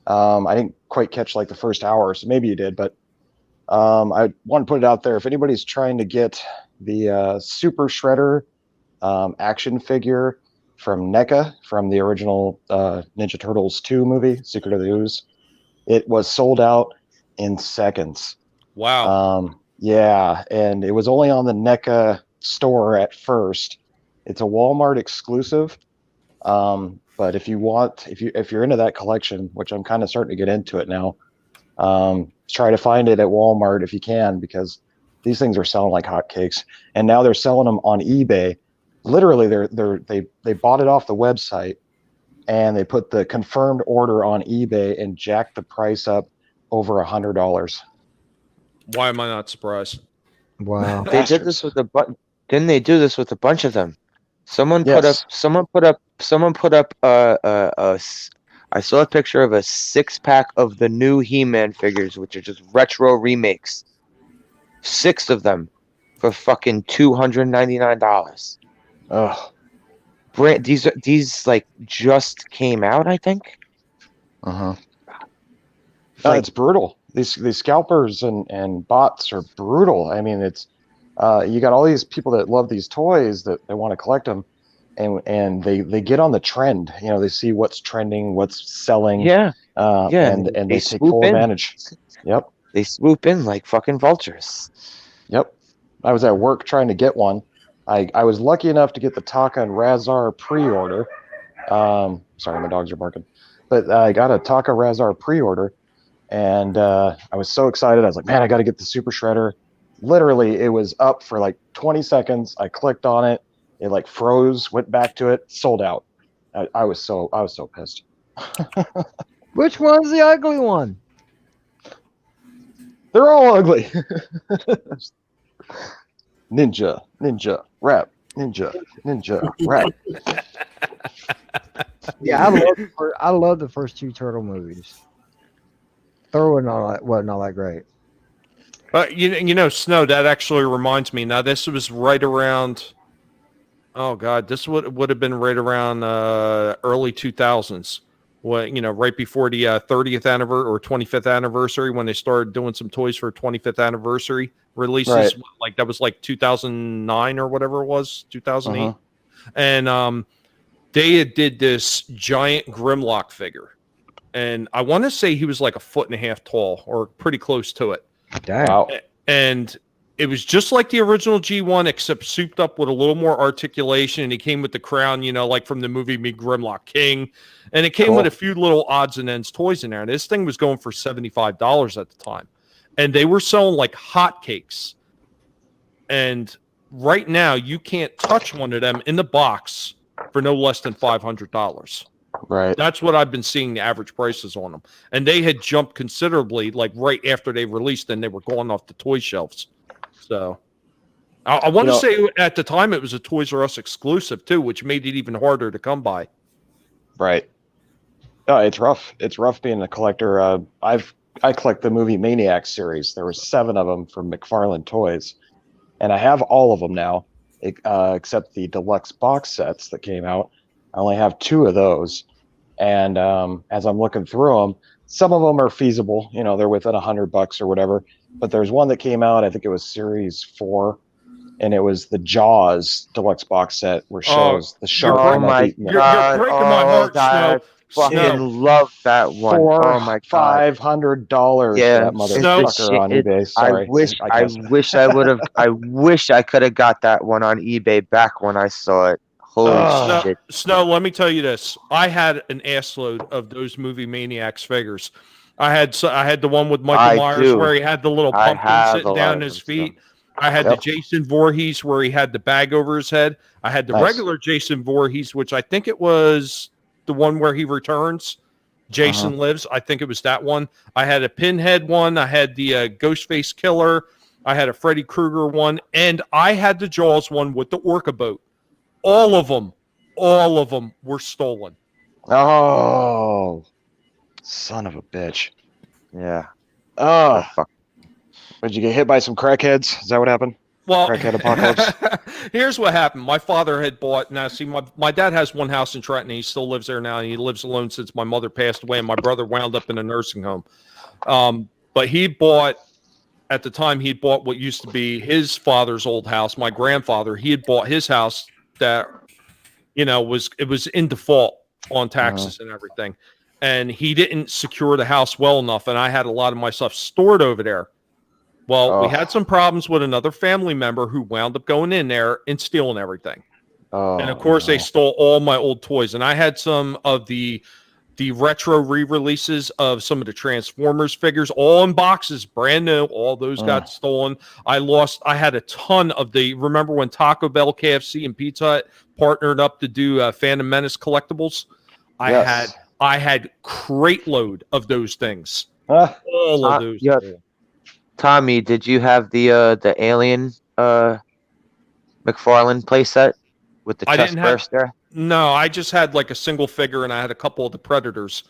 S6: I didn't quite catch like the first hour, so maybe you did, but I want to put it out there. If anybody's trying to get the Super Shredder action figure from NECA from the original Ninja Turtles 2 movie, Secret of the Ooze, it was sold out in seconds.
S1: Wow.
S6: Yeah, and it was only on the NECA store at first. It's a Walmart exclusive. But if you're into that collection, which I'm kind of starting to get into it now, try to find it at Walmart if you can, because these things are selling like hotcakes. And now they're selling them on eBay. Literally, they bought it off the website, and they put the confirmed order on eBay and jacked the price up over $100.
S1: Why am I not surprised?
S2: Wow.
S3: They did this with didn't they do this with a bunch of them? Someone
S6: Yes.
S3: put up I saw a picture of a 6-pack of the new He-Man figures, which are just retro remakes. 6 of them for fucking $299.
S6: Ugh.
S3: These like just came out, I think.
S6: Uh-huh.
S3: Like-
S6: It's brutal. These scalpers and bots are brutal. I mean, it's you got all these people that love these toys that they want to collect them, and they get on the trend. You know, they see what's trending, what's selling.
S3: Yeah,
S6: and they take
S3: swoop
S6: full
S3: in.
S6: advantage. Yep.
S3: They swoop in like fucking vultures.
S6: Yep. I was at work trying to get one. I was lucky enough to get the Taka and Razar pre-order. Sorry, my dogs are barking. But I got a Taka Razar pre-order, and I was so excited. I was like, man, I got to get the Super Shredder. Literally, it was up for like 20 seconds. I clicked on it. It like froze, went back to it, sold out. I was so pissed.
S2: Which one's the ugly one?
S6: They're all ugly. Ninja, rap, ninja, rap.
S2: Yeah, I love the first 2 turtle movies. Third one wasn't all that great.
S1: But Snow, that actually reminds me. Now, this was right around. Oh God, this would have been right around early 2000s. Right before the 30th anniversary or 25th anniversary, when they started doing some toys for 25th anniversary releases.
S6: Right.
S1: Like that was like 2009 or whatever it was, 2008.
S6: Uh-huh.
S1: And they did this giant Grimlock figure, and I want to say he was like 1.5 feet tall or pretty close to it.
S2: Damn.
S6: Wow.
S1: And it was just like the original G1, except souped up with a little more articulation. And he came with the crown, like from the movie Me Grimlock King. And it came
S6: Cool.
S1: with a few little odds and ends toys in there. And this thing was going for $75 at the time. And they were selling like hotcakes. And right now, you can't touch one of them in the box for no less than $500.
S6: Right.
S1: That's what I've been seeing the average prices on them. And they had jumped considerably, like right after they released, and they were going off the toy shelves. So I want to say at the time it was a Toys R Us exclusive too, which made it even harder to come by.
S6: Right. Oh, it's rough. It's rough being a collector. I collect the movie Maniac series. There were 7 of them from McFarlane Toys, and I have all of them now, except the deluxe box sets that came out. I only have 2 of those, and as I'm looking through them, some of them are feasible. They're within $100 or whatever. but there's one that came out. I think it was Series 4, and it was the Jaws deluxe box set, where shows the shark
S3: Oh
S6: come up
S3: my
S6: eating it.
S3: god!
S1: You're breaking my heart,
S3: God,
S1: Snow.
S3: I fucking
S1: Snow.
S3: love that one. Oh my god!
S6: $400-$500
S3: Yeah,
S6: for that
S3: it's the
S6: motherfucker
S3: shit.
S6: on eBay. Sorry,
S3: I wish I would have. I wish I could have got that one on eBay back when I saw it. Holy
S6: Ugh.
S3: shit!
S1: Snow, let me tell you this. I had an assload of those movie Maniacs figures. I had the one with Michael
S3: I
S1: Myers
S3: do.
S1: where he had the little
S3: I
S1: pumpkin
S3: have a
S1: sitting
S3: lot
S1: down
S3: of
S1: his
S3: them
S1: feet.
S3: still.
S1: I had
S6: Yep.
S1: the Jason Voorhees where he had the bag over his head. I had the
S6: Nice.
S1: regular Jason Voorhees, which I think it was the one where he returns. Jason Lives. I think it was that one. I had a Pinhead one. I had the Ghostface Killer. I had a Freddy Krueger one. And I had the Jaws one with the Orca boat. All of them were stolen.
S6: Oh, son of a bitch.
S3: Yeah.
S6: Oh,
S3: Fuck.
S6: did you get hit by some crackheads? Is that what happened?
S1: Well,
S6: Crackhead apocalypse?
S1: here's what happened. My father had bought. Now, see, my dad has one house in Trenton. He still lives there now. And he lives alone since my mother passed away, and my brother wound up in a nursing home. But he bought, at the time, he bought what used to be his father's old house. My grandfather, he had bought his house that, was in default on taxes and everything. And he didn't secure the house well enough. And I had a lot of my stuff stored over there. Well, we had some problems with another family member who wound up going in there and stealing everything.
S6: Oh,
S1: And of course, they stole all my old toys. And I had some of the retro re-releases of some of the Transformers figures, all in boxes, brand new. All those got stolen. I had a ton of remember when Taco Bell, KFC, and Pizza Hut partnered up to do Phantom Menace collectibles?
S6: Yes.
S1: I had crate load of those things.
S6: Ah,
S1: All of those.
S3: Yeah. Tommy, did you have the Alien McFarlane playset with the
S1: I
S3: chest
S1: didn't have-
S3: burster?
S1: No, I just had like a single figure, and I had a couple of the Predators.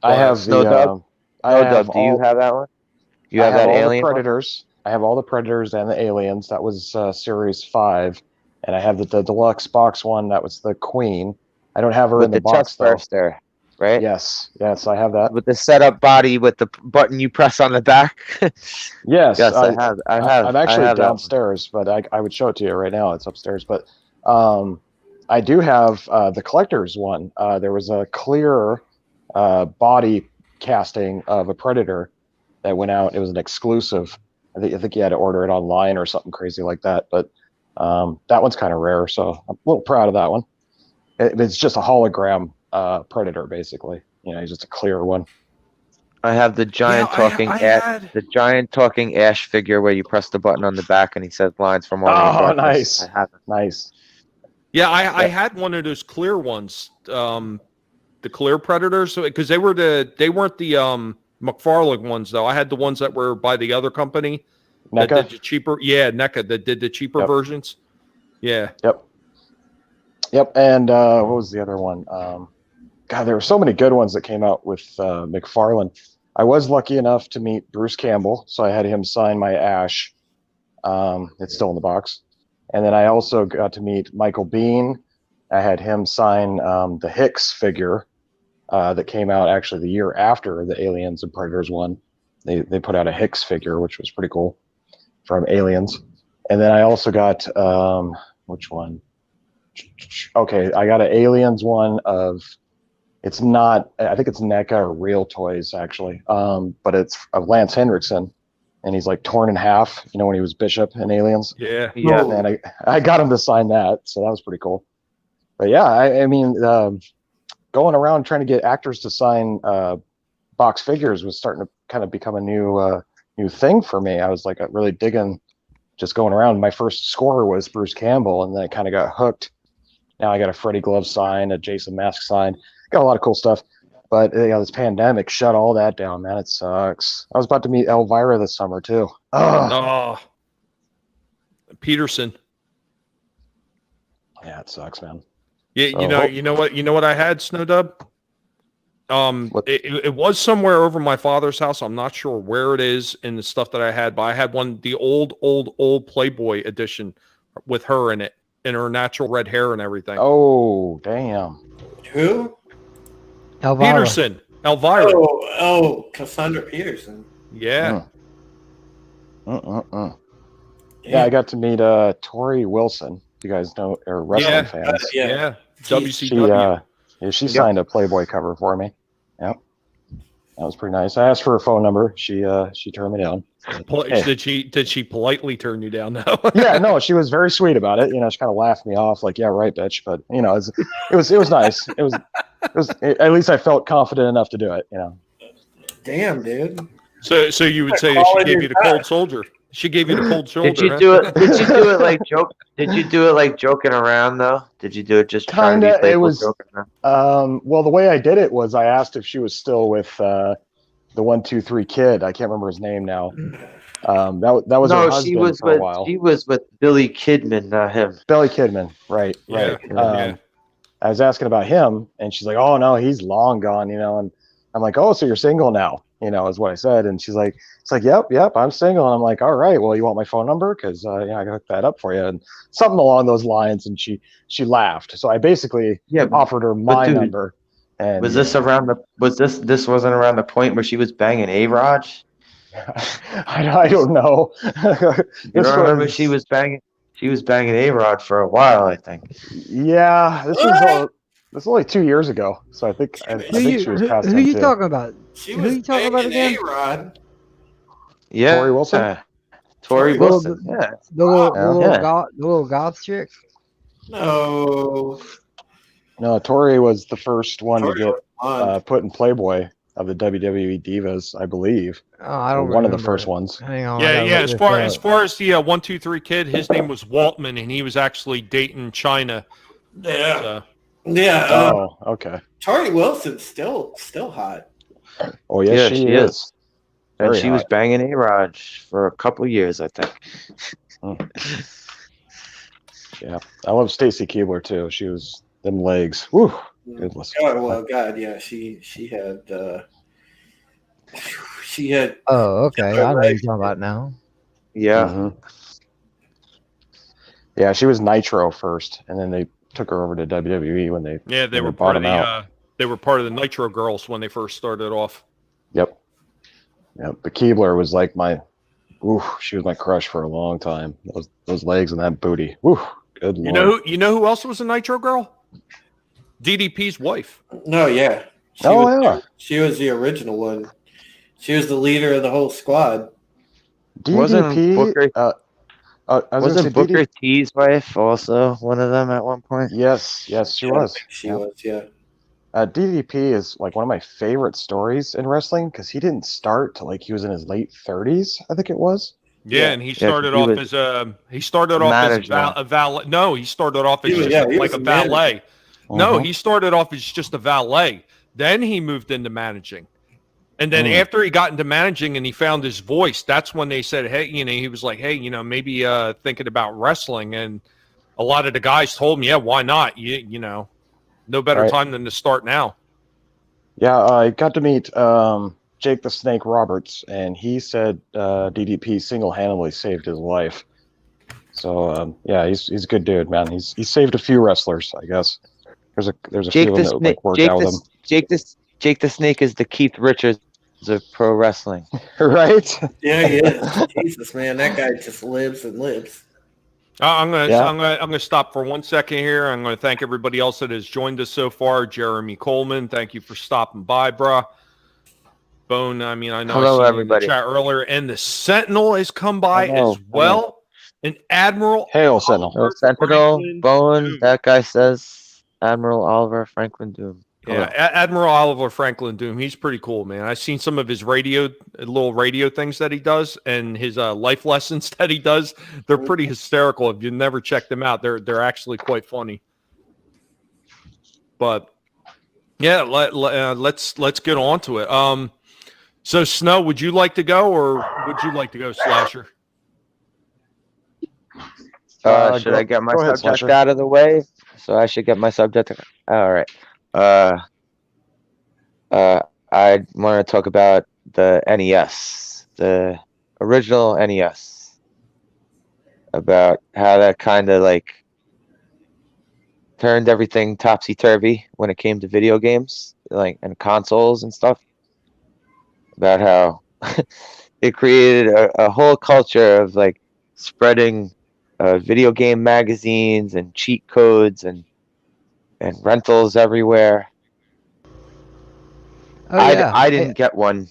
S6: I have
S3: Snow
S6: the.
S3: Dub?
S6: I
S3: No,
S6: have
S3: Dub, do you have that one? You
S6: I
S3: have that
S6: all
S3: Alien
S6: the
S3: one?
S6: Predators. I have all the Predators and the Aliens. That was Series 5, and I have the deluxe box one. That was the Queen. I don't have her
S3: With
S6: in the
S3: the
S6: box
S3: chest
S6: though.
S3: burster, right?
S6: Yes, I have that.
S3: With the setup body with the button you press on the back.
S6: Yes,
S3: Yes, I have.
S6: I'm actually
S3: I have that one.
S6: downstairs, but I would show it to you right now. It's upstairs, but I do have the collector's one. There was a clear body casting of a Predator that went out. It was an exclusive. I think you had to order it online or something crazy like that. But that one's kind of rare, so I'm a little proud of that one. It's just a hologram Predator, basically. He's just a clear one.
S3: I have the giant the giant talking Ash figure where you press the button on the back and he says lines from Army of
S6: Oh,
S3: Darkness.
S6: nice,
S3: I have it.
S6: nice.
S1: Yeah, I had one of those clear ones, the clear Predators, because they weren't the McFarlane ones though. I had the ones that were by the other company that
S6: NECA?
S1: did the cheaper. Yeah, NECA that did the cheaper versions. Yeah.
S6: Yep. And what was the other one? God, there were so many good ones that came out with McFarlane. I was lucky enough to meet Bruce Campbell, so I had him sign my Ash. It's still in the box. And then I also got to meet Michael Bean. I had him sign the Hicks figure that came out actually the year after the Aliens and Predators one. They put out a Hicks figure, which was pretty cool, from Aliens. And then I also got which one? Okay, I got an Aliens one of. It's not. I think it's NECA or Real Toys actually. But it's of Lance Henriksen, and he's like torn in half. When he was Bishop in Aliens.
S1: Yeah.
S3: Yeah.
S6: And I got him to sign that, so that was pretty cool. But yeah, I mean, going around trying to get actors to sign box figures was starting to kind of become a new thing for me. I was like really digging just going around. My first scorer was Bruce Campbell, and then I kind of got hooked. Now I got a Freddie Glove sign, a Jason Mask sign. Got a lot of cool stuff. But this pandemic shut all that down, man. It sucks. I was about to meet Elvira this summer too.
S1: Oh, Peterson.
S6: Yeah, it sucks, man.
S1: Yeah,
S6: So,
S1: you know what I had, Snow Dub? It was somewhere over my father's house. I'm not sure where it is in the stuff that I had, but I had the old Playboy edition with her in it, and her natural red hair and everything.
S6: Oh, damn.
S4: Who?
S2: Elvira.
S1: Peterson, Elvira.
S4: Oh, Cassandra Peterson.
S1: Yeah.
S6: Yeah, I got to meet Tori Wilson. You guys know, or wrestling
S1: Yeah.
S6: fans.
S1: Yeah.
S6: She
S1: WCW.
S6: yeah, she signed a Playboy cover for me. Yep. That was pretty nice. I asked for her phone number. She turned me down. But, hey.
S1: Did she politely turn you down though?
S6: Yeah, no, she was very sweet about it. You know, she kind of laughed me off, like, "Yeah, right, bitch." But you know, it was nice. It was at least I felt confident enough to do it. You know.
S4: Damn, dude.
S1: So you would say she gave you the cold shoulder. She gave you the cold shoulder.
S3: Did you
S1: huh?
S3: do it? Did you do it like joke? Did you do it like joking around though? Did you do it just trying to be
S6: Kinda.
S3: playful,
S6: It was.
S3: joking around?
S6: Well, the way I did it was I asked if she was still with the 1-2-3 kid. I can't remember his name now. That was her
S3: No, she
S6: husband
S3: was
S6: for a
S3: with
S6: while.
S3: she was with Billy Kidman, not him.
S6: Billy Kidman, right?
S1: Yeah,
S6: Right.
S1: yeah.
S6: I was asking about him, and she's like, "Oh no, he's long gone," you know. And I'm like, "Oh, so you're single now?" You know, is what I said. And she's like, "It's like, yep, I'm single." And I'm like, "All right, well, you want my phone number? Because I can hook that up for you," and something along those lines. And she laughed. So I basically offered her my
S3: dude,
S6: number. And
S3: Was this around the? Was this wasn't around the point where she was banging A-Rod?
S6: I don't know.
S3: You don't remember she was banging? She was banging A-Rod for a while, I think.
S6: Yeah, this was only 2 years ago, so I think she was past
S2: Who
S6: him
S2: you
S6: too.
S2: talking about?
S4: She
S2: Who
S4: was
S2: you talking about
S4: banging
S2: again?
S4: A-Rod.
S3: Yeah,
S6: Tori Wilson?
S3: Tori
S2: Little-
S3: Wilson. Yeah.
S2: The
S3: Yeah.
S2: little goth chick.
S4: No.
S6: No, Tori was the first one
S4: Tori
S6: to get
S4: was blonde.
S6: put in Playboy of the WWE Divas, I believe.
S2: Oh, I
S6: Or
S2: don't
S6: one of the
S2: remember
S6: first
S2: it.
S6: ones.
S2: Hang on. I
S1: Yeah,
S2: gotta
S1: yeah.
S2: look this
S1: As
S2: up.
S1: far as the 1-2-3 kid, his name was Waltman, and he was actually dating China.
S4: Yeah.
S1: So.
S4: Yeah.
S6: Oh, okay.
S4: Tori Wilson's still hot.
S6: Oh, yes,
S3: Yeah,
S6: she
S3: she
S6: is.
S3: And
S6: Very
S3: she was
S6: hot.
S3: banging A-Rod for a couple years, I think.
S6: Yeah, I love Stacy Keebler too. She was them legs. Woo, goodness.
S4: Oh well, God, yeah. She had. She had.
S2: Oh, okay. I know what you're talking about now.
S3: Yeah.
S6: Mhm. Yeah, she was Nitro first, and then they took her over to WWE when they
S1: Yeah,
S6: when bought them out.
S1: they were part of the Nitro Girls when they first started off.
S6: Yep. The Keebler was like she was my crush for a long time. Those legs and that booty. Woo, good lord.
S1: You know who else was a Nitro Girl? DDP's wife.
S4: No, yeah. She was the original one. She was the leader of the whole squad.
S6: DDP.
S3: Wasn't Booker T's wife also one of them at one point?
S6: Yes, she was.
S4: She was, yeah.
S6: DDP is like one of my favorite stories in wrestling because he didn't start till like he was in his late 30s, I think it was.
S1: Yeah, and he started off as a valet. No, he started off as a valet. No, he started off as just a valet. Then he moved into managing. And then after he got into managing and he found his voice, that's when they said, hey, he was like, hey, maybe thinking about wrestling. And a lot of the guys told him, yeah, why not? No better time than to start now.
S6: Yeah, I got to meet Jake the Snake Roberts, and he said DDP single-handedly saved his life. So yeah, he's a good dude, man. He's saved a few wrestlers, I guess. There's a few of them that worked out with him.
S3: Jake the Snake is the Keith Richards of pro wrestling.
S6: Right?
S4: Yeah, he is. Jesus, man, that guy just lives and lives.
S1: I'm gonna stop for 1 second here. I'm gonna thank everybody else that has joined us so far. Jeremy Coleman, thank you for stopping by, brah. Bone, I know
S3: Hello,
S1: I seen
S3: everybody.
S1: You in the chat earlier, and the Sentinel has come by as well. And Admiral
S6: Hail, Sentinel.
S3: Sentinel, Bowen,
S1: Doom.
S3: that guy says Admiral Oliver Franklin Doom.
S1: Yeah, Admiral Oliver Franklin Doom. He's pretty cool, man. I've seen some of his little radio things that he does, and his life lessons that he does. They're pretty hysterical. If you've never checked them out, they're actually quite funny. But yeah, let's get on to it. So Snow, would you like to go, or would you like to go, Slasher?
S3: Should I get my subject out of the way? So I should get my subject. All right. I want to talk about the NES, the original NES, about how that kind of like turned everything topsy-turvy when it came to video games, like, and consoles and stuff. About how it created a whole culture of like spreading video game magazines and cheat codes and rentals everywhere.
S2: Oh yeah.
S3: I didn't get one.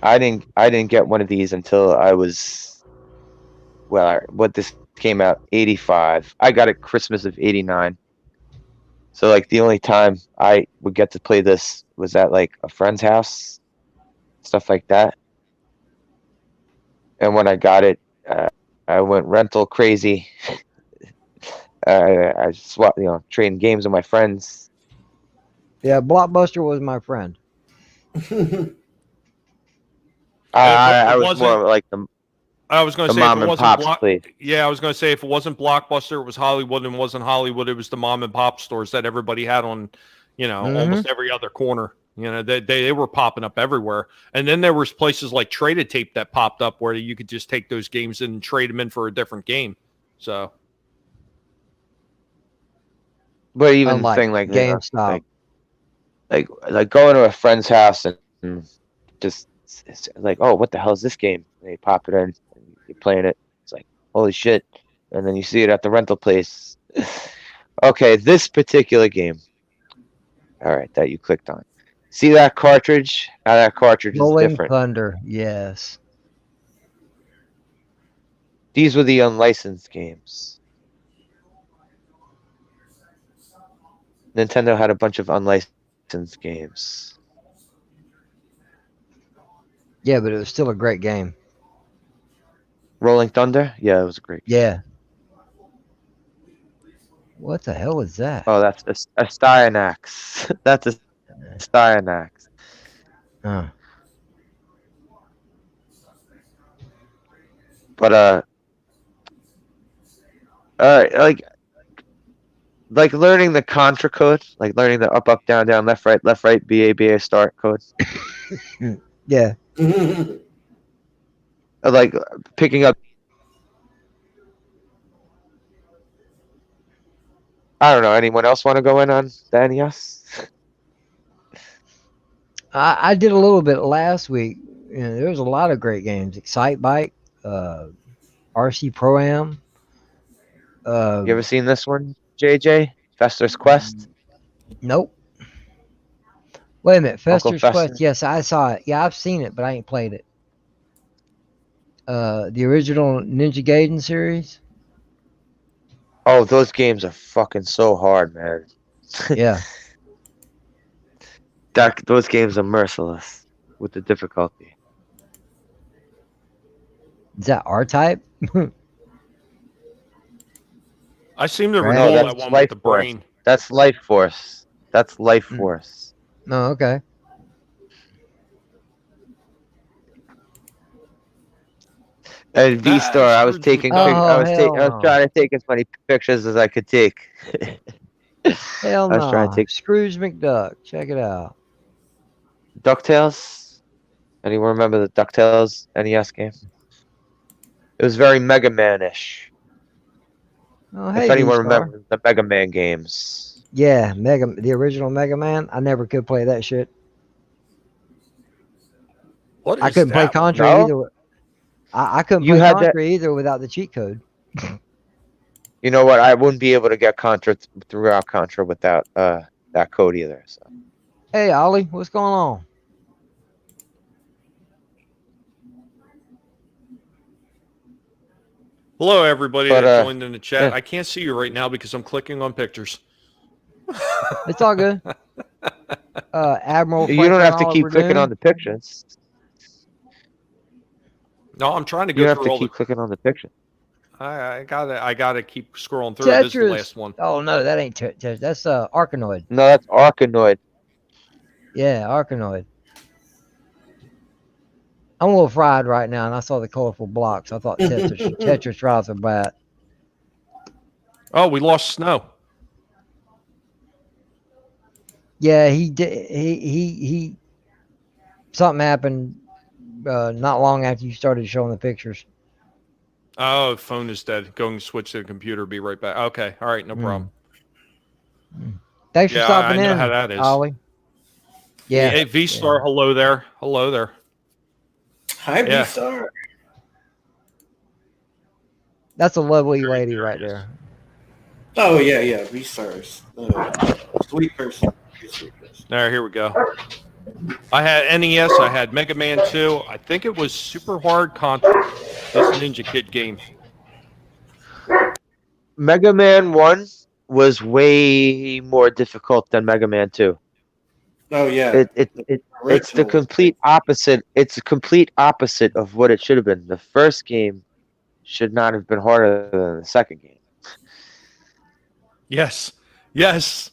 S3: I didn't get one of these until I was what this came out 85. I got it Christmas of 89. So like the only time I would get to play this was at like a friend's house, stuff like that. And when I got it, I went rental crazy. I swapped, trading games with my friends.
S2: Yeah, Blockbuster was my friend.
S3: I
S1: it
S3: was
S1: wasn't-
S3: more like the
S1: I was going to
S3: the
S1: say
S3: mom
S1: if it
S3: and
S1: wasn't
S3: pops
S1: Block,
S3: place.
S1: yeah, I was going to say if it wasn't Blockbuster, it was Hollywood, and wasn't Hollywood, it was the mom and pop stores that everybody had on, almost every other corner. They were popping up everywhere, and then there was places like Traded Tape that popped up where you could just take those games and trade them in for a different game. So,
S3: But even the
S2: Unlike
S3: thing like
S2: GameStop.
S3: like going to a friend's house and just it's like, oh, what the hell is this game? And you pop it in, and you're playing it. It's like, holy shit! And then you see it at the rental place. Okay, this particular game. All right, that you clicked on. See that cartridge? How that cartridge is
S2: Rolling
S3: different.
S2: Thunder, yes.
S3: These were the unlicensed games. Nintendo had a bunch of unlicensed games.
S2: Yeah, but it was still a great game.
S3: Rolling Thunder? Yeah, it was great.
S2: Yeah. What the hell is that?
S3: Oh, that's a Styanax. That's a Styanax.
S2: Oh.
S3: But like learning the Contra code, like learning the up, down, down, left, right, BA, start code.
S2: Yeah.
S3: Like picking up. I don't know. Anyone else want to go in on the NES?
S2: I did a little bit last week. There was a lot of great games. Excite Bike, RC Pro Am.
S3: You ever seen this one, JJ? Fester's Quest?
S2: Nope. Wait a minute.
S3: Uncle
S2: Fester's
S3: Fester?
S2: Quest. Yes, I saw it. Yeah, I've seen it, but I ain't played it. The original Ninja Gaiden series.
S3: Oh, those games are fucking so hard, man.
S2: Yeah.
S3: Those games are merciless with the difficulty.
S2: Is that R-Type?
S1: I seem to
S2: Right.
S1: recall
S3: No,
S1: that
S3: that's
S1: one with
S3: Life
S1: the
S3: Force.
S1: brain.
S3: That's Life Force. That's Life Force.
S2: No, okay.
S3: And V-Star, I was
S1: Scrooge
S3: taking,
S1: McDuck.
S2: Oh,
S3: I was
S2: hell
S3: trying to take as many pictures as I could take.
S2: Hell
S3: I was trying to
S2: no.
S3: take
S2: Scrooge McDuck. Check it out.
S3: DuckTales. Anyone remember the DuckTales NES game? It was very Mega Man-ish.
S2: Oh, hey,
S3: If anyone
S2: V-Star.
S3: remembers the Mega Man games.
S2: Yeah, the original Mega Man. I never could play that shit.
S1: What is
S2: I couldn't play
S1: that one?
S2: Contra
S3: No?
S2: either. I couldn't
S3: You
S2: play
S3: had that-
S2: Contra either without the cheat code.
S3: You know what? I wouldn't be able to get Contra throughout Contra without that code either. So
S2: Hey, Ollie, what's going on?
S1: Hello, everybody
S3: But,
S1: that joined in the chat.
S3: yeah.
S1: I can't see you right now because I'm clicking on pictures.
S2: It's all good. Admiral.
S3: you don't have to
S2: Franklin
S3: keep
S2: Oliver
S3: clicking
S2: Doom.
S3: on the pictures.
S1: No, I'm trying to
S3: You
S1: go
S3: don't have
S1: through
S3: to
S1: all
S3: keep clicking on the picture.
S1: I gotta keep scrolling through. This is the
S2: Tetris.
S1: last one.
S2: Oh no, that ain't Tetris. That's Arkanoid.
S3: No, that's Arkanoid.
S2: Yeah, Arkanoid. I'm a little fried right now, and I saw the colorful blocks. I thought Tetris right off the bat.
S1: Oh, we lost Snow.
S2: Yeah, he did. He. Something happened not long after you started showing the pictures.
S1: Oh, phone is dead. Going to switch to the computer. Be right back. Okay. All right. No problem.
S2: Thanks for
S1: Yeah,
S2: stopping
S1: I know
S2: in,
S1: how that is.
S2: Ollie. Yeah.
S1: Hey, V-Star. Hello there. Hello there.
S4: Hi,
S1: Yeah.
S4: B-Star.
S2: That's a lovely lady right there.
S4: Oh, yeah, B-Stars. Sweet person. Sweet person.
S1: There, here we go. I had NES. I had Mega Man 2. I think it was Super Hard Contra. This Ninja Kid game.
S3: Mega Man 1 was way more difficult than Mega Man 2.
S4: Oh, yeah.
S3: It's the
S4: Original.
S3: complete opposite. It's the complete opposite of what it should have been. The first game should not have been harder than the second game.
S1: Yes. Yes.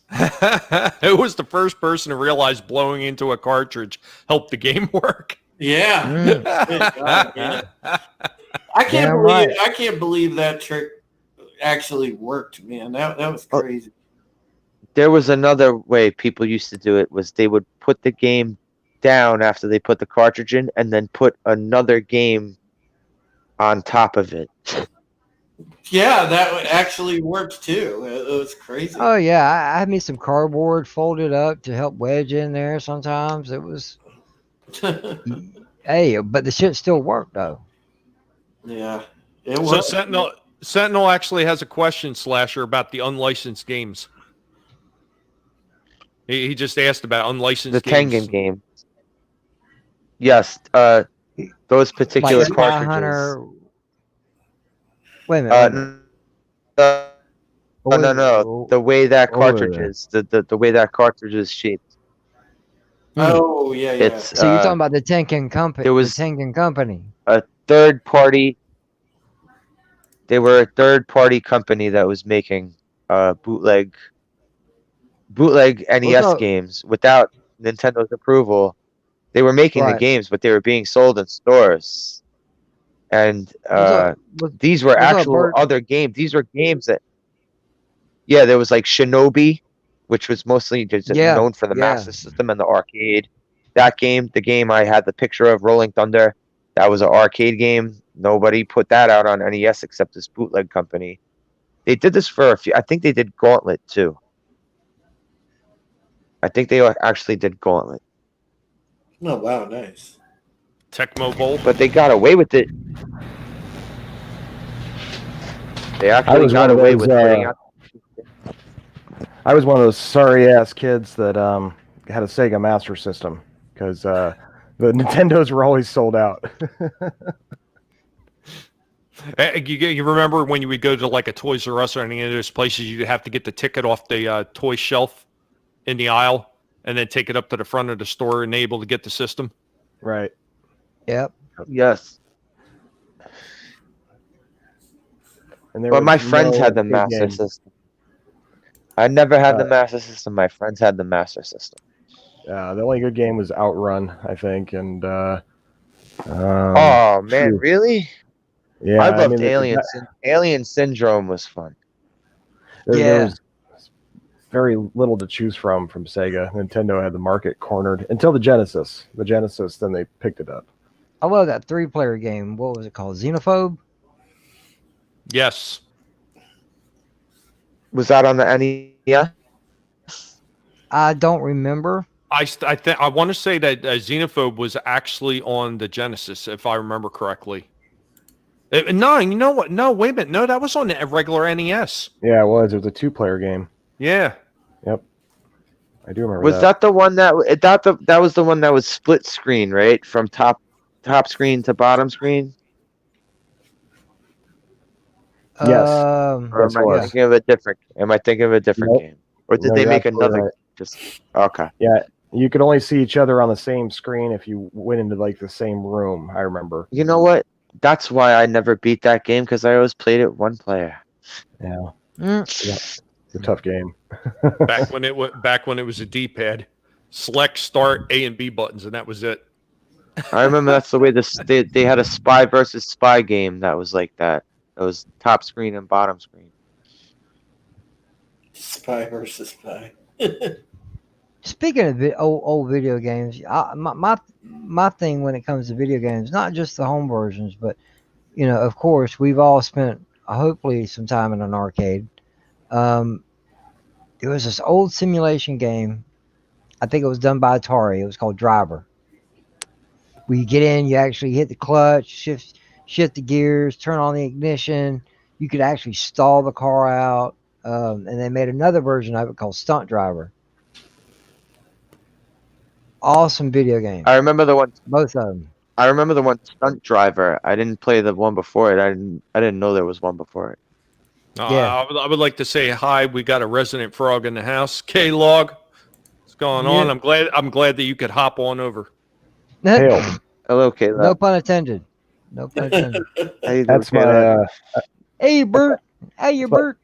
S1: It was the first person to realize blowing into a cartridge helped the game work.
S4: Yeah.
S2: Mm.
S4: Thank God, yeah. I can't believe that trick actually worked, man. That was
S3: Oh.
S4: crazy.
S3: There was another way people used to do it was they would put the game down after they put the cartridge in and then put another game on top of it.
S4: Yeah, that actually worked too. It was crazy.
S2: Oh yeah, I had me some cardboard folded up to help wedge in there. Sometimes it was, hey, but the shit still worked though.
S4: Yeah. It
S1: So
S4: was.
S1: Sentinel actually has a question, Slasher, about the unlicensed games. He just asked about unlicensed
S3: The
S1: games.
S3: Tengen game. Yes, those particular
S2: Like Spy
S3: cartridges.
S2: Hunter. Wait a minute.
S3: No, no. The way that
S2: What was
S3: cartridge
S2: that?
S3: is, the way that cartridge is shaped.
S4: Oh, yeah.
S3: It's
S2: So you're talking about the Tengen company?
S3: there was-
S2: the Tengen company.
S3: a third party. They were a third party company that was making bootleg NES
S2: up?
S3: games without Nintendo's approval. They were making the
S2: Right.
S3: games, but they were being sold in stores. And these were
S2: what's up,
S3: actual
S2: Bert?
S3: other games. These were games that, yeah, there was like Shinobi, which was mostly just
S2: Yeah,
S3: known for the
S2: yeah.
S3: Master System and the arcade. That game, the game I had the picture of, Rolling Thunder, that was an arcade game. Nobody put that out on NES except this bootleg company. They did this for a few. I think they did Gauntlet too. I think they actually did Gauntlet,
S4: Oh, wow, nice.
S1: Tecmo Bowl.
S3: but they got away with it. They
S6: I
S3: actually
S6: was
S3: got
S6: one of
S3: away
S6: those,
S3: with putting out.
S6: I was one of those sorry ass kids that had a Sega Master System because the Nintendos were always sold out.
S1: You remember when you would go to like a Toys R Us or any of those places, you'd have to get the ticket off the toy shelf in the aisle and then take it up to the front of the store and able to get the system.
S6: Right.
S2: Yep.
S3: Yes,
S6: And there
S3: but
S6: was
S3: my friends
S6: no
S3: had the
S6: big
S3: Master
S6: game.
S3: System. I never had the
S6: Uh,
S3: Master System. My friends had the Master System.
S6: The only good game was Outrun, I think, and
S3: Oh man,
S6: phew.
S3: really?
S6: Yeah,
S3: I loved
S6: mean,
S3: Alien. Alien Syndrome was fun.
S6: there
S2: Yeah.
S6: was very little to choose from Sega. Nintendo had the market cornered until the Genesis. The Genesis, then they picked it up.
S2: I love that 3-player game. What was it called? Xenophobe?
S1: Yes.
S3: Was that on the NES?
S2: I don't remember.
S1: I want to say that Xenophobe was actually on the Genesis, if I remember correctly. No, you know what? No, wait a minute. No, that was on the regular NES.
S6: Yeah, it was. It was a 2-player game.
S1: Yeah.
S6: Yep, I do remember
S3: Was that the one that was the one that was split screen, right? From top screen to bottom screen?
S6: Yes.
S3: Or
S6: Yes,
S3: am
S6: it
S3: I
S6: was.
S3: thinking of a different? Am I thinking of a different
S6: Nope.
S3: game? Or did
S6: No,
S3: they
S6: you're
S3: make
S6: absolutely
S3: another?
S6: right.
S3: Just okay.
S6: Yeah, you could only see each other on the same screen if you went into like the same room. I remember.
S3: You know what? That's why I never beat that game because I always played it one player.
S6: Yeah,
S2: Mm.
S6: it's a tough game.
S1: Back when it was a D-pad. Select, start, A and B buttons, and that was it.
S3: I remember that's the way they had a spy versus spy game that was like that. It was top screen and bottom screen.
S4: Spy versus spy.
S2: Speaking of old video games, my thing when it comes to video games, not just the home versions, but of course, we've all spent hopefully some time in an arcade. There was this old simulation game. I think it was done by Atari. It was called Driver. When you get in, you actually hit the clutch, shift the gears, turn on the ignition. You could actually stall the car out. And they made another version of it called Stunt Driver. Awesome video game.
S3: I remember the one.
S2: Both of them.
S3: I remember the one Stunt Driver. I didn't play the one before it. I didn't know there was one before it.
S2: Yeah.
S1: I would like to say hi. We got a resident frog in the house. K-Log, what's going on?
S4: Yeah.
S1: I'm glad that you could hop on over.
S6: Hail.
S3: Hello, Caleb.
S2: No pun intended. No pun intended.
S3: How you doing,
S6: That's
S3: Caleb?
S6: my
S2: Hey, Bert. Hey, you, Bert.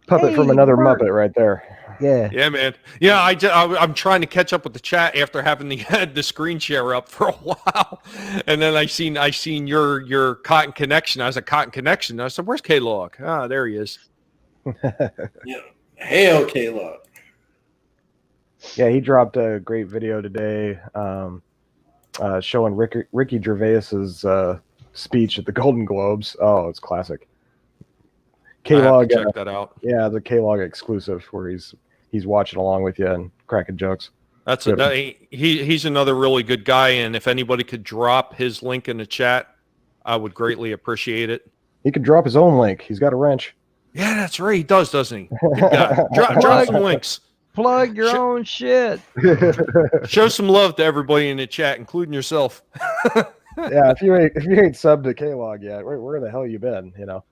S6: puppet from
S2: Hey,
S6: another
S2: Bert.
S6: Muppet right there.
S2: Yeah.
S1: Yeah, man. Yeah, I'm trying to catch up with the chat after having the screen share up for a while, and then I seen your Cotton Connection. I was at Cotton Connection. I said, "Where's K-Log?" Ah, there he is.
S4: Yeah. Hail, K-Log.
S6: Yeah, he dropped a great video today showing Ricky Gervais's speech at the Golden Globes. Oh, it's classic.
S1: I have
S6: K-Log,
S1: to check that out.
S6: yeah, the K-Log exclusive where he's watching along with you and cracking jokes.
S1: That's
S6: Good.
S1: he's another really good guy, and if anybody could drop his link in the chat, I would greatly appreciate it.
S6: He could drop his own link. He's got a wrench.
S1: Yeah, that's right. He does, doesn't he? Good guy. Drop some links.
S2: Plug your own shit.
S1: Show some love to everybody in the chat, including yourself.
S6: Yeah, if you ain't subbed to K-Log yet, where the hell you been? You know.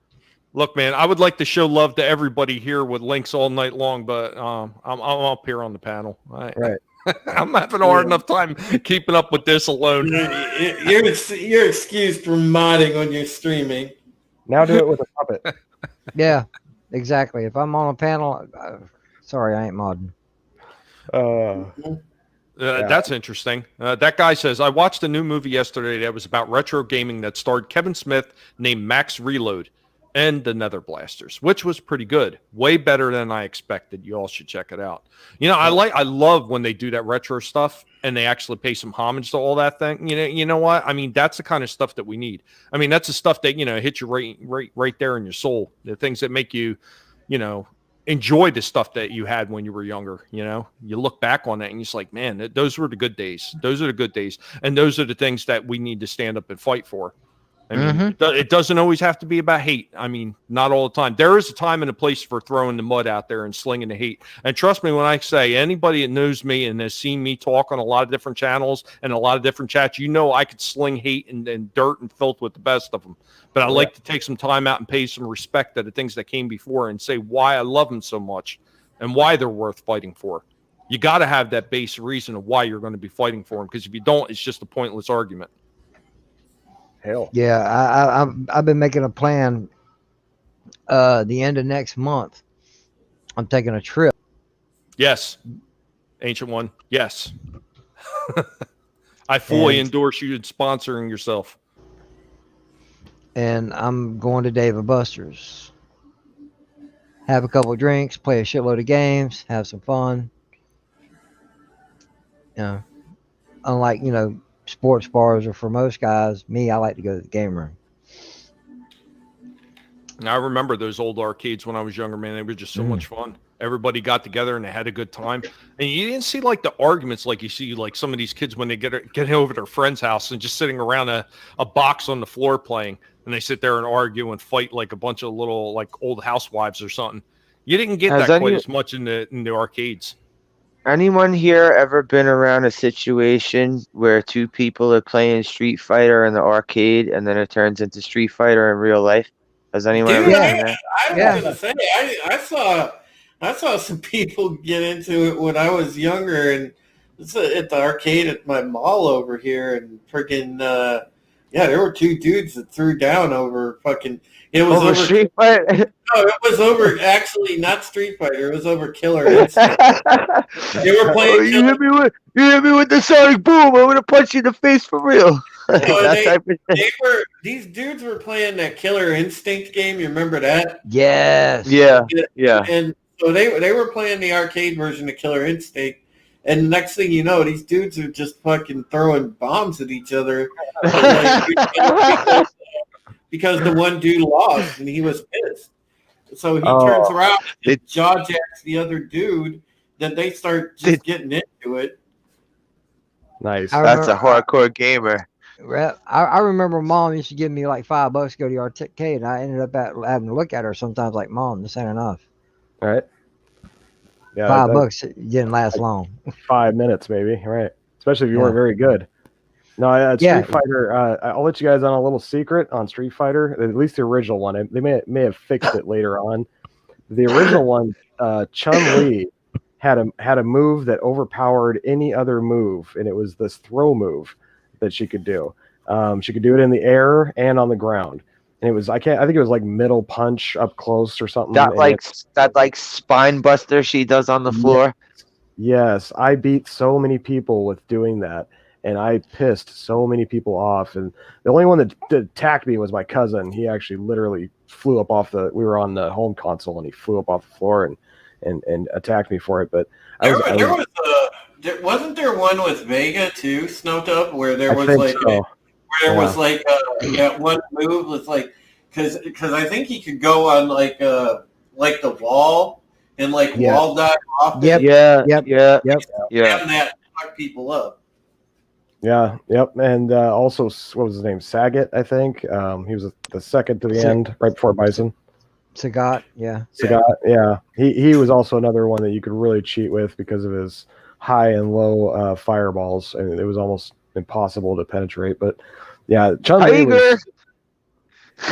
S1: Look, man, I would like to show love to everybody here with links all night long, but I'm up here on the panel.
S6: Right.
S1: I'm having a hard enough time keeping up with this alone.
S4: You're excused from modding on your streaming.
S6: Now do it with a puppet.
S2: Yeah, exactly. If I'm on a panel, sorry, I ain't modding.
S1: That's interesting. That guy says, I watched a new movie yesterday that was about retro gaming that starred Kevin Smith named Max Reload and the Nether Blasters, which was pretty good. Way better than I expected. You all should check it out. You know, I love when they do that retro stuff and they actually pay some homage to all that thing. You know what? I mean, that's the kind of stuff that we need. I mean, that's the stuff that, hit you right there in your soul. The things that make you, enjoy the stuff that you had when you were younger. You look back on that and you're just like, man, those were the good days. Those are the good days. And those are the things that we need to stand up and fight for. I mean, it doesn't always have to be about hate. I mean, not all the time. There is a time and a place for throwing the mud out there and slinging the hate. And trust me when I say, anybody that knows me and has seen me talk on a lot of different channels and a lot of different chats, I could sling hate and dirt and filth with the best of them. But I like to take some time out and pay some respect to the things that came before and say why I love them so much and why they're worth fighting for. You got to have that base reason of why you're going to be fighting for them, because if you don't, it's just a pointless argument.
S6: Hell.
S2: Yeah, I've been making a plan. The end of next month, I'm taking a trip.
S1: Yes, Ancient One. Yes, I fully endorse you in sponsoring yourself.
S2: And I'm going to Dave & Buster's. Have a couple of drinks, play a shitload of games, have some fun. Unlike, sports bars are for most guys. Me, I like to go to the game room.
S1: And I remember those old arcades when I was younger, man. They were just so much fun. Everybody got together and they had a good time. And you didn't see like the arguments like you see like some of these kids when they get over to their friend's house and just sitting around a box on the floor playing. And they sit there and argue and fight like a bunch of little like old housewives or something. You didn't get that quite as much in the arcades.
S3: Anyone here ever been around a situation where two people are playing Street Fighter in the arcade and then it turns into Street Fighter in real life? Has anyone ever done that?
S4: I was gonna say I saw some people get into it when I was younger, and it's at the arcade at my mall over here, and freaking there were two dudes that threw down over fucking. It was over
S3: Street Fighter.
S4: No, it was over actually not Street Fighter. It was over Killer Instinct. They were playing.
S3: You hit me with the sonic boom. I'm gonna punch you in the face for real.
S4: These dudes were playing that Killer Instinct game. You remember that?
S2: Yes.
S3: Yeah.
S4: And so they were playing the arcade version of Killer Instinct. And next thing you know, these dudes are just fucking throwing bombs at each other. Because the one dude lost and he was pissed. So he turns around and jaw jacks the other dude. Then they start just getting into it.
S6: Nice.
S3: That's a hardcore gamer.
S2: Well, I remember Mom used to give me like $5 to go to the arcade, and I ended up having to look at her sometimes like, Mom, this ain't enough.
S6: All right. Yeah,
S2: $5 didn't last
S6: like
S2: long.
S6: 5 minutes maybe, right? Especially if you
S2: Yeah.
S6: weren't very good. No, Street
S2: Yeah.
S6: Fighter. I'll let you guys on a little secret on Street Fighter. At least the original one. They may have fixed it later on. The original one, Chun Li had a move that overpowered any other move, and it was this throw move that she could do. She could do it in the air and on the ground, and it was I think it was like middle punch up close or something.
S3: That
S6: and
S3: like spine buster she does on the floor.
S6: Yes, I beat so many people with doing that, and I pissed so many people off. And the only one that attacked me was my cousin. He actually literally flew up off the. We were on the home console, and he flew up off the floor and attacked me for it. But
S4: wasn't there one with Vega too, Snowtub, where there
S6: I
S4: was
S6: think
S4: like
S6: so.
S4: was like that one move was like because I think he could go on like the wall and like
S6: Yeah.
S4: wall dive off.
S2: Yep.
S3: Yeah.
S2: Yep.
S3: Yeah.
S2: Yep.
S3: Yeah.
S4: And that fuck people up.
S6: Yeah, yep, and also what was his name? Saget, I think. He was the second to the end, right before Bison.
S2: Sagat, yeah.
S6: Sagat, yeah. He was also another one that you could really cheat with because of his high and low fireballs, and it was almost impossible to penetrate. But yeah, Chun-Li was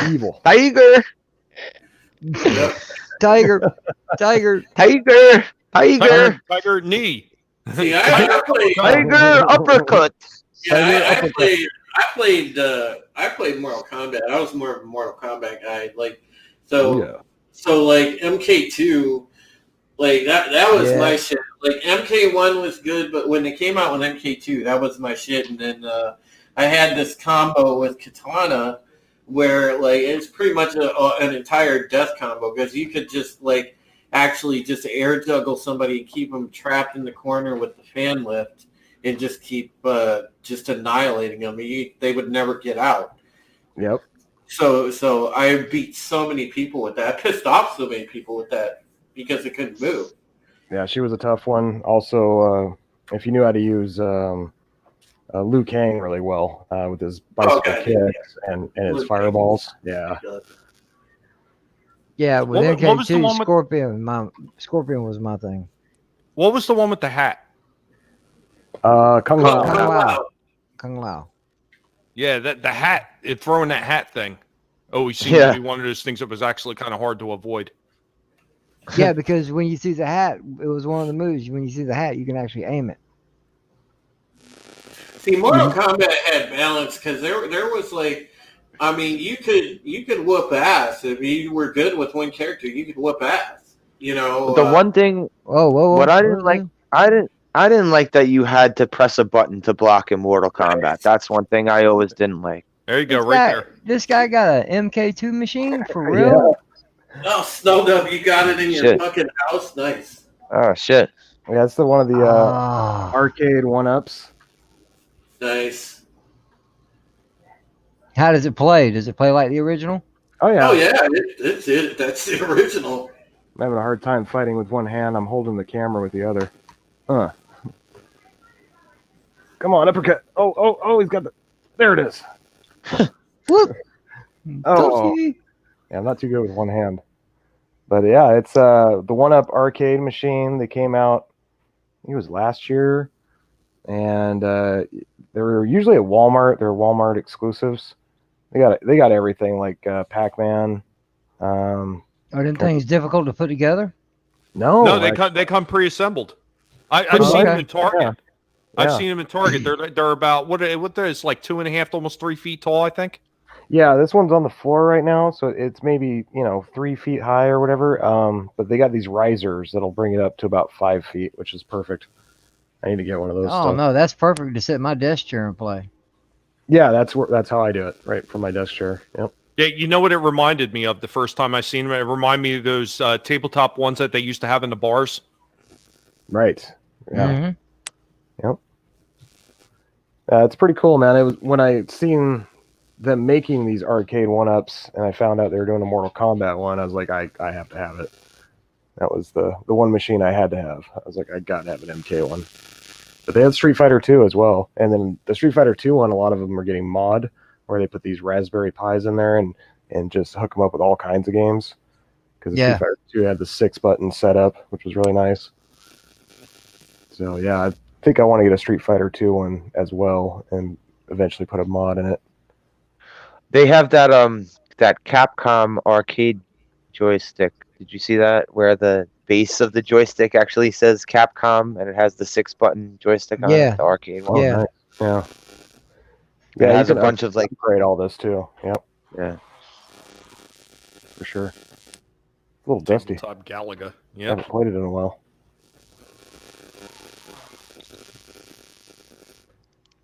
S6: evil.
S3: Tiger.
S2: Tiger.
S1: Tiger knee.
S4: See, I played
S3: Tiger uppercut.
S4: Yeah, I played Mortal Kombat. I was more of a Mortal Kombat guy. Like, so like MK2, like that was my shit. Like MK1 was good, but when they came out with MK2, that was my shit. And then I had this combo with Katana, where like it's pretty much an entire death combo because you could just like actually just air juggle somebody and keep them trapped in the corner with the fan lift. And just keep just annihilating them. They would never get out.
S6: Yep.
S4: So I beat so many people with that. I pissed off so many people with that because they couldn't move.
S6: Yeah, she was a tough one. Also, if you knew how to use Liu Kang really well with his bicycle kicks and his fireballs. Yeah.
S2: Yeah, with
S1: What was the one
S2: MK2, Scorpion was my thing.
S1: What was the one with the hat?
S6: Kung Lao.
S2: Kung Lao.
S1: Yeah, the hat, throwing that hat thing. Always seemed to be one of those things that was actually kind of hard to avoid.
S2: Yeah, because when you see the hat, it was one of the moves. When you see the hat, you can actually aim it.
S4: See, Mortal Kombat had balance because there was like, I mean, you could whoop ass if you were good with one character. You could whoop ass. You know.
S3: The one thing. What I didn't like, I didn't like that you had to press a button to block in Mortal Kombat. That's one thing I always didn't like.
S1: There you go, there.
S2: This guy got an MK2 machine for real.
S4: Oh, Snowdub, you got it in your fucking house. Nice.
S3: Oh shit.
S6: Yeah, that's one of the arcade one-ups.
S4: Nice.
S2: How does it play? Does it play like the original?
S6: Oh yeah.
S4: Oh yeah, it's it. That's the original.
S6: I'm having a hard time fighting with one hand. I'm holding the camera with the other. Come on, uppercut. Oh, he's got the. There it is.
S2: Whoop.
S6: Oh. Yeah, I'm not too good with one hand. But yeah, it's the one-up arcade machine. They came out, I think it was last year. And they were usually at Walmart. They're Walmart exclusives. They got everything like Pac-Man.
S2: Are them things difficult to put together?
S6: No,
S1: they come pre-assembled. I've seen them in Target. Yeah. I've seen them in Target. They're about what is like 2.5 almost 3 feet tall, I think.
S6: Yeah, this one's on the floor right now, so it's maybe 3 feet high or whatever. But they got these risers that'll bring it up to about 5 feet, which is perfect. I need to get one of those.
S2: Oh no, that's perfect to sit in my desk chair and play.
S6: Yeah, that's how I do it, right from my desk chair. Yep.
S1: Yeah, you know what it reminded me of the first time I seen them? It reminded me of those tabletop ones that they used to have in the bars.
S6: Right. Yeah.
S2: Mm-hmm.
S6: Yep. It's pretty cool, man. It was when I seen them making these arcade one-ups, and I found out they were doing a Mortal Kombat one. I was like, I have to have it. That was the one machine I had to have. I was like, I gotta have an MK one. But they had Street Fighter 2 as well. And then the Street Fighter 2 one, a lot of them are getting mod, where they put these Raspberry Pis in there and just hook them up with all kinds of games. Because
S2: Yeah.
S6: Street Fighter 2 had the 6-button setup, which was really nice. So yeah, I think I want to get a Street Fighter 2 one as well, and eventually put a mod in it.
S3: They have that that Capcom arcade joystick. Did you see that? Where the base of the joystick actually says Capcom, and it has the 6-button joystick on
S2: Yeah.
S3: it, the arcade one.
S2: Yeah.
S6: Nice. Yeah.
S3: It
S6: Yeah,
S3: has
S6: you
S3: a
S6: can
S3: bunch of like,
S6: upgrade all this too. Yep,
S3: yeah.
S6: for sure. A little dusty.
S1: Tabletop Galaga. Yeah.
S6: Haven't played it in a while.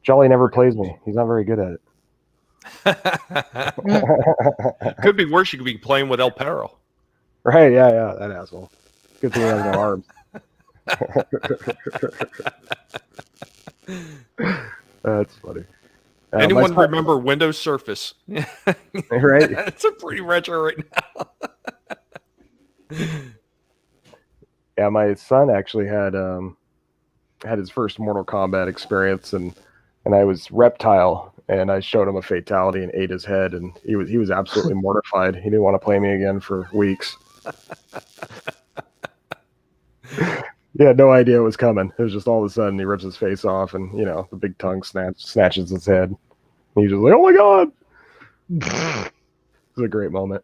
S6: Jolly never plays me. He's not very good at it.
S1: Could be worse. You could be playing with El Perro.
S6: Right, yeah, that asshole. Good thing he has no arms. That's funny.
S1: Anyone remember Windows Surface?
S6: Right?
S1: It's a pretty retro right now.
S6: Yeah, my son actually had his first Mortal Kombat experience, and I was Reptile, and I showed him a fatality and ate his head, and he was absolutely mortified. He didn't want to play me again for weeks. He had no idea it was coming. It was just all of a sudden he rips his face off, and the big tongue snatches his head. And he's just like, "Oh my god!" It was a great moment.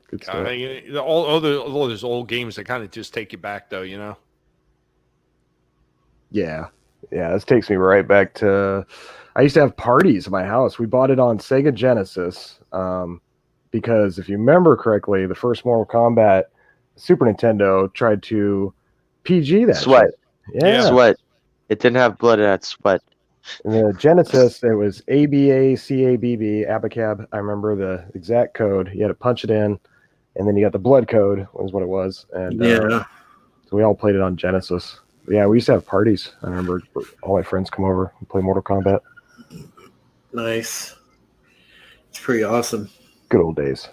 S6: Good stuff.
S1: All those old games that kind of just take you back, though.
S6: Yeah, this takes me right back to. I used to have parties at my house. We bought it on Sega Genesis, because if you remember correctly, the first Mortal Kombat, Super Nintendo tried to PG that
S3: Sweat.
S6: shit. Yeah.
S3: Sweat. It didn't have blood, it had sweat.
S6: In the Genesis, it was ABACABB, Abacab. I remember the exact code. You had to punch it in, and then you got the blood code, was what it was. And
S4: Yeah.
S6: so we all played it on Genesis. But yeah, we used to have parties. I remember all my friends come over and play Mortal Kombat.
S4: Nice. It's pretty awesome.
S6: Good old days.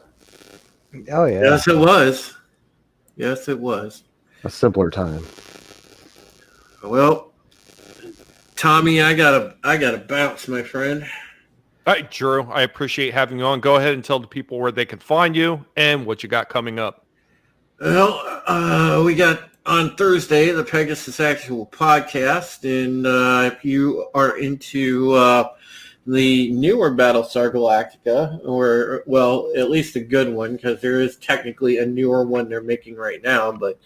S2: Oh yeah.
S4: Yes, it was. Yes, it was.
S6: A simpler time.
S4: Well, Tommy, I gotta bounce, my friend.
S1: All right, Drew, I appreciate having you on. Go ahead and tell the people where they can find you and what you got coming up.
S4: Well, we got on Thursday the Pegasus Actual podcast, and if you are into the newer Battlestar Galactica, or well, at least a good one, because there is technically a newer one they're making right now, but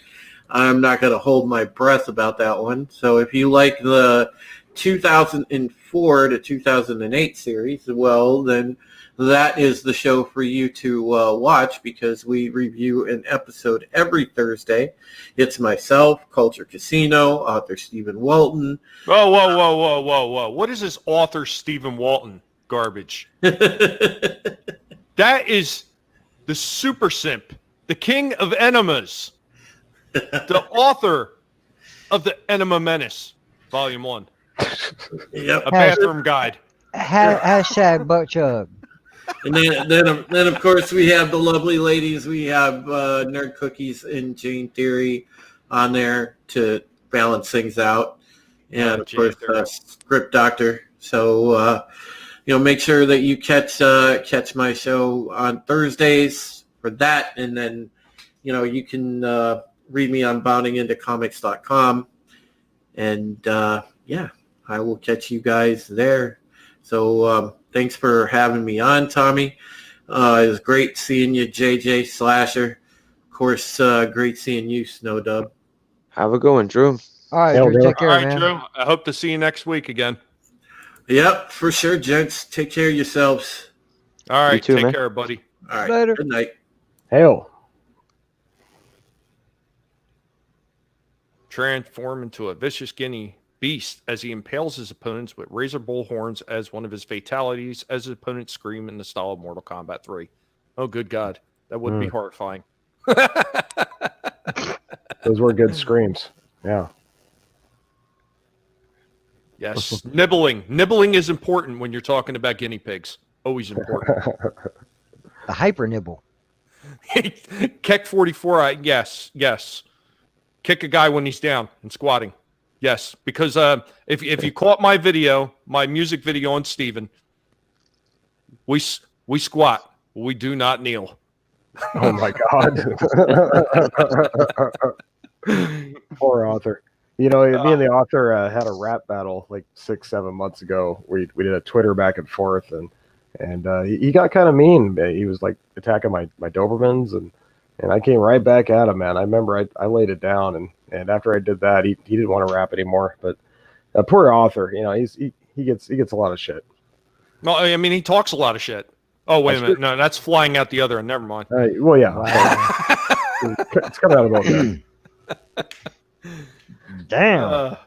S4: I'm not going to hold my breath about that one. So if you like the 2004 to 2008 series, well, then that is the show for you to watch, because we review an episode every Thursday. It's myself, Culture Casino, author Stephen Walton.
S1: Whoa. What is this author Stephen Walton garbage? That is the super simp, the king of enemas, the author of the Enema Menace, Volume 1,
S4: Yep.
S1: a bathroom guide.
S2: Hashtag butt chug.
S4: And then of course we have the lovely ladies. We have Nerd Cookies and Jane Theory on there to balance things out, and of
S1: Jane
S4: course Script Doctor. So make sure that you catch my show on Thursdays for that, and then you can read me on boundingintocomics.com, and I will catch you guys there. So thanks for having me on, Tommy. It was great seeing you, JJ Slasher. Of course, great seeing you, Snow Dub.
S3: Have a good one, Drew.
S2: All right,
S6: Yeah,
S2: Drew,
S6: Drew.
S2: take care,
S1: All right,
S2: man.
S1: Drew, I hope to see you next week again.
S4: Yep, for sure, gents. Take care of yourselves.
S1: All right,
S3: too,
S1: take
S3: man.
S1: care, buddy.
S4: All right,
S2: Later.
S4: good night.
S6: Hail.
S1: Transform into a vicious guinea beast as he impales his opponents with razor bull horns as one of his fatalities, as his opponents scream in the style of Mortal Kombat 3. Oh, good God. That would be horrifying.
S6: Those were good screams. Yeah.
S1: Yes, nibbling. Nibbling is important when you're talking about guinea pigs. Always important.
S2: The hyper nibble.
S1: Keck 44, yes. Kick a guy when he's down and squatting. Yes, because if you caught my video, my music video on Steven, we squat. We do not kneel.
S6: Oh my God. Poor author. You know, me and the author had a rap battle like 6-7 months ago. We did a Twitter back and forth, and he got kind of mean. He was like attacking my Dobermans, and I came right back at him, man. I remember I laid it down, and after I did that, he didn't want to rap anymore. But poor author, you know, he gets a lot of shit.
S1: No, I mean he talks a lot of shit. Oh wait a minute, no, that's flying out the other end. Never mind.
S6: Well, yeah, it's coming out of both there.
S2: Damn.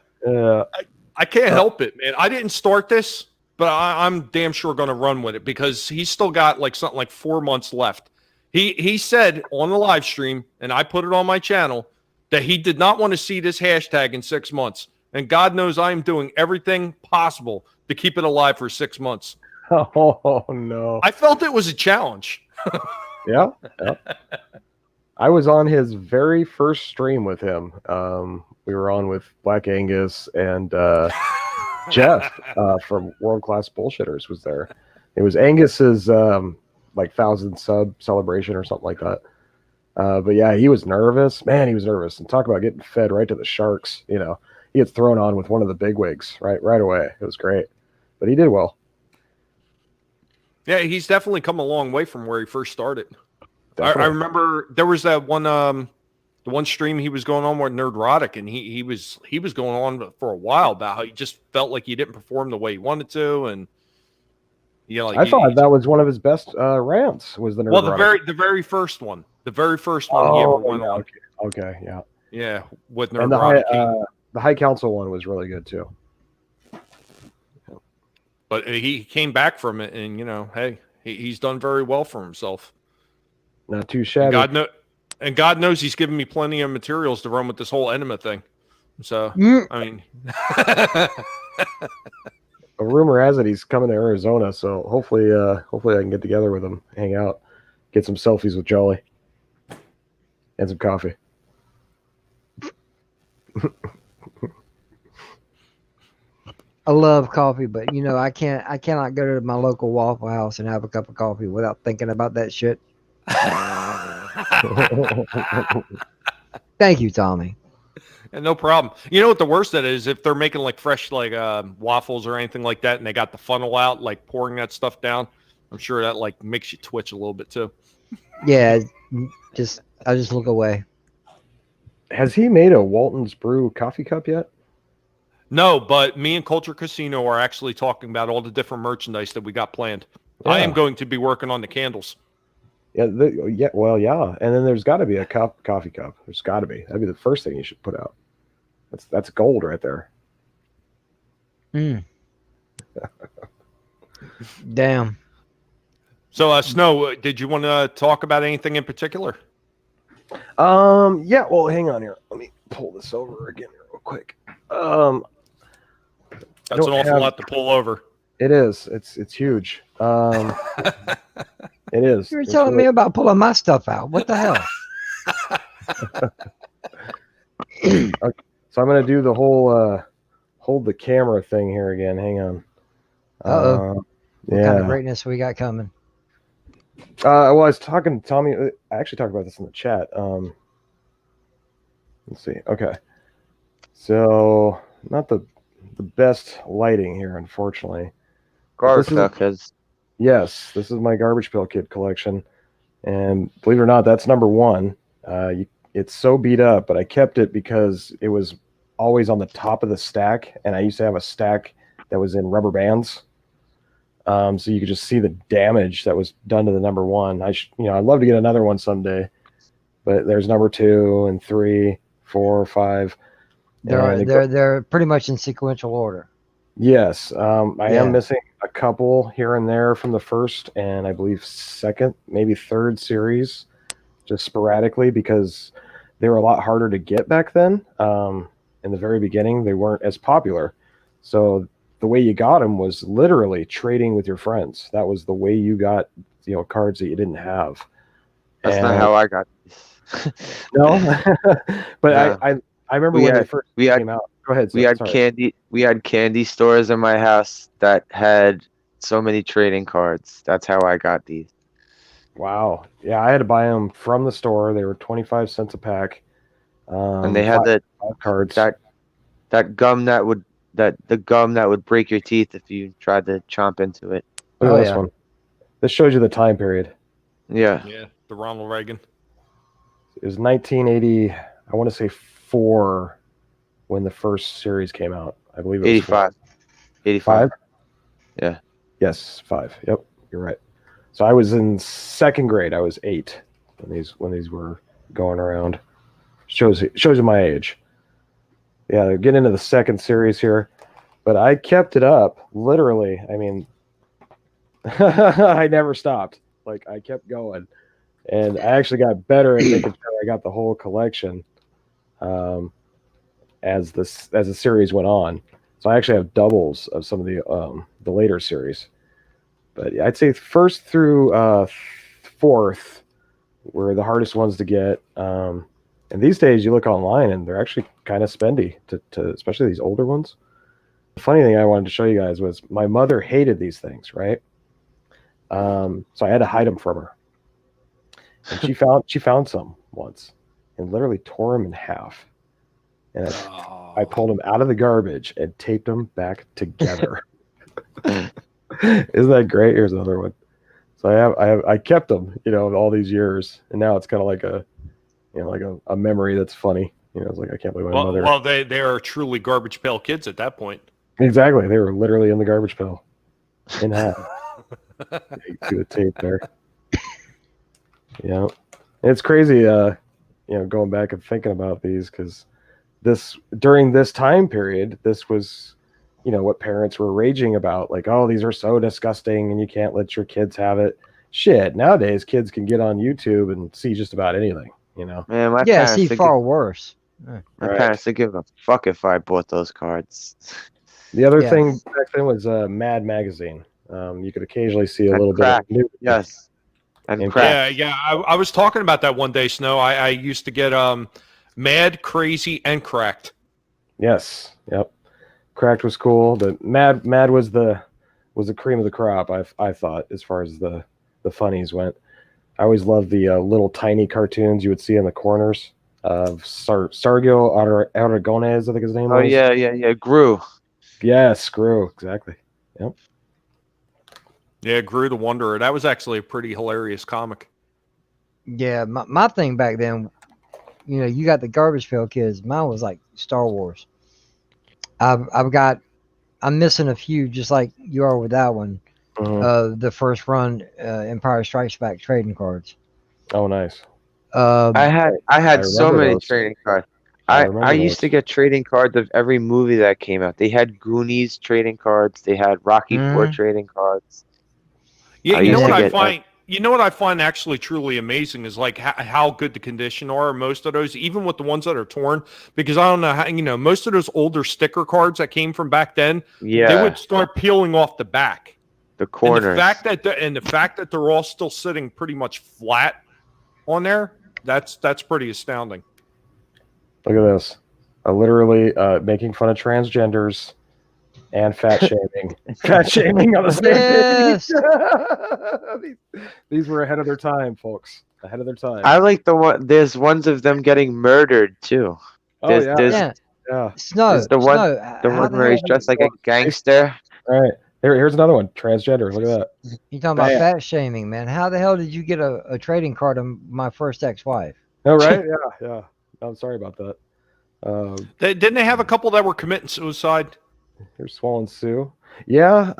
S1: I can't help it, man. I didn't start this, but I'm damn sure going to run with it because he's still got like something like 4 months left. He said on the live stream, and I put it on my channel, that he did not want to see this hashtag in 6 months. And God knows I am doing everything possible to keep it alive for 6 months.
S6: Oh no!
S1: I felt it was a challenge.
S6: Yeah. I was on his very first stream with him. We were on with Black Angus and Jeff from World Class Bullshitters was there. It was Angus's like 1,000 sub celebration or something like that. But yeah, he was nervous. Man, he was nervous. And talk about getting fed right to the sharks. You know, he gets thrown on with one of the bigwigs right away. It was great, but he did well.
S1: Yeah, he's definitely come a long way from where he first started. I remember there was that one the one stream he was going on with Nerdrotic, and he was going on for a while about how he just felt like he didn't perform the way he wanted to, and you know, like
S6: I thought that was one of his best rants was the Nerdrotic.
S1: Well, the very first one he ever went on.
S6: Okay,
S1: yeah, with Nerdrotic.
S6: And the High Council one was really good too.
S1: But he came back from it, and you know, hey, he's done very well for himself.
S6: Not too shabby.
S1: And God knows he's given me plenty of materials to run with this whole enema thing. So, I mean,
S6: a rumor has it he's coming to Arizona, so hopefully I can get together with him, hang out, get some selfies with Jolly, and some coffee.
S2: I love coffee, but you know, I cannot go to my local Waffle House and have a cup of coffee without thinking about that shit. Thank you, Tommy.
S1: And no problem. You know what the worst of it is? If they're making like fresh like waffles or anything like that, and they got the funnel out, like pouring that stuff down, I'm sure that like makes you twitch a little bit too.
S2: Yeah, I just look away.
S6: Has he made a Walton's Brew coffee cup yet?
S1: No, but me and Culture Casino are actually talking about all the different merchandise that we got planned. Yeah. I am going to be working on the candles.
S6: Yeah, yeah. And then there's got to be a coffee cup. There's got to be. That'd be the first thing you should put out. That's gold right there.
S2: Damn.
S1: So, Snow, did you want to talk about anything in particular?
S6: Yeah. Well, hang on here. Let me pull this over again real quick.
S1: That's an awful lot to pull over.
S6: It is. It's huge. It is.
S2: You were telling me about pulling my stuff out. What the hell?
S6: Okay, so I'm gonna do the whole hold the camera thing here again. Hang on.
S2: What kind of greatness we got coming?
S6: Well, I was talking to Tommy. I actually talked about this in the chat. Let's see. Okay. So not the best lighting here, unfortunately.
S3: Garbage Pail Kids.
S6: Yes, this is my Garbage Pail Kid collection, and believe it or not, that's number one. It's so beat up, but I kept it because it was always on the top of the stack, and I used to have a stack that was in rubber bands, so you could just see the damage that was done to the number one. I'd love to get another one someday, but there's number 2 and 3, 4, 5.
S2: They're pretty much in sequential order.
S6: Yes, I am missing a couple here and there from the first and I believe second, maybe third series, just sporadically because they were a lot harder to get back then. In the very beginning, they weren't as popular. So the way you got them was literally trading with your friends. That was the way you got, cards that you didn't have.
S3: That's not how I got these.
S6: No, but
S3: No.
S6: I remember
S3: We
S6: when they
S3: had-
S6: first
S3: we had-
S6: came out. Go ahead.
S3: We
S6: Seth,
S3: had
S6: sorry.
S3: candy stores in my house that had so many trading cards. That's how I got these.
S6: Wow. Yeah, I had to buy them from the store. They were 25 cents a pack.
S3: And they had
S6: five cards.
S3: that gum that would the gum that would break your teeth if you tried to chomp into it.
S6: Look at
S2: Oh,
S6: this
S2: yeah.
S6: one. This shows you the time period.
S3: Yeah.
S1: Yeah, the Ronald Reagan.
S6: It was 1980. I want to say 4 when the first series came out. I believe it was
S3: 85.
S6: 5.
S3: Yeah.
S6: Yes, 5. Yep, you're right. So I was in 2nd grade. I was 8 when these were going around. Shows you my age. Yeah, they're getting into the 2nd series here, but I kept it up literally. I mean, I never stopped. Like I kept going, and I actually got better at making sure I got the whole collection as the series went on. So I actually have doubles of some of the later series. But I'd say 1st through 4th were the hardest ones to get. And these days, you look online, and they're actually kind of spendy, to especially these older ones. The funny thing I wanted to show you guys was my mother hated these things, right? So I had to hide them from her. And she found some once, and literally tore them in half. And I pulled them out of the garbage and taped them back together. Isn't that great? Here's another one. So I kept them, all these years, and now it's kind of like a memory that's funny. It's like I can't believe my mother.
S1: Well, they are truly garbage pail kids at that point.
S6: Exactly, they were literally in the garbage pail, in half. You see the tape there. Yeah, it's crazy. Going back and thinking about these because during this time period, this was, what parents were raging about. Like, oh, these are so disgusting, and you can't let your kids have it. Shit, nowadays kids can get on YouTube and see just about anything.
S3: Man, my
S2: Yeah,
S3: parents
S2: see,
S3: would
S2: far worse.
S3: my parents would give a fuck if I bought those cards.
S6: The other
S2: Yeah.
S6: thing back then was Mad Magazine. You could occasionally see a
S3: And
S6: little
S3: crack.
S6: bit of nudity.
S3: Yes. And
S6: And
S3: crack.
S1: Yeah. I was talking about that one day, Snow. I used to get Mad, Crazy, and Cracked.
S6: Yes. Yep. Cracked was cool. The Mad was the cream of the crop. I thought, as far as the funnies went. I always loved the little tiny cartoons you would see in the corners of Sergio Aragones, I think his name
S3: Oh
S6: was.
S3: yeah. Grew.
S6: Yeah, Screw, exactly. Yep.
S1: Yeah, Gru the Wanderer. That was actually a pretty hilarious comic.
S2: Yeah, my thing back then, you got the garbage pail kids. Mine was like Star Wars. I'm missing a few, just like you are with that one.
S6: Mhm.
S2: The first run, Empire Strikes Back trading cards.
S6: Oh, nice.
S3: I had so
S6: remember
S3: many
S6: those.
S3: trading cards.
S6: I remember
S3: I used
S6: those.
S3: to get trading cards of every movie that came out. They had Goonies trading cards. They had Rocky IV trading cards.
S1: Yeah,
S3: I
S1: you know
S3: used
S1: what
S3: to
S1: I
S3: get-
S1: find. You know what I find actually truly amazing is like how good the condition are. Most of those, even with the ones that are torn, because I don't know how most of those older sticker cards that came from back then,
S3: Yeah.
S1: they would start peeling off the back.
S3: The
S1: And
S3: corners.
S1: the fact that they're all still sitting pretty much flat on there, that's pretty astounding.
S6: Look at this. Literally making fun of transgenders and fat shaming. Fat shaming on the same
S2: Yes.
S6: page. These were ahead of their time, folks. Ahead of their time.
S3: I like the one. There's ones of them getting murdered too.
S6: Oh, yeah.
S3: there's-
S2: Yeah,
S6: Yeah.
S2: Snow.
S3: There's the one-
S2: Snow,
S3: The
S2: how
S3: one
S2: the
S3: where
S2: hell
S3: he's dressed like a gangster.
S6: All right. Here's another one. Transgender. Look at that.
S2: you talking about
S6: Bam.
S2: fat shaming, man? How the hell did you get a trading card of my first ex-wife?
S6: Oh, right? Yeah. I'm sorry about that.
S1: Didn't they have a couple that were committing suicide?
S6: Here's Swollen Sue. Yeah.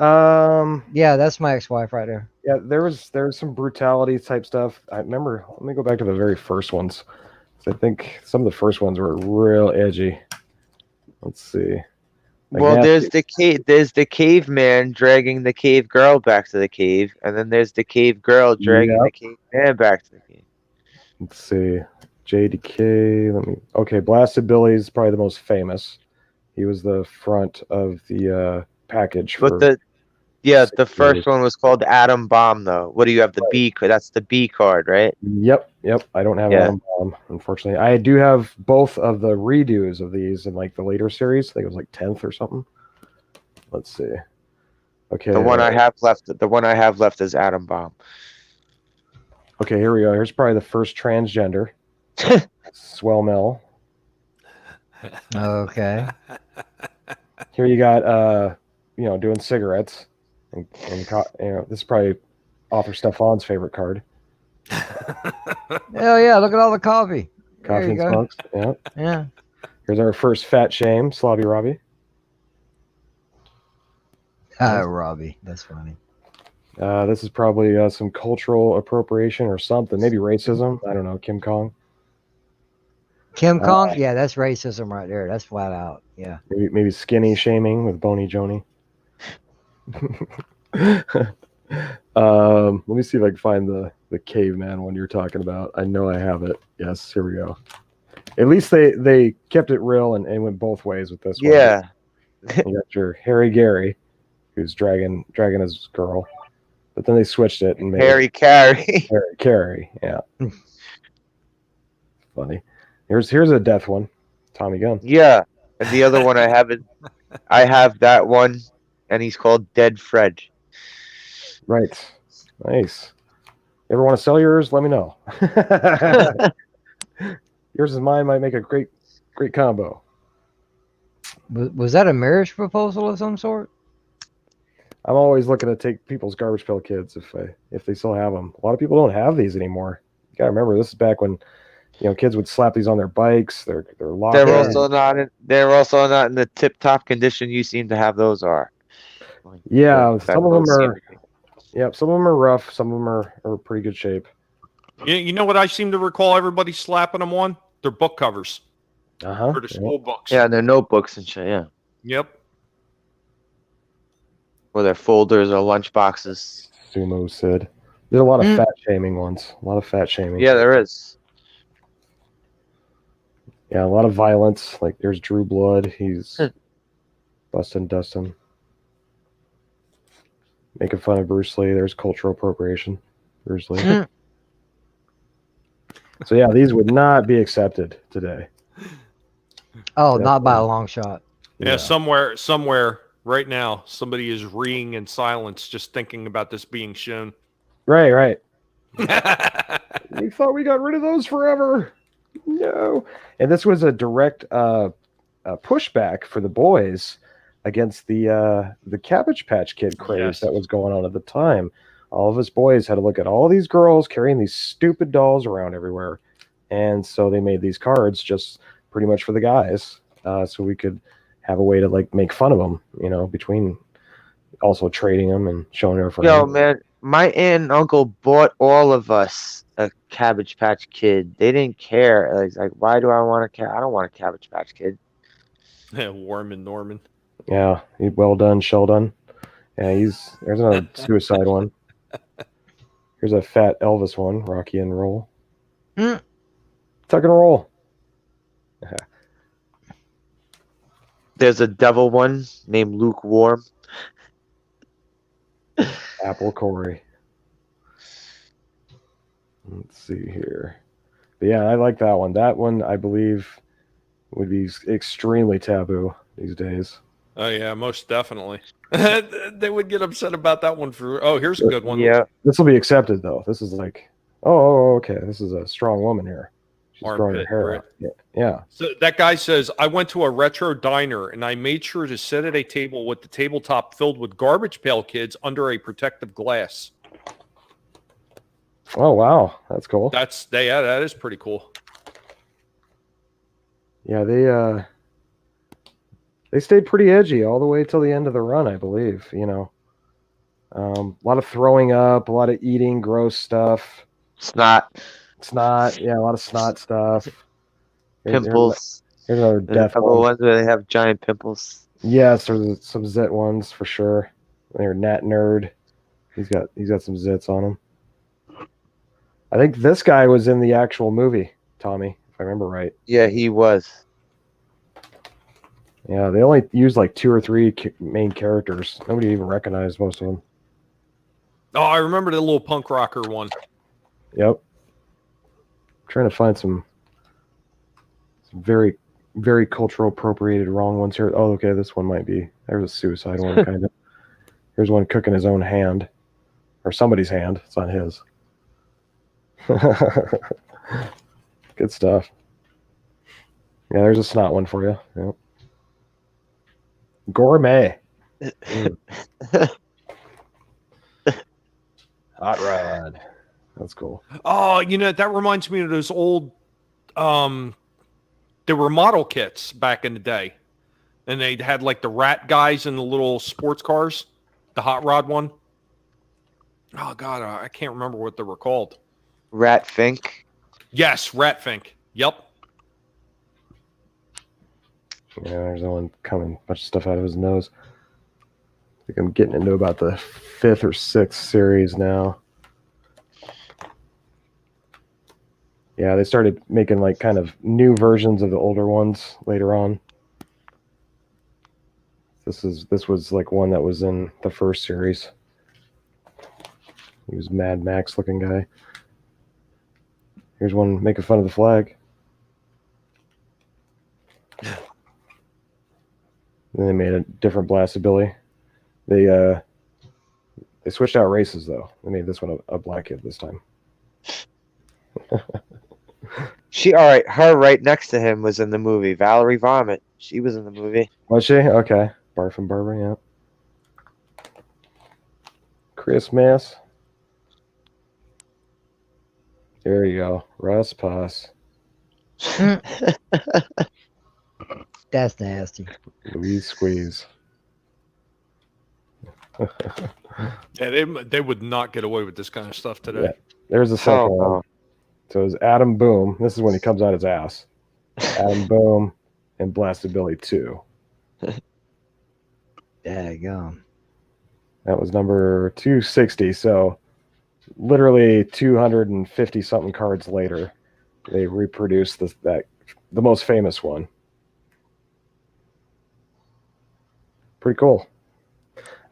S2: Yeah, that's my ex-wife right there.
S6: Yeah, there was some brutality type stuff. I remember. Let me go back to the very first ones. I think some of the first ones were real edgy. Let's see. Like
S3: Well,
S6: nasty.
S3: there's the caveman dragging the cave girl back to the cave, and then there's the cave girl dragging the caveman back to the cave.
S6: Let's see. JDK. Okay, Blasted Billy's probably the most famous. He was the front of the package.
S3: But Yeah, the first one was called Atom Bomb, though. What do you have? The B card. That's the B card, right?
S6: Yep. I don't have
S3: Yeah.
S6: Atom Bomb, unfortunately. I do have both of the redos of these in like the later series. I think it was like 10th or something. Let's see. Okay.
S3: The one I have left is Atom Bomb.
S6: Okay, here we go. Here's probably the first transgender. Swell Mel.
S2: Okay.
S6: Here you got doing cigarettes. And this is probably Author Stefan's favorite card.
S2: Hell yeah! Look at all the coffee. There
S6: Coffee
S2: you
S6: and
S2: go.
S6: smokes. Yeah.
S2: Yeah.
S6: Here's our first fat shame, Slobby Robbie.
S2: Robbie, that's funny.
S6: This is probably some cultural appropriation or something. Maybe racism. I don't know. Kim Kong.
S2: Kim Kong? Yeah, that's racism right there. That's flat out. Yeah.
S6: Maybe skinny shaming with Bony Joni. Let me see if I can find the caveman one you're talking about. I know I have it. Yes, here we go. At least they kept it real and went both ways with this one.
S3: Yeah.
S6: You got your Harry Gary, who's dragging his girl, but then they switched it and made
S3: Harry Carey.
S6: Harry Carey. Yeah. Funny. Here's a death one. Tommy Gunn.
S3: Yeah. And the other one I have that one, and he's called Dead Fred.
S6: Right. Nice. You ever want to sell yours? Let me know. Yours and mine might make a great combo.
S2: Was that a marriage proposal of some sort?
S6: I'm always looking to take people's garbage pail kids if they still have them. A lot of people don't have these anymore. You gotta remember, this is back when kids would slap these on their bikes. They're locked.
S3: They're also not in the tip top condition you seem to have those are.
S6: Yeah, some of them are. Yep, some of them are rough. Some of them are pretty good shape.
S1: You know what I seem to recall everybody slapping them on? Their book covers. For the school books.
S3: Yeah, and their notebooks and shit, yeah.
S1: Yep.
S3: Or their folders or lunch boxes.
S6: Sumo Sid. There's a lot of fat shaming ones. A lot of fat shaming.
S3: Yeah, there is.
S6: Yeah, a lot of violence. Like there's Drew Blood. He's busting Dustin. Making fun of Bruce Lee. There's cultural appropriation. Bruce Lee. So yeah, these would not be accepted today.
S2: Oh, not by a long shot.
S1: Yeah, somewhere right now, somebody is reeing in silence just thinking about this being shown.
S6: Right. We thought we got rid of those forever. No. And this was a direct pushback for the boys against the Cabbage Patch Kid craze that was going on at the time. All of us boys had to look at all these girls carrying these stupid dolls around everywhere. And so they made these cards just pretty much for the guys, so we could have a way to like make fun of them, between also trading them and showing their friends.
S3: Yo, man, my aunt and uncle bought all of us a Cabbage Patch Kid. They didn't care. Like, why do I want I don't want a Cabbage Patch Kid.
S1: Yeah, Warman Norman.
S6: Yeah, well done, Sheldon. Yeah, there's another suicide one. Here's a fat Elvis one, Rocky and Roll. Tuck and roll.
S3: There's a devil one named Lukewarm.
S6: Apple Corey. Let's see here. But yeah, I like that one. That one, I believe, would be extremely taboo these days.
S1: Oh, yeah, most definitely. They would get upset about that one here's a good one.
S3: Yeah.
S6: This will be accepted, though. This is like, okay. This is a strong woman here. She's growing her hair out. Yeah.
S1: So that guy says, I went to a retro diner and I made sure to sit at a table with the tabletop filled with garbage pail kids under a protective glass.
S6: Oh, wow. That's cool.
S1: That is pretty cool.
S6: Yeah, they stayed pretty edgy all the way till the end of the run, I believe. A lot of throwing up, a lot of eating gross stuff.
S3: Snot.
S6: Yeah, a lot of snot stuff.
S3: Pimples.
S6: Here's another death
S3: a couple
S6: one.
S3: ones where they have giant pimples.
S6: Yes, there's some zit ones for sure. They're Nat Nerd. He's got some zits on him. I think this guy was in the actual movie, Tommy, if I remember right.
S3: Yeah, he was.
S6: Yeah, they only used like 2 or 3 main characters. Nobody even recognized most of them.
S1: Oh, I remember the little punk rocker one.
S6: Yep. Trying to find some very, very cultural appropriated wrong ones here. Oh, okay, this one might be. There's a suicide one, kind of. Here's one cooking his own hand. Or somebody's hand. It's not his. Good stuff. Yeah, there's a snot one for you. Yep. Gourmet. Hot rod. That's cool.
S1: Oh, that reminds me of those old there were model kits back in the day. And they had like the rat guys in the little sports cars, the hot rod one. Oh God, I can't remember what they were called.
S3: Rat Fink.
S1: Yes, Ratfink. Yep.
S6: Yeah, there's that one coming. A bunch of stuff out of his nose. I think I'm getting into about the 5th or 6th series now. Yeah, they started making like kind of new versions of the older ones later on. This was like one that was in the first series. He was Mad Max looking guy. Here's one making fun of the flag. Then they made a different blast ability. They switched out races though. They made this one a black kid this time.
S3: Her right next to him was in the movie. Valerie Vomit. She was in the movie.
S6: Was she? Okay. Barf and Barber, yeah. Christmas. There you go. Russ Puss.
S2: That's nasty.
S6: Louise Squeeze.
S1: Yeah, they would not get away with this kind of stuff today.
S6: Yeah. There's a second one. So it's Adam Boom. This is when he comes out his ass. Adam Boom and Blastability 2.
S2: Daggone.
S6: That was number 260. So literally 250 something cards later, they reproduced the most famous one. Pretty cool.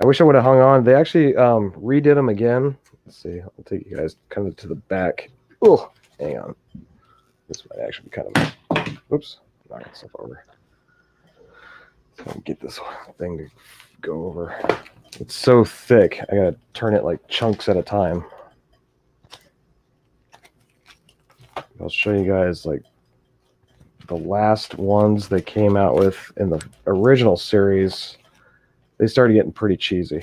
S6: I wish I would have hung on. They actually redid them again. Let's see. I'll take you guys kind of to the back. Oh, hang on. This might actually be kind of. Oops. Knock myself over. So I'll get this thing to go over. It's so thick. I gotta turn it like chunks at a time. I'll show you guys like the last ones they came out with in the original series. They started getting pretty cheesy.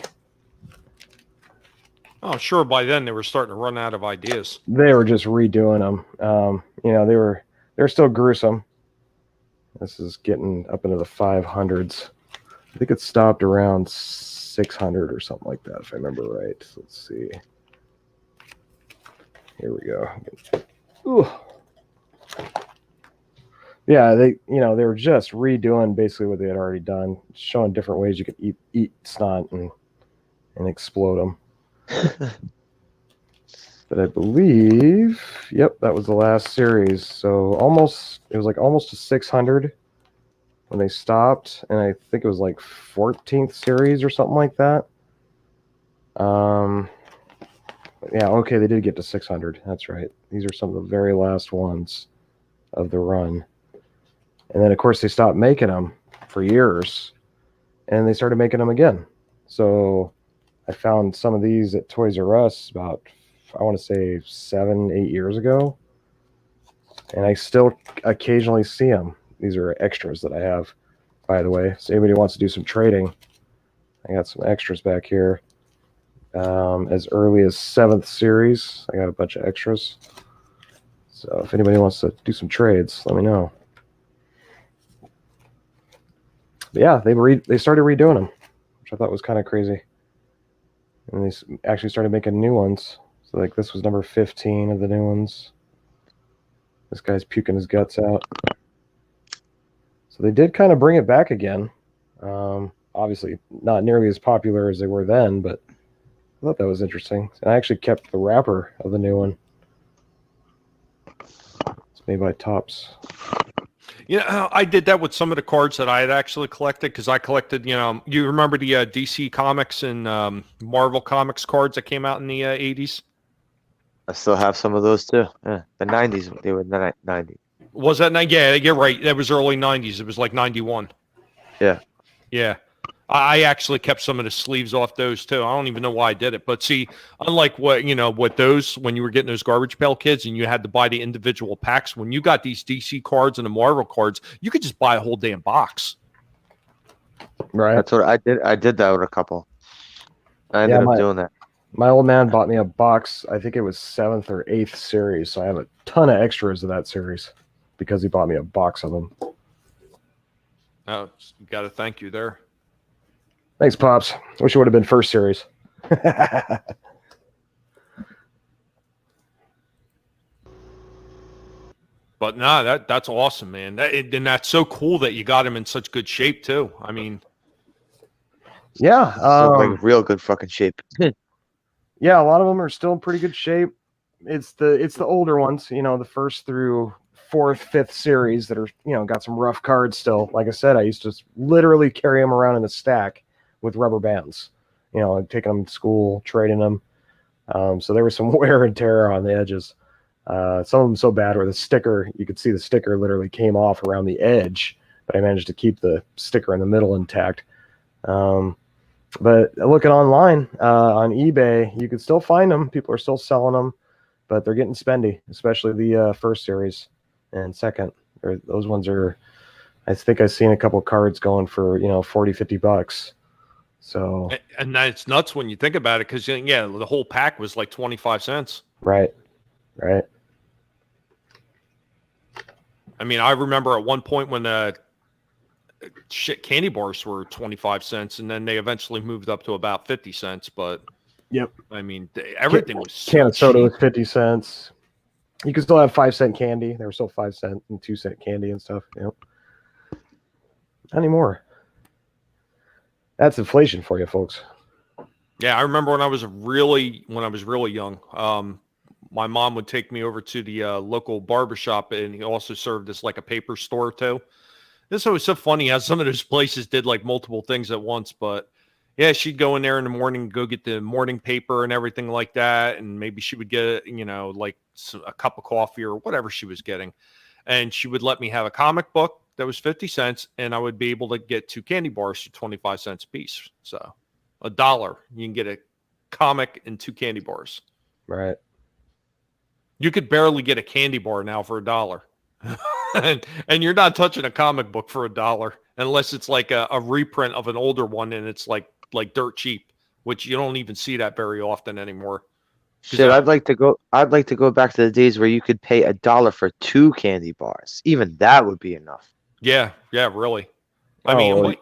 S1: Oh, sure. By then they were starting to run out of ideas.
S6: They were just redoing them. They were still gruesome. This is getting up into the 500s. I think it stopped around 600 or something like that, if I remember right. So let's see. Here we go. Ooh. Yeah, they were just redoing basically what they had already done, showing different ways you could eat snot and explode them. But I believe, yep, that was the last series. So it was like almost to 600 when they stopped, and I think it was like 14th series or something like that. Yeah, okay, they did get to 600. That's right. These are some of the very last ones of the run. And then, of course, they stopped making them for years, and they started making them again. So I found some of these at Toys R Us about, I want to say, 7-8 years ago, and I still occasionally see them. These are extras that I have, by the way. So anybody wants to do some trading, I got some extras back here. As early as 7th series, I got a bunch of extras. So if anybody wants to do some trades, let me know. But yeah, they started redoing them, which I thought was kind of crazy. And they actually started making new ones. So like this was number 15 of the new ones. This guy's puking his guts out. So they did kind of bring it back again. Obviously not nearly as popular as they were then, but I thought that was interesting. And I actually kept the wrapper of the new one. It's made by Topps.
S1: I did that with some of the cards that I had actually collected because I collected, you remember the DC Comics and Marvel Comics cards that came out in the 80s?
S3: I still have some of those too. Yeah, the 90s. They were the 90s.
S1: Was that night? Yeah, you're right. That was early 90s. It was like 91.
S3: Yeah.
S1: Yeah. I actually kept some of the sleeves off those too. I don't even know why I did it. But see, unlike what those, when you were getting those Garbage Pail Kids and you had to buy the individual packs, when you got these DC cards and the Marvel cards, you could just buy a whole damn box.
S6: Right.
S3: That's what I did. I did that with a couple. I ended up doing that.
S6: My old man bought me a box. I think it was 7th or 8th series. So I have a ton of extras of that series because he bought me a box of them.
S1: Oh, got to thank you there.
S6: Thanks, Pops. Wish it would have been first series.
S1: But nah, that's awesome, man. And that's so cool that you got him in such good shape too. I mean,
S6: yeah,
S3: like real good fucking shape.
S6: Yeah, a lot of them are still in pretty good shape. It's the older ones, the 1st through 4th, 5th series that are, got some rough cards still. Like I said, I used to literally carry them around in a stack with rubber bands, taking them to school, trading them. So there was some wear and tear on the edges. Some of them so bad where the sticker, you could see the sticker literally came off around the edge, but I managed to keep the sticker in the middle intact. But looking online on eBay, you can still find them. People are still selling them, but they're getting spendy, especially the first series and second. Those ones are, I think I've seen a couple cards going for, $40-$50. So,
S1: and that's nuts when you think about it, because the whole pack was like 25 cents.
S6: Right.
S1: I mean, I remember at one point when candy bars were 25 cents, and then they eventually moved up to about 50 cents. But
S6: yep,
S1: I mean, everything was
S6: can of soda
S1: cheap.
S6: was 50 cents. You could still have 5-cent candy. There were still 5-cent and 2-cent candy and stuff. Yep. Not anymore. That's inflation for you, folks.
S1: Yeah, I remember when I was really young. My mom would take me over to the local barbershop, and he also served as like a paper store too. This was so funny how some of those places did like multiple things at once. But yeah, she'd go in there in the morning, go get the morning paper and everything like that, and maybe she would get like a cup of coffee or whatever she was getting, and she would let me have a comic book that was 50 cents, and I would be able to get 2 candy bars for 25 cents a piece. So $1, you can get a comic and 2 candy bars.
S6: Right.
S1: You could barely get a candy bar now for $1. and you're not touching a comic book for $1 unless it's like a reprint of an older one, and it's like dirt cheap, which you don't even see that very often anymore.
S3: Shit, I'd like to go back to the days where you could pay $1 for 2 candy bars. Even that would be enough.
S1: Yeah, really. I mean,
S6: really,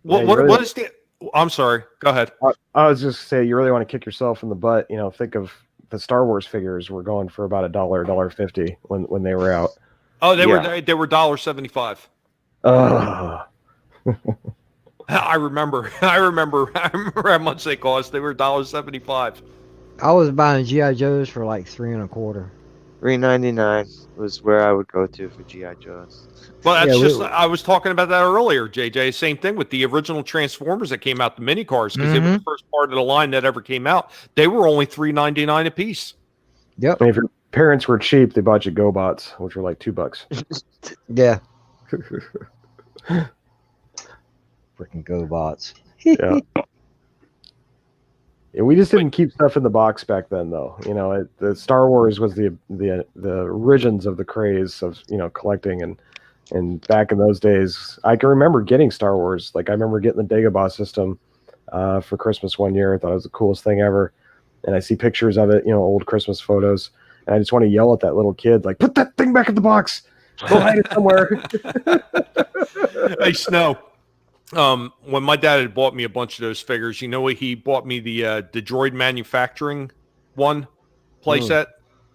S1: what is the? I'm sorry. Go ahead.
S6: I was just saying, you really want to kick yourself in the butt. Think of the Star Wars figures were going for about $1, $1.50 when they were out.
S1: Oh, they were $1.75. I remember how much they cost. They were $1.75.
S2: I was buying GI Joes for like $3.25.
S3: $3.99 was where I would go to for GI Joes.
S1: Well, that's I was talking about that earlier, JJ. Same thing with the original Transformers that came out, the mini cars, because they were the first part of the line that ever came out. They were only $3.99 a piece.
S2: Yep.
S6: I mean, if your parents were cheap, they bought you GoBots, which were like $2.
S2: Yeah. Freaking GoBots.
S6: Yeah. Yeah, we just didn't keep stuff in the box back then, though. The Star Wars was the origins of the craze of collecting, and back in those days, I can remember getting Star Wars. Like I remember getting the Dagobah system for Christmas one year. I thought it was the coolest thing ever, and I see pictures of it, old Christmas photos, and I just want to yell at that little kid, like, "Put that thing back in the box! Go hide it somewhere!"
S1: Hey, Snow. When my dad had bought me a bunch of those figures, he bought me the droid manufacturing one playset.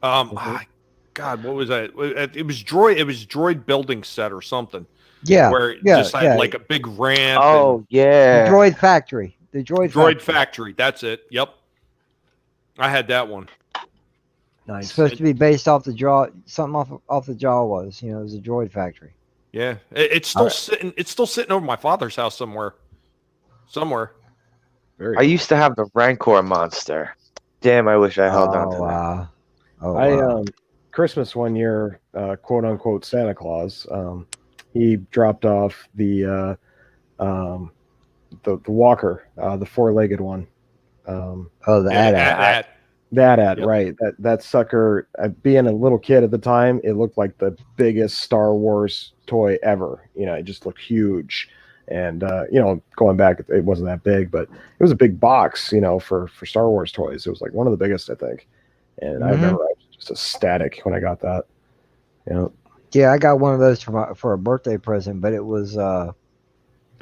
S1: God, what was that? It was droid building set or something.
S2: Yeah.
S1: Where it just had like a big ramp.
S3: Oh, yeah.
S2: The Droid Factory. The
S1: Droid Factory. That's it. Yep. I had that one.
S6: Nice.
S2: It's supposed to be based off the Jaw. Something off the Jaw was. It was a Droid Factory.
S1: Yeah, it's still sitting. It's still sitting over my father's house somewhere.
S6: Very
S3: I
S6: cool.
S3: used to have the Rancor monster. Damn, I wish I held on to that.
S2: Wow. Oh,
S6: I
S2: wow.
S6: Christmas one year, quote unquote Santa Claus, he dropped off the walker, the 4-legged one.
S2: Oh, the
S1: Yeah,
S2: AT-AT.
S1: Yep.
S6: Right. That sucker. Being a little kid at the time, it looked like the biggest Star Wars toy ever. It just looked huge. And going back, it wasn't that big, but it was a big box. For Star Wars toys, it was like one of the biggest, I think. And I remember I was just ecstatic when I got that.
S2: Yeah, I got one of those for a birthday present, but it was a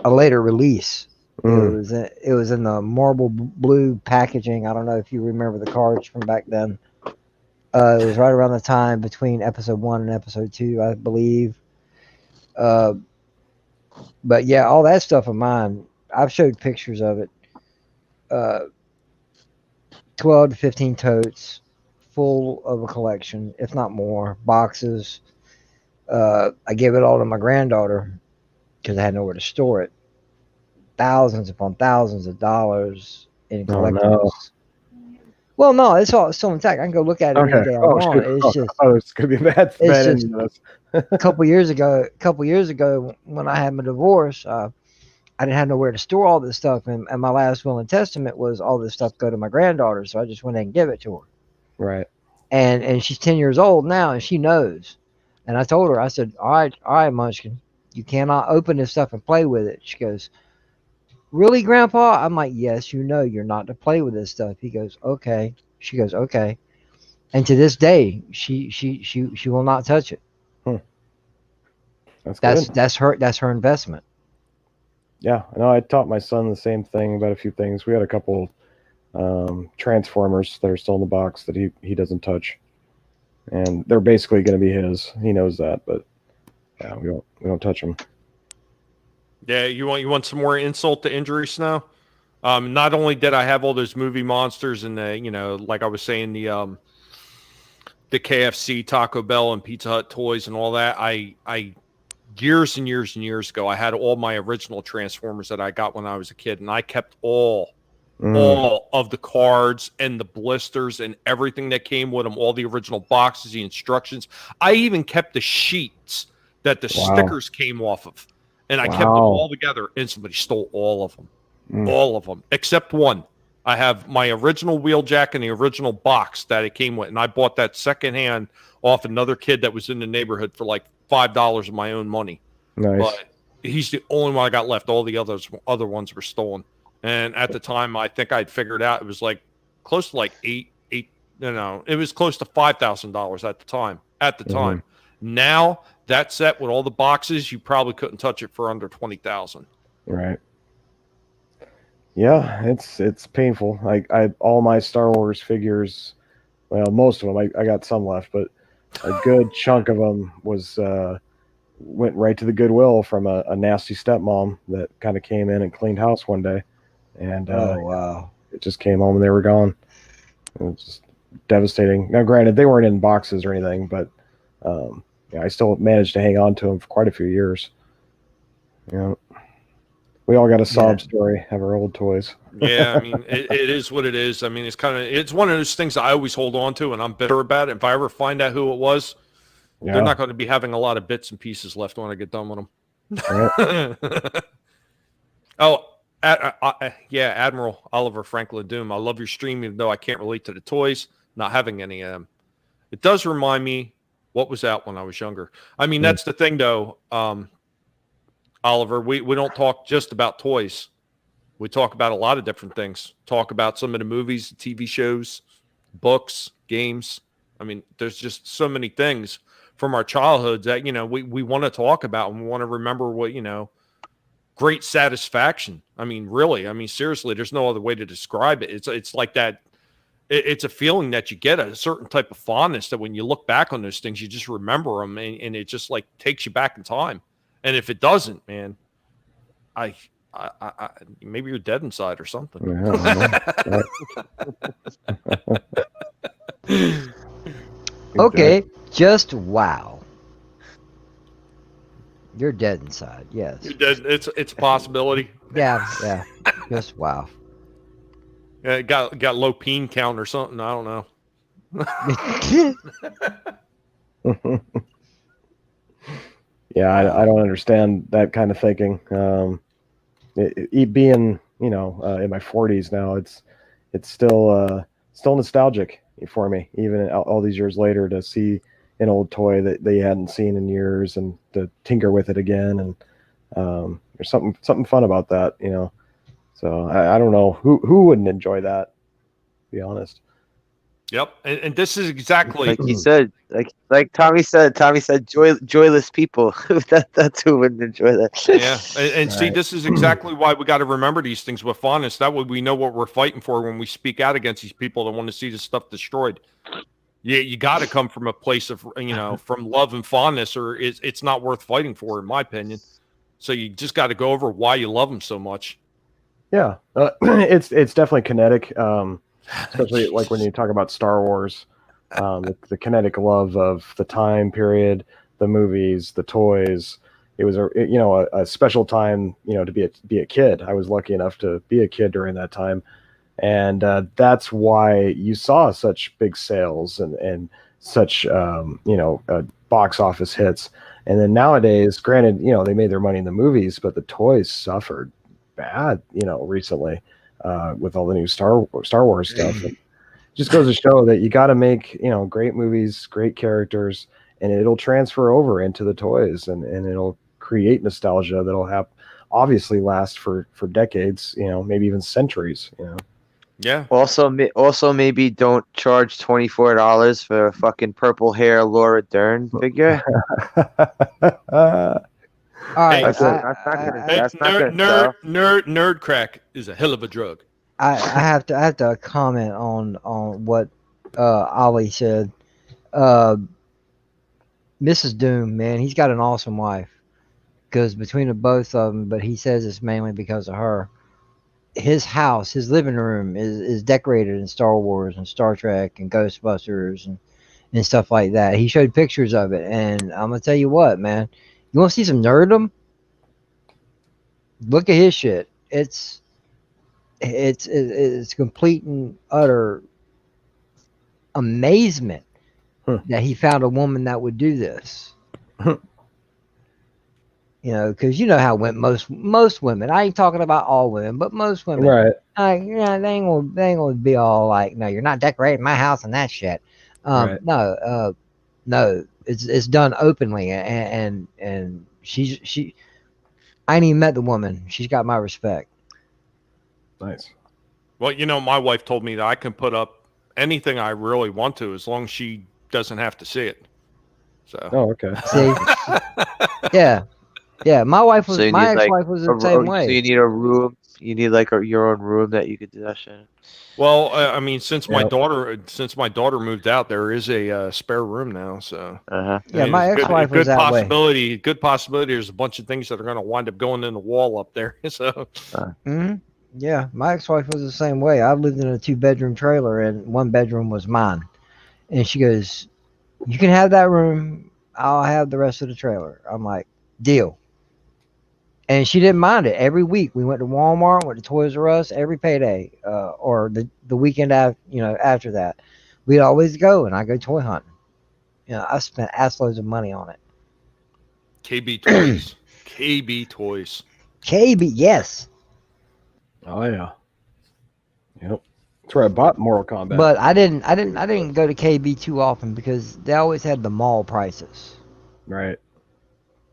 S2: later release. It was in the marble blue packaging. I don't know if you remember the cards from back then. It was right around the time between episode 1 and episode 2, I believe. But yeah, all that stuff of mine, I've showed pictures of it. 12 to 15 totes full of a collection, if not more, boxes. I gave it all to my granddaughter because I had nowhere to store it. Thousands upon thousands of dollars in collectibles.
S6: no.
S2: Well, no, it's all still intact. I can go look at it any day I want. It's just
S6: it's gonna be bad.
S2: just-
S6: ending to this.
S2: a couple years ago when I had my divorce, I didn't have nowhere to store all this stuff, and my last will and testament was all this stuff go to my granddaughter, so I just went ahead and give it to her.
S6: Right.
S2: And she's 10 years old now, and she knows. And I told her, I said, all right, Munchkin, you cannot open this stuff and play with it. She goes, really, Grandpa? I'm like, yes, you're not to play with this stuff. He goes, okay. She goes, okay. And to this day, she will not touch it. That's her investment.
S6: Yeah, I know. I taught my son the same thing about a few things. We had a couple Transformers that are still in the box that he doesn't touch, and they're basically going to be his. He knows that, but yeah, we don't touch them.
S1: Yeah, you want some more insult to injury, Snow? Not only did I have all those movie monsters and like I was saying, the KFC, Taco Bell, and Pizza Hut toys and all that. I years and years and years ago, I had all my original Transformers that I got when I was a kid, and I kept all of the cards and the blisters and everything that came with them, all the original boxes, the instructions. I even kept the sheets that the stickers came off of, and I kept them all together, and somebody stole all of them. All of them, except one. I have my original Wheeljack and the original box that it came with, and I bought that secondhand off another kid that was in the neighborhood for like $5 of my own money.
S6: Nice.
S1: But he's the only one I got left. All the other ones were stolen. And at the time, I think I'd figured out it was like close to like it was close to $5,000 at the time. Now that set with all the boxes, you probably couldn't touch it for under $20,000.
S6: Right. Yeah, it's painful. I all my Star Wars figures, well, most of them, I got some left, but a good chunk of them went right to the Goodwill from a nasty stepmom that kind of came in and cleaned house one day, and
S2: wow,
S6: it just came home and they were gone. It was just devastating. Now, granted, they weren't in boxes or anything, but I still managed to hang on to them for quite a few years. We all got a sob story of our old toys.
S1: Yeah, I mean, it is what it is. I mean, it's one of those things I always hold on to, and I'm bitter about it. If I ever find out who it was, they're not going to be having a lot of bits and pieces left when I get done with them. Right. Admiral Oliver Franklin Doom. I love your stream, even though I can't relate to the toys, not having any of them. It does remind me what was out when I was younger. I mean, that's the thing, though. Oliver, we don't talk just about toys. We talk about a lot of different things. Talk about some of the movies, TV shows, books, games. I mean, there's just so many things from our childhoods that, we want to talk about, and we want to remember what, great satisfaction. I mean, really, seriously, there's no other way to describe it. It's like that. It's a feeling that you get, a certain type of fondness that when you look back on those things, you just remember them, and it just like takes you back in time. And if it doesn't, man, I maybe you're dead inside or something.
S2: Okay, just wow. You're dead inside. Yes.
S1: It's a possibility.
S2: Yeah. Yeah. Just wow.
S1: Yeah, it got low peen count or something. I don't know.
S6: Yeah, I don't understand that kind of thinking. Being in my 40s now, it's still nostalgic for me, even all these years later, to see an old toy that they hadn't seen in years and to tinker with it again. And there's something fun about that, So I don't know who wouldn't enjoy that, to be honest.
S1: Yep, and this is exactly
S3: Like he said, like Tommy said, joyless people. That's who wouldn't enjoy that.
S1: yeah. And see,
S6: Right.
S1: this is exactly why we got to remember these things with fondness. That way, we know what we're fighting for when we speak out against these people that want to see this stuff destroyed. You got to come from a place of from love and fondness, or it's not worth fighting for, in my opinion. So you just got to go over why you love them so much.
S6: Yeah, it's definitely kinetic, especially like when you talk about Star Wars, the kinetic love of the time period, the movies, the toys. It was a special time, to be a kid. I was lucky enough to be a kid during that time, and that's why you saw such big sales and such box office hits. And then nowadays, granted, they made their money in the movies, but the toys suffered bad, recently, with all the new Star Wars stuff. It just goes to show that you got to make, great movies, great characters, and it'll transfer over into the toys, and it'll create nostalgia that'll have obviously last for decades, maybe even centuries,
S1: Yeah.
S3: Also, maybe don't charge $24 for a fucking purple hair Laura Dern figure.
S2: All right.
S3: That's not gonna sell.
S1: Nerd crack is a hell of a drug.
S2: I have to comment on what Ollie said. Mrs. Doom, man, he's got an awesome wife. Because between the both of them, but he says it's mainly because of her. His house, his living room is decorated in Star Wars and Star Trek and Ghostbusters and stuff like that. He showed pictures of it, and I'm gonna tell you what, man. You want to see some nerdom? Look at his shit. It's complete and utter amazement that he found a woman that would do this. Because you know how most women. I ain't talking about all women, but most women.
S6: right.
S2: They ain't gonna be all like, no, you're not decorating my house and that shit.
S6: Right.
S2: No, it's done openly, and she. I ain't even met the woman. She's got my respect.
S6: Nice.
S1: Well, my wife told me that I can put up anything I really want to as long as she doesn't have to see it. So.
S6: Oh, okay.
S2: See, yeah. My wife was.
S3: So
S2: My ex-wife was the same way.
S3: So you need a room. You need like your own room that you could do that shit.
S1: Well, I mean, since my daughter moved out, there is a spare room now. So
S2: Yeah, my ex-wife was that way.
S1: Good possibility. There's a bunch of things that are going to wind up going in the wall up there. So.
S2: Yeah, my ex-wife was the same way. I lived in a 2-bedroom trailer, and one bedroom was mine. And she goes, "You can have that room. I'll have the rest of the trailer." I'm like, "Deal." And she didn't mind it. Every week we went to Walmart, went to Toys R Us every payday, or the weekend after that. We'd always go, and I go toy hunting. I spent assloads of money on it.
S1: KB Toys. KB Toys.
S2: KB, yes.
S6: Oh yeah. Yep. That's where I bought Mortal Kombat.
S2: But I didn't go to KB too often because they always had the mall prices.
S6: Right.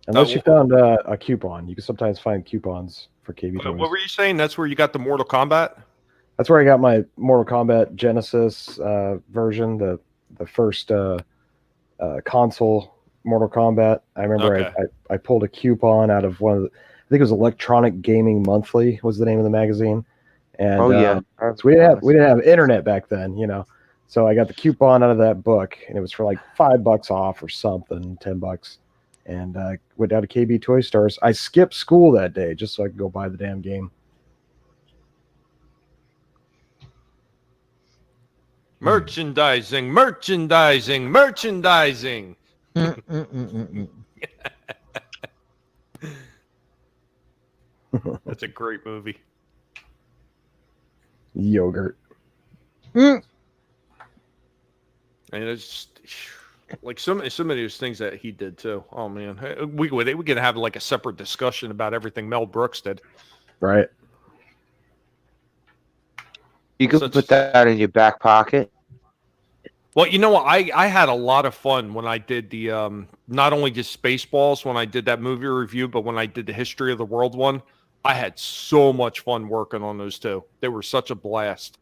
S6: Unless you found a coupon. You can sometimes find coupons for KB Toys.
S1: What were you saying? That's where you got the Mortal Kombat?
S6: That's where I got my Mortal Kombat Genesis version, the first console Mortal Kombat. I remember I pulled a coupon out of one of the, I think it was Electronic Gaming Monthly was the name of the magazine. And so we didn't have internet back then, So I got the coupon out of that book, and it was for like $5 off or something, $10. And went down to KB Toy Stores. I skipped school that day just so I could go buy the damn game.
S1: Merchandising. That's a great movie.
S6: Yogurt.
S2: Mm.
S1: And it's like some of those things that he did too. Oh man, we could have like a separate discussion about everything Mel Brooks did.
S6: Right.
S3: You can
S1: Such-
S3: put that in your back pocket.
S1: Well, you know what? I had a lot of fun when I did the not only just Spaceballs when I did that movie review, but when I did the History of the World one, I had so much fun working on those two. They were such a blast.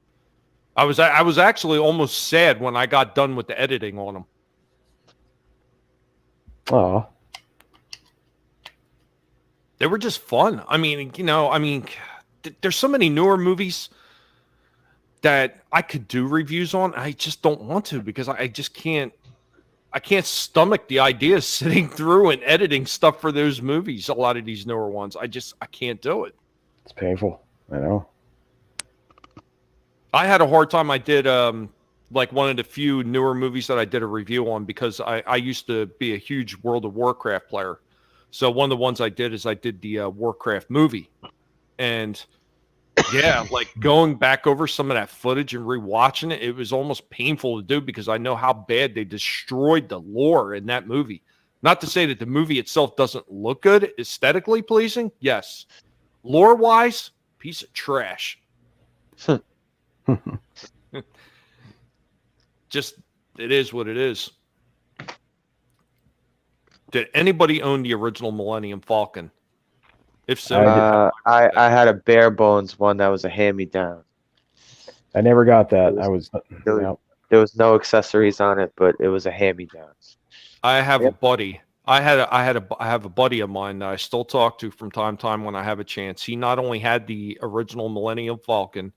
S1: I was actually almost sad when I got done with the editing on them.
S6: Oh,
S1: They were just fun. I mean, there's so many newer movies that I could do reviews on. I just don't want to because I just can't. I can't stomach the idea of sitting through and editing stuff for those movies. A lot of these newer ones, I can't do it.
S6: it's painful. I know.
S1: I had a hard time. I did like one of the few newer movies that I did a review on because I used to be a huge World of Warcraft player. So one of the ones I did is I did the Warcraft movie. And yeah, like going back over some of that footage and rewatching it, it was almost painful to do because I know how bad they destroyed the lore in that movie. Not to say that the movie itself doesn't look good, aesthetically pleasing. Yes. Lore-wise, piece of trash. Just, it is what it is. Did anybody own the original Millennium Falcon? If so,
S3: I had a bare bones one that was a hand-me-down.
S6: I never got that. I was.
S3: There was no accessories on it, but it was a hand-me-down.
S1: I have a buddy. I have a buddy of mine that I still talk to from time to time when I have a chance. He not only had the original Millennium Falcon,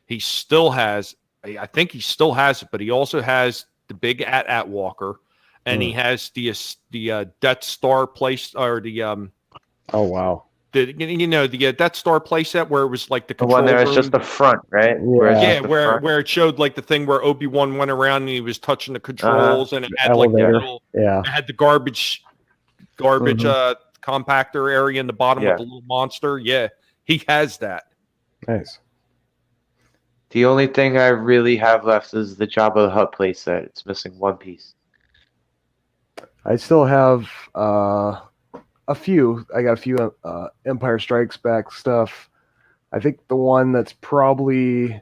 S1: he still has. I think he still has it, but he also has the big AT-AT Walker, and he has the Death Star place or the
S6: Oh wow.
S1: the Death Star playset where it was like the
S3: The one
S1: control
S3: there is
S1: room.
S3: just the front, right?
S6: Yeah.
S1: Where it showed like the thing where Obi-Wan went around and he was touching the controls and it had
S6: Elevator.
S1: like the little,
S6: Yeah.
S1: it had the garbage compactor area in the bottom with the little monster. Yeah, he has that.
S6: Nice.
S3: The only thing I really have left is the Jabba the Hutt playset. It's missing one piece.
S6: I still have a few. I got a few Empire Strikes Back stuff. I think the one that's probably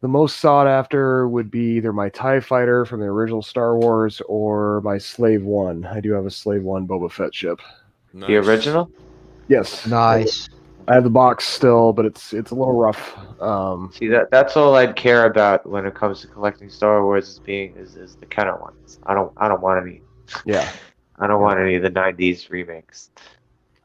S6: the most sought after would be either my TIE Fighter from the original Star Wars or my Slave One. I do have a Slave One Boba Fett ship.
S1: Nice.
S3: The original?
S6: Yes.
S2: Nice.
S6: I have the box still, but it's a little rough.
S3: See, that's all I'd care about when it comes to collecting Star Wars is the Kenner ones. I don't want any.
S6: Yeah.
S3: I don't want any of the '90s remakes.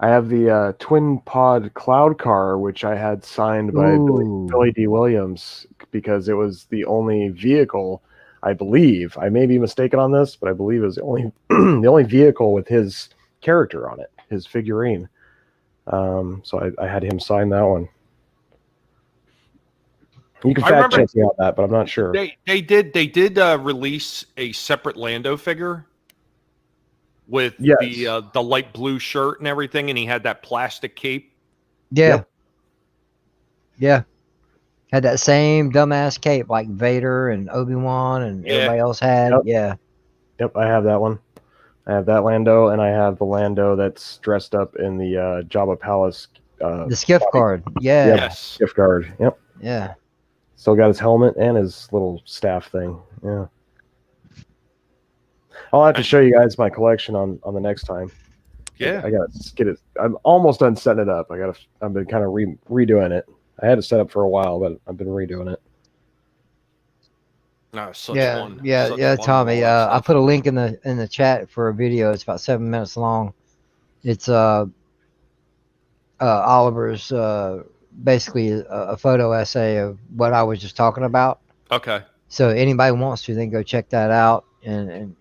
S6: I have the twin pod cloud car, which I had signed by
S2: Ooh.
S6: Billy D. Williams because it was the only vehicle, I believe. I may be mistaken on this, but I believe it was the only the only vehicle with his character on it, his figurine. So I had him sign that one. You can fact check me on that, but I'm not sure.
S1: They did release a separate Lando figure with the light blue shirt and everything, and he had that plastic cape.
S2: Yeah. Yeah. Had that same dumbass cape like Vader and Obi-Wan and everybody else had.
S6: Yep.
S2: Yeah.
S6: Yep, I have that one. I have that Lando, and I have the Lando that's dressed up in the Jabba Palace.
S2: The skiff card. Yeah.
S6: Yep,
S1: Yes.
S6: gift card. Yep.
S2: Yeah.
S6: Still got his helmet and his little staff thing. Yeah. I'll have to show you guys my collection on the next time.
S1: Yeah.
S6: I gotta get it. I'm almost done setting it up. I've been kind of redoing it. I had it set up for a while, but I've been redoing it.
S1: No, such
S2: Yeah.
S1: fun.
S2: Yeah.
S1: Such
S2: Yeah.
S1: fun
S2: Tommy,
S1: with all that
S2: I
S1: stuff.
S2: put a link in the chat for a video. It's about 7 minutes long. It's Oliver's basically a photo essay of what I was just talking about.
S1: Okay.
S2: So anybody wants to, then go check that out, and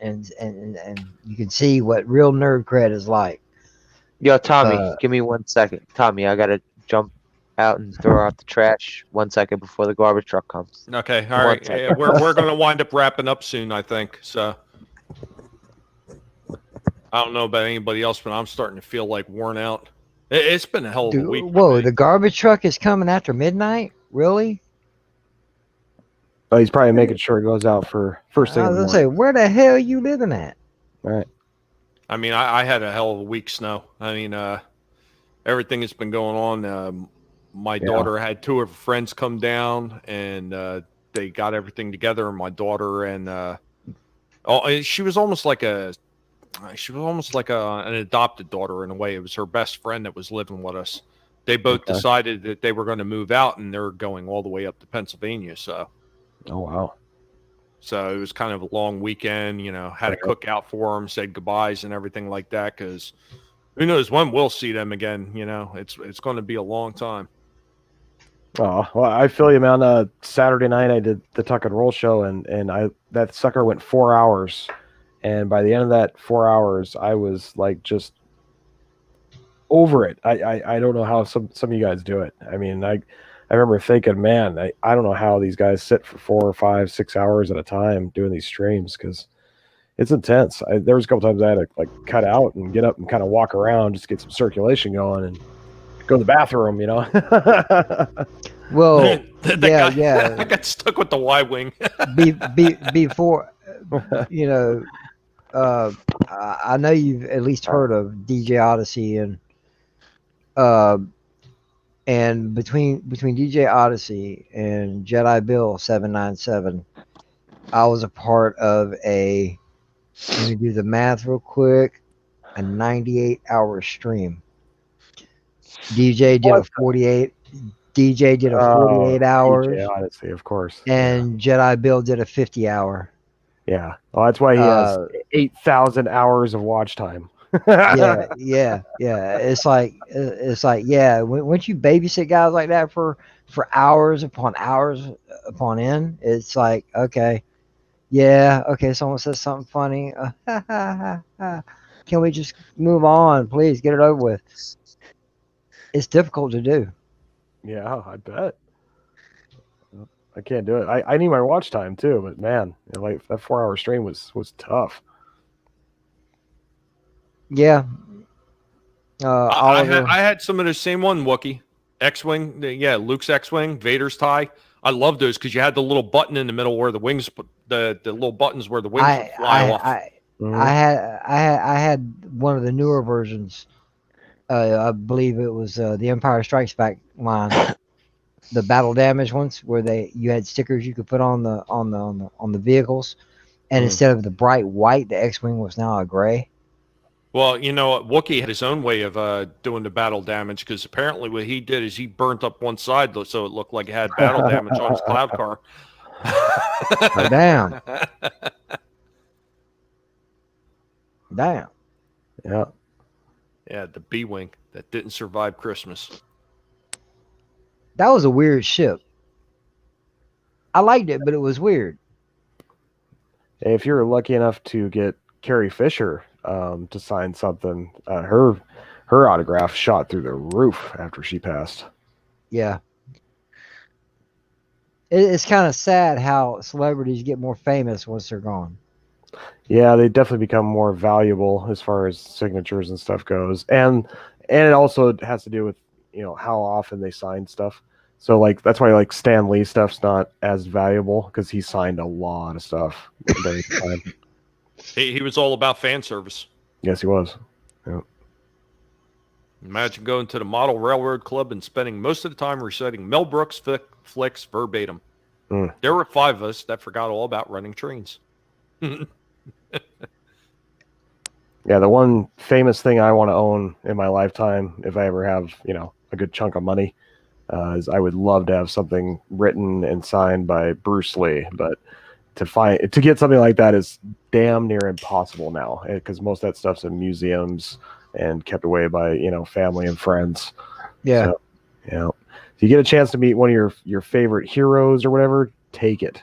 S2: you can see what real nerd cred is like.
S3: Yo, Tommy, give me 1 second. Tommy, I gotta jump out and throw out the trash 1 second before the garbage truck comes.
S1: Okay. All right. Yeah, we're going to wind up wrapping up soon, I think. So I don't know about anybody else, but I'm starting to feel like worn out. It's been a hell of a
S2: Dude,
S1: week.
S2: whoa, the garbage truck is coming after midnight? Really?
S6: Oh, he's probably making sure it goes out for first thing
S2: I
S6: in
S2: was
S6: the
S2: gonna say,
S6: morning.
S2: where the hell you living at?
S6: All right.
S1: I mean, I had a hell of a week, Snow. I mean, everything that's been going on. My
S6: Yeah.
S1: daughter had two of her friends come down, and they got everything together. And my daughter and she was almost like an adopted daughter in a way. It was her best friend that was living with us. They both
S6: Okay.
S1: decided that they were going to move out, and they're going all the way up to Pennsylvania. So
S6: Oh wow.
S1: it was kind of a long weekend. Had a cookout for them, said goodbyes and everything like that. Because who knows when we'll see them again? It's going to be a long time.
S6: Oh well, I feel you, man. Saturday night I did the Tuck and Roll show, and that sucker went 4 hours, and by the end of that 4 hours, I was like just over it. I don't know how some of you guys do it. I mean, I remember thinking, man, I don't know how these guys sit for 4 or 5, 6 hours at a time doing these streams because it's intense. There was a couple times I had to like cut out and get up and kind of walk around just to get some circulation going and go to the bathroom,
S2: Well,
S1: That
S2: yeah.
S1: I got stuck with the Y wing.
S2: Before, I know you've at least heard of DJ Odyssey and between DJ Odyssey and Jedi Bill 797, I was a part of let me do the math real quick, a 98-hour stream. DJ did a 48 hours,
S6: DJ Odyssey, of course.
S2: and Jedi Bill did a 50-hour.
S6: Yeah. Well, that's why he has 8,000 hours of watch time.
S2: yeah. It's like, yeah. Once you babysit guys like that for hours upon end, it's like, okay, yeah, okay. Someone says something funny. Can we just move on, please? Get it over with. It's difficult to do.
S6: Yeah, I bet. I can't do it. I need my watch time too, but man, like that 4 hour stream was tough.
S2: Yeah.
S1: I had some of the same one, Wookiee. X-Wing, Luke's X-Wing, Vader's TIE. I love those because you had the little button in the middle where the wings, the little buttons where the wings would fly off.
S2: I had one of the newer versions. I believe it was the Empire Strikes Back line, the battle damage ones, where you had stickers you could put on the vehicles, and instead of the bright white, the X-Wing was now a gray.
S1: Well, Wookiee had his own way of doing the battle damage because apparently what he did is he burnt up one side so it looked like it had battle damage on his cloud car.
S2: Oh, damn. Damn.
S6: Yeah.
S1: Yeah, the B-Wing that didn't survive Christmas.
S2: That was a weird ship. I liked it, but it was weird.
S6: Hey, if you're lucky enough to get Carrie Fisher to sign something, her autograph shot through the roof after she passed.
S2: Yeah. It's kind of sad how celebrities get more famous once they're gone.
S6: Yeah, they definitely become more valuable as far as signatures and stuff goes, and it also has to do with how often they sign stuff. So like that's why like Stan Lee stuff's not as valuable because he signed a lot of stuff during the time.
S1: He was all about fan service.
S6: Yes, he was. Yeah.
S1: Imagine going to the Model Railroad Club and spending most of the time reciting Mel Brooks flicks verbatim. There were 5 of us that forgot all about running trains.
S6: Yeah, the one famous thing I want to own in my lifetime, if I ever have, a good chunk of money, is I would love to have something written and signed by Bruce Lee. But to get something like that is damn near impossible now because most of that stuff's in museums and kept away by family and friends.
S2: Yeah.
S6: So, if you get a chance to meet one of your favorite heroes or whatever, take it.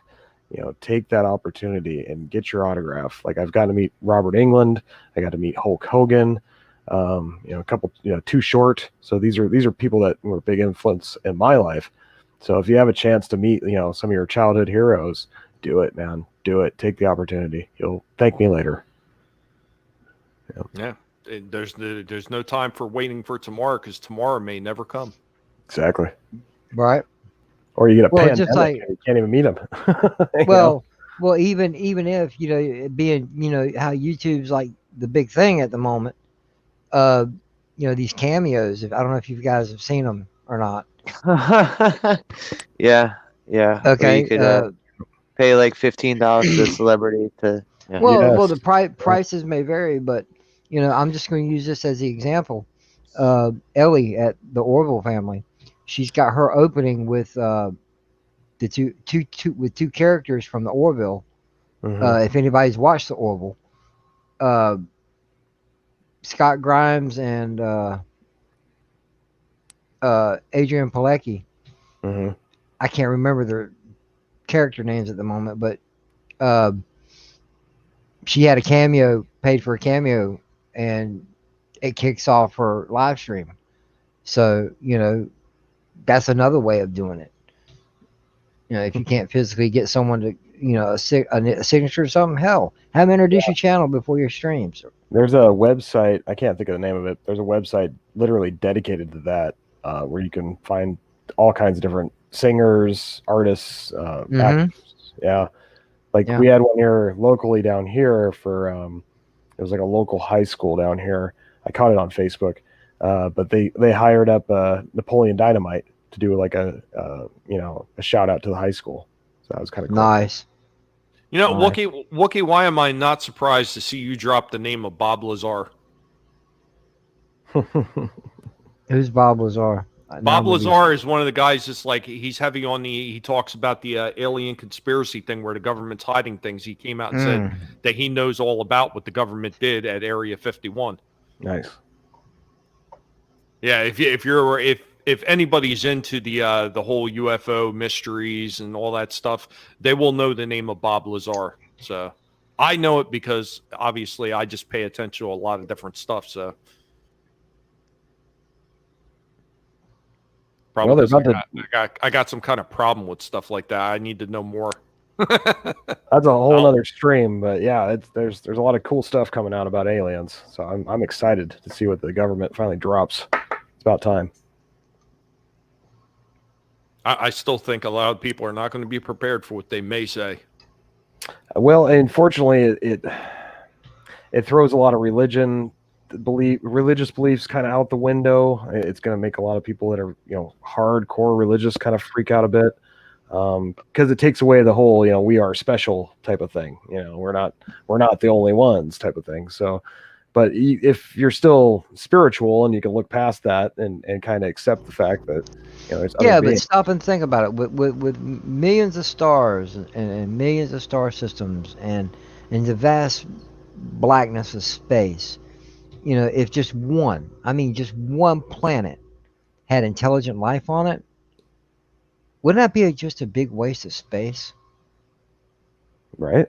S6: Take that opportunity and get your autograph. Like I've got to meet Robert England. I got to meet Hulk Hogan. A couple, Too Short. So these are people that were a big influence in my life. So if you have a chance to meet, some of your childhood heroes, do it, man. Do it. Take the opportunity. You'll thank me later.
S1: Yeah. there's no time for waiting for tomorrow, because tomorrow may never come.
S6: Exactly.
S2: Right.
S6: Or you get a
S2: Well,
S6: pandemic
S2: just like
S6: and you can't even meet them.
S2: well, even if it being how YouTube's like the big thing at the moment. These cameos. If I don't know if you guys have seen them or not.
S3: Yeah, yeah. Where you
S2: Okay.
S3: could pay like $15 to a celebrity to. Yeah.
S2: Well,
S6: Yes.
S2: the prices may vary, but I'm just going to use this as the example. Ellie at the Orville family, she's got her opening with the two characters from the Orville.
S6: Mhm.
S2: If anybody's watched the Orville, uh, Scott Grimes and Adrian Pilecki.
S6: Mhm.
S2: I can't remember their character names at the moment, but uh, she had a cameo, paid for a cameo, and it kicks off her live stream. So that's another way of doing it. If you can't physically get someone to a signature or something, hell, have them introduce your channel before your streams.
S6: There's a website, I can't think of the name of it. There's a website literally dedicated to that, where you can find all kinds of different singers, artists, actors. Yeah. Like
S2: Yeah.
S6: we had one here locally down here for it was like a local high school down here. I caught it on Facebook. But they hired up Napoleon Dynamite to do like a shout out to the high school. So that was kind of cool.
S2: Nice. Nice.
S1: Wookie, why am I not surprised to see you drop the name of Bob Lazar?
S2: Who's Bob Lazar?
S1: Bob Lazar is one of the guys that's like, he's heavy on he talks about the alien conspiracy thing where the government's hiding things. He came out and said that he knows all about what the government did at Area 51.
S6: Nice.
S1: Yeah, if anybody's into the whole UFO mysteries and all that stuff, they will know the name of Bob Lazar. So I know it because obviously I just pay attention to a lot of different stuff. So probably I got some kind of problem with stuff like that. I need to know more.
S6: That's a whole other stream, but yeah, there's a lot of cool stuff coming out about aliens. So I'm excited to see what the government finally drops. It's about time.
S1: I still think a lot of people are not going to be prepared for what they may say.
S6: Well, unfortunately, it throws a lot of religious beliefs kind of out the window. It's going to make a lot of people that are hardcore religious kind of freak out a bit, because it takes away the whole we are special type of thing. We're not the only ones type of thing. So. But if you're still spiritual and you can look past that and kind of accept the fact that there's other
S2: but stop and think about it. With millions of stars and millions of star systems and the vast blackness of space, if just one planet had intelligent life on it, wouldn't that be just a big waste of space?
S6: Right.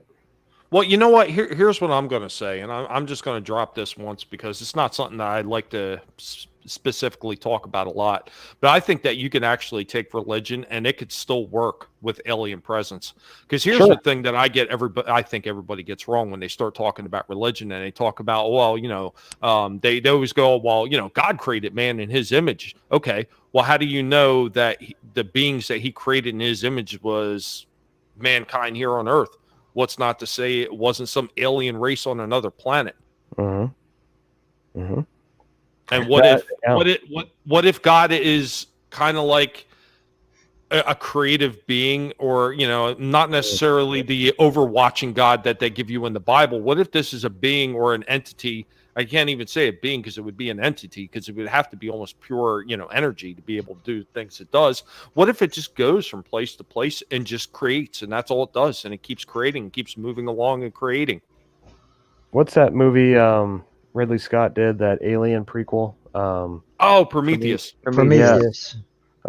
S1: Well, you know what? Here's what I'm going to say, and I'm just going to drop this once because it's not something that I'd like to specifically talk about a lot. But I think that you can actually take religion, and it could still work with alien presence. Because here's the thing that I think everybody gets wrong when they start talking about religion, and they talk about, they always go, God created man in His image. Okay, well, how do you know that the beings that He created in His image was mankind here on Earth? What's not to say it wasn't some alien race on another planet?
S6: Mm-hmm. Mm-hmm.
S1: And what if God is kind of like a creative being, or not necessarily the overwatching God that they give you in the Bible? What if this is a being or an entity? I can't even say a being because it would be an entity, because it would have to be almost pure, energy to be able to do things it does. What if it just goes from place to place and just creates, and that's all it does, and it keeps creating, keeps moving along and creating?
S6: What's that movie Ridley Scott did, that Alien prequel?
S1: Prometheus.
S2: Prometheus.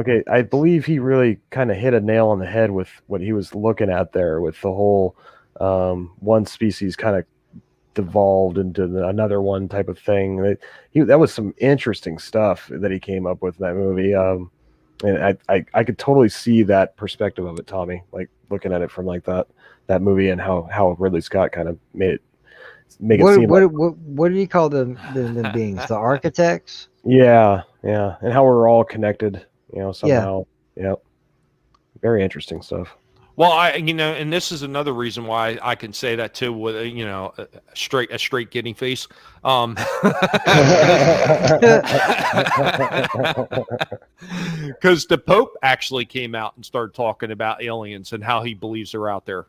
S6: Okay, I believe he really kind of hit a nail on the head with what he was looking at there, with the whole one species kind of devolved into another one type of thing. That was some interesting stuff that he came up with in that movie. And I could totally see that perspective of it, Tommy, like looking at it from like that movie, and how Ridley Scott kind of made it make it seem like,
S2: What do you call the beings? The architects?
S6: yeah, and how we're all connected,
S2: Yeah.
S6: somehow. Yep. Very interesting stuff.
S1: Well, and this is another reason why I can say that too, with a straight guinea face, because the Pope actually came out and started talking about aliens and how he believes they're out there.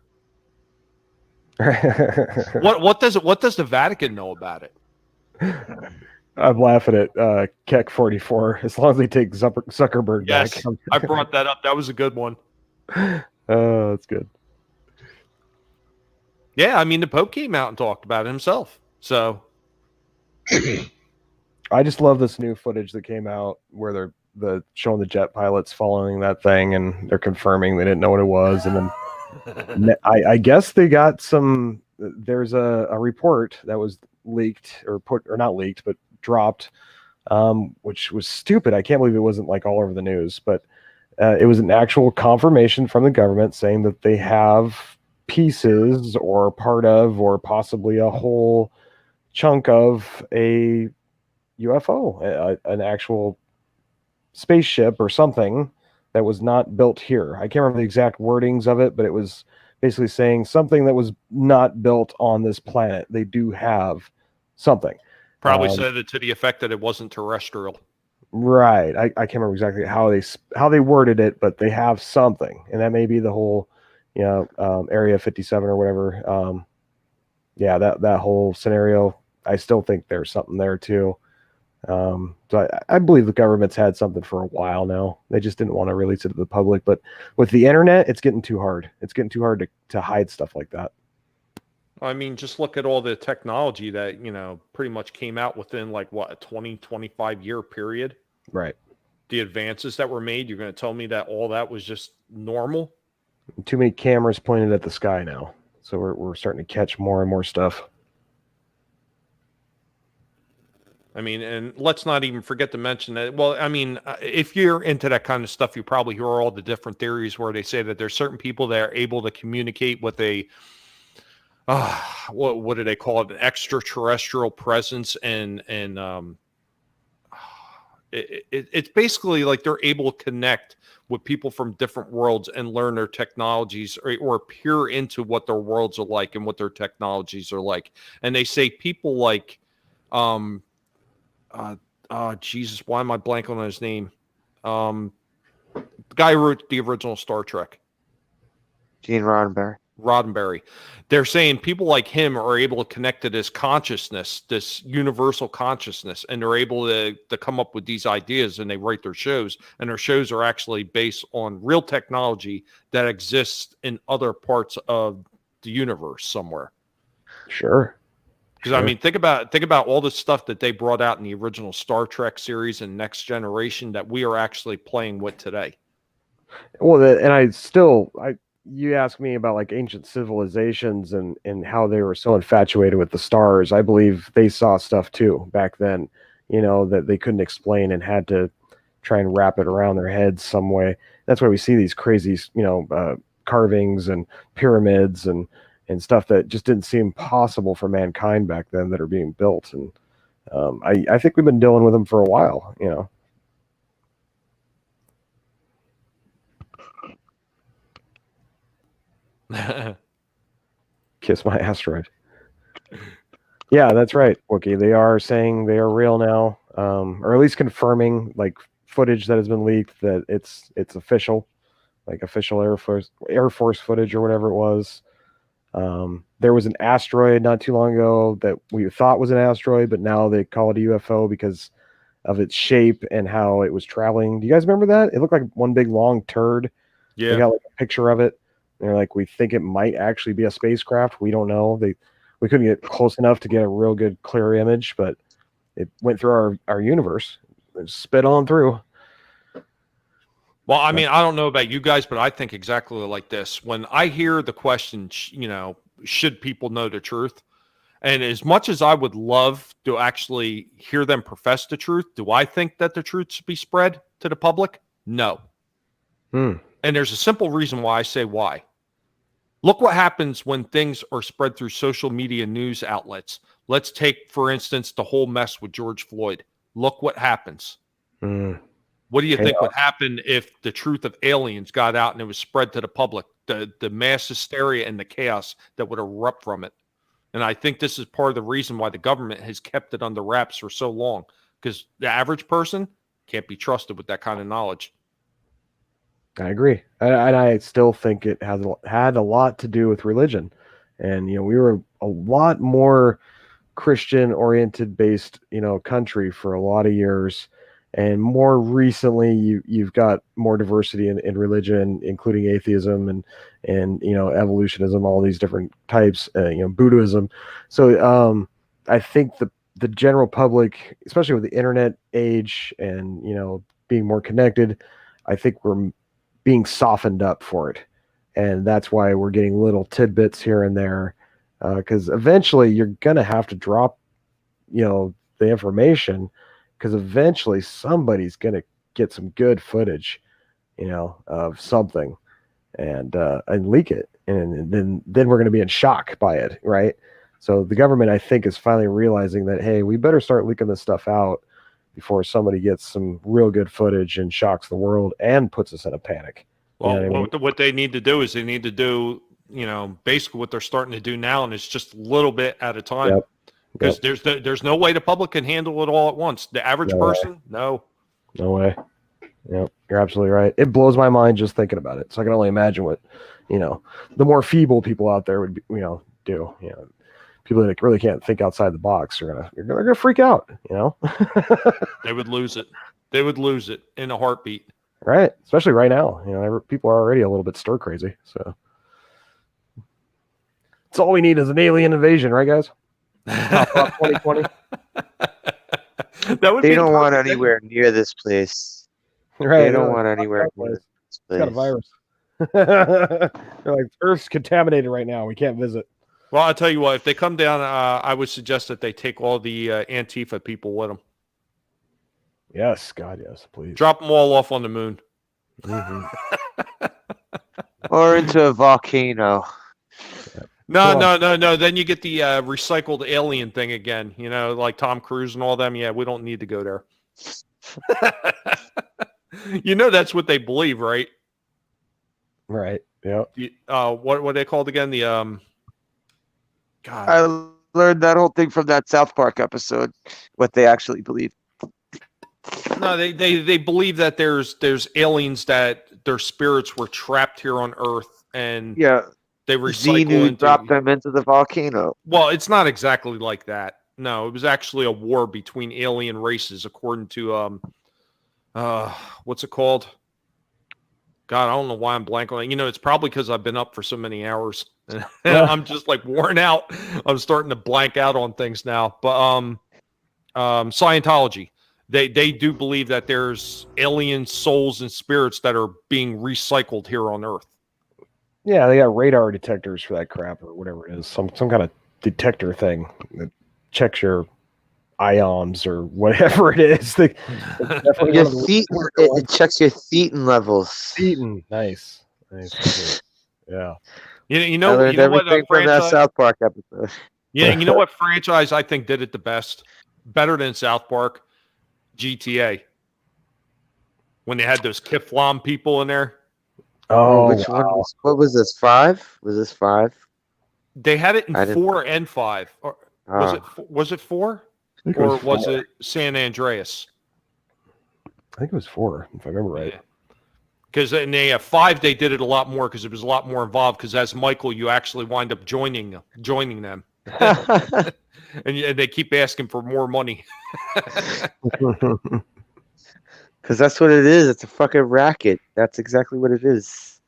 S1: What does the Vatican know about it?
S6: I'm laughing at Keck 44. As long as they take Zuckerberg
S1: Yes,
S6: back.
S1: I brought that up. That was a good one.
S6: Oh, that's good.
S1: Yeah, I mean, the Pope came out and talked about it himself. So
S6: I just love this new footage that came out where they're showing the jet pilots following that thing, and they're confirming they didn't know what it was. And then I guess they got some. There's a report that was leaked or not leaked, but dropped, which was stupid. I can't believe it wasn't like all over the news, but it was an actual confirmation from the government saying that they have pieces or part of or possibly a whole chunk of a UFO, an actual spaceship or something that was not built here. I can't remember the exact wordings of it, but it was basically saying something that was not built on this planet. They do have something.
S1: probably said it to the effect that it wasn't terrestrial.
S6: Right. I can't remember exactly how they worded it, but they have something, and that may be the whole, Area 57 or whatever. Yeah, that whole scenario. I still think there's something there too. So I believe the government's had something for a while now. They just didn't want to release it to the public. But with the internet, it's getting too hard. It's getting too hard to hide stuff like that.
S1: I mean, just look at all the technology that, pretty much came out within like a 20, 25-year period.
S6: Right.
S1: The advances that were made, you're going to tell me that all that was just normal?
S6: Too many cameras pointed at the sky now. So we're starting to catch more and more stuff.
S1: I mean, and let's not even forget to mention that. Well, I mean, if you're into that kind of stuff, you probably hear all the different theories where they say that there's certain people that are able to communicate with a, what do they call it? An extraterrestrial presence, and it's basically like they're able to connect with people from different worlds and learn their technologies or peer into what their worlds are like and what their technologies are like. And they say people like, Jesus, why am I blanking on his name? The guy who wrote the original Star Trek.
S3: Gene
S1: Roddenberry. They're saying people like him are able to connect to this consciousness, this universal consciousness, and they're able to come up with these ideas, and they write their shows, and their shows are actually based on real technology that exists in other parts of the universe somewhere.
S6: Sure.
S1: Because I mean, think about all the stuff that they brought out in the original Star Trek series and Next Generation that we are actually playing with today.
S6: Well, and you ask me about like ancient civilizations and how they were so infatuated with the stars. I believe they saw stuff too back then, that they couldn't explain and had to try and wrap it around their heads some way. That's why we see these crazy, carvings and pyramids and stuff that just didn't seem possible for mankind back then that are being built. And I think we've been dealing with them for a while, Kiss my asteroid. Yeah, that's right, Wookie. They are saying they are real now, or at least confirming like footage that has been leaked that it's official, like official Air Force footage or whatever it was. There was an asteroid not too long ago that we thought was an asteroid, but now they call it a UFO because of its shape and how it was traveling. Do you guys remember that? It looked like one big long turd.
S1: Yeah.
S6: They got like a picture of it. They're like, we think it might actually be a spacecraft. We don't know. We couldn't get close enough to get a real good clear image, but it went through our universe. It spit on through.
S1: Well, I mean, I don't know about you guys, but I think exactly like this. When I hear the question, should people know the truth? And as much as I would love to actually hear them profess the truth, do I think that the truth should be spread to the public? No. And there's a simple reason why I say why. Look what happens when things are spread through social media news outlets. Let's take, for instance, the whole mess with George Floyd. Look what happens.
S6: Mm.
S1: What do you think
S6: Chaos.
S1: would happen if the truth of aliens got out and it was spread to the public? The mass hysteria and the chaos that would erupt from it. And I think this is part of the reason why the government has kept it under wraps for so long, because the average person can't be trusted with that kind of knowledge.
S6: I agree, and I still think it had a lot to do with religion, and we were a lot more Christian-oriented based country for a lot of years, and more recently you've got more diversity in religion, including atheism and evolutionism, all these different types, Buddhism. So I think the general public, especially with the internet age and being more connected, I think we're being softened up for it, and that's why we're getting little tidbits here and there, because eventually you're gonna have to drop the information, because eventually somebody's gonna get some good footage of something and leak it, and then we're gonna be in shock by it, right? So the government, I think, is finally realizing that, hey, we better start leaking this stuff out before somebody gets some real good footage and shocks the world and puts us in a panic.
S1: Well, what they need to do is they need to do, basically what they're starting to do now, and it's just a little bit at a time.
S6: Yep.
S1: Because there's no way the public can handle it all at once. The average person, no.
S6: No way. Yep, you're absolutely right. It blows my mind just thinking about it. So I can only imagine what, the more feeble people out there would, do. People that really can't think outside the box are gonna freak out.
S1: They would lose it. They would lose it in a heartbeat.
S6: Right, especially right now. People are already a little bit stir crazy. So that's all we need is an alien invasion, right, guys? 2020.
S1: That would
S3: They
S1: be
S3: don't want
S1: perfect thing.
S3: anywhere near this place.
S6: Right.
S3: They don't want anywhere near this
S6: It's got a
S3: place.
S6: virus. They're like, Earth's contaminated right now. We can't visit.
S1: Well, I'll tell you what. If they come down, I would suggest that they take all the Antifa people with them.
S6: Yes, God, yes, please.
S1: Drop them all off on the moon.
S6: Mhm.
S3: Or into a volcano.
S1: No. Then you get the recycled alien thing again. Like Tom Cruise and all them. Yeah, we don't need to go there. That's what they believe, right?
S6: Right. Yeah.
S1: What are they called again? The God.
S3: I learned that whole thing from that South Park episode, what they actually believe.
S1: No, they believe that there's aliens, that their spirits were trapped here on Earth, and
S3: Yeah,
S1: they recycle
S3: Xenu dropped them into the volcano.
S1: Well, it's not exactly like that. No, it was actually a war between alien races, according to what's it called? God, I don't know why I'm blanking on it. It's probably because I've been up for so many hours. And I'm just like worn out. I'm starting to blank out on things now. But Scientology, they do believe that there's alien souls and spirits that are being recycled here on Earth.
S6: Yeah, they got radar detectors for that crap or whatever it is. Some kind of detector thing that checks your ions or whatever it is. It
S3: checks your thetan levels.
S6: Thetan, nice. Yeah.
S1: You
S3: I
S1: know
S3: learned
S1: what
S3: everything from that
S1: franchise?
S3: South Park episode.
S1: Yeah, you know what franchise I think did it the best, better than South Park? GTA. When they had those Kiflam people in there,
S6: Oh,
S3: which one was? What was this? 5? Was this 5?
S1: they had it in
S3: I didn't-
S1: 4 and 5. Or was it 4?
S6: I think it
S1: Or
S6: was
S1: was
S6: 4.
S1: it San Andreas?
S6: I think it was 4, if I remember right.
S1: Because in the 5, they did it a lot more because it was a lot more involved. Because as Michael, you actually wind up joining them, and they keep asking for more money.
S3: Because that's what it is. It's a fucking racket. That's exactly what it is.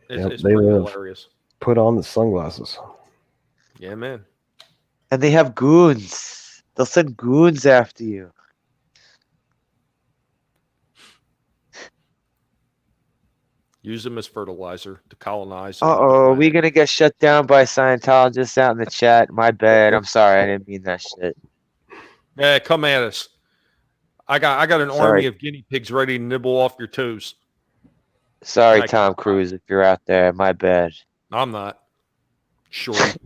S1: It's
S6: they
S1: pretty
S6: live.
S1: hilarious.
S6: Put on the sunglasses.
S1: Yeah, man.
S3: And they have goons. They'll send goons after you.
S1: Use them as fertilizer to colonize.
S3: Uh-oh, we gonna get shut down by Scientologists out in the chat. My bad. I'm sorry. I didn't mean that shit.
S1: Yeah, come at us. I got an
S3: Sorry.
S1: army of guinea pigs ready to nibble off your toes.
S3: Sorry,
S1: Like,
S3: Tom Cruise, if you're out there. My bad.
S1: I'm not. Shorty.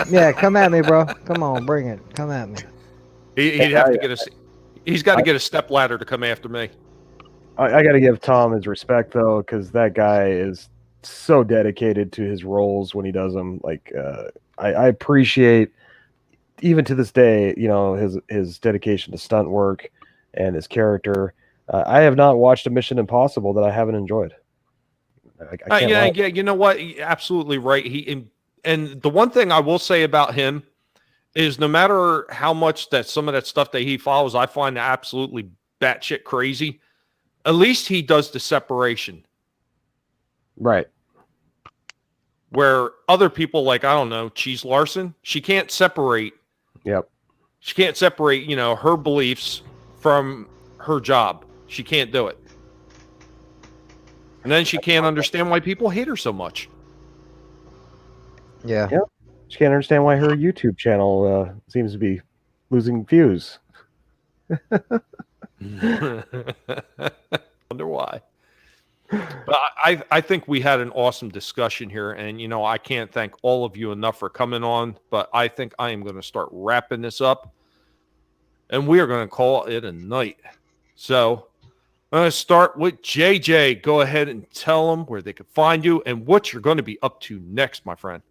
S2: Yeah, come at me, bro. Come on, bring it. Come at me.
S1: He'd have to get a. He's got to get a step ladder to come after me.
S6: I got to give Tom his respect though, because that guy is so dedicated to his roles when he does them. Like, I appreciate, even to this day, his dedication to stunt work and his character. I have not watched a Mission Impossible that I haven't enjoyed. I can't
S1: Yeah,
S6: lie.
S1: yeah. You know what? Absolutely right. And the one thing I will say about him is, no matter how much that some of that stuff that he follows, I find absolutely batshit crazy. At least he does the separation,
S6: Right.
S1: where other people, like, I don't know, Cheese Larson, she can't separate.
S6: Yep.
S1: She can't separate, her beliefs from her job. She can't do it. And then she can't understand why people hate her so much.
S2: Yeah.
S6: Yep. She can't understand why her YouTube channel seems to be losing views.
S1: Wonder why. But I think we had an awesome discussion here, and I can't thank all of you enough for coming on, but I think I am going to start wrapping this up, and we are going to call it a night. So I'm going to start with JJ. Go ahead and tell them where they can find you and what you're going to be up to next, my friend.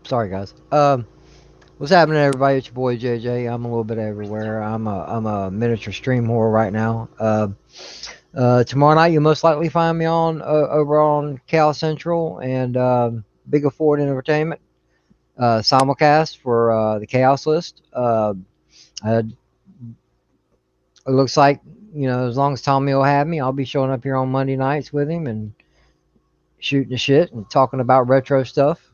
S2: Sorry, guys. What's happening, everybody? It's your boy JJ. I'm a little bit everywhere. I'm a miniature stream whore right now. Tomorrow night you'll most likely find me on over on Cal Central and Big Afford Entertainment simulcast for the Chaos List. It looks like, as long as Tommy will have me, I'll be showing up here on Monday nights with him and shooting the shit and talking about retro stuff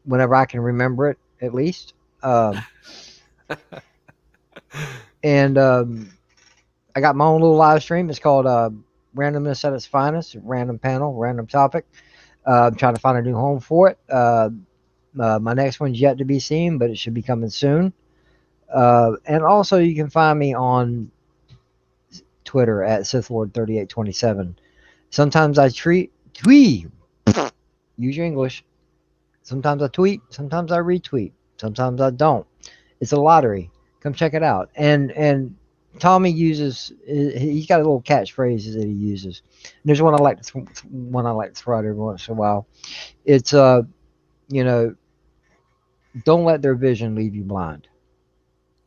S2: whenever I can remember it, at least. And I got my own little live stream. It's called Randomness at its Finest. Random panel, random topic. I'm trying to find a new home for it. My next one's yet to be seen, but it should be coming soon. And also, you can find me on Twitter at SithLord3827. Sometimes I tweet. Use your English. Sometimes I tweet. Sometimes I retweet. Sometimes I don't. It's a lottery. Come check it out. And Tommy uses. He's got a little catchphrase that he uses. And there's one I like to throw out every once in a while. It's don't let their vision leave you blind.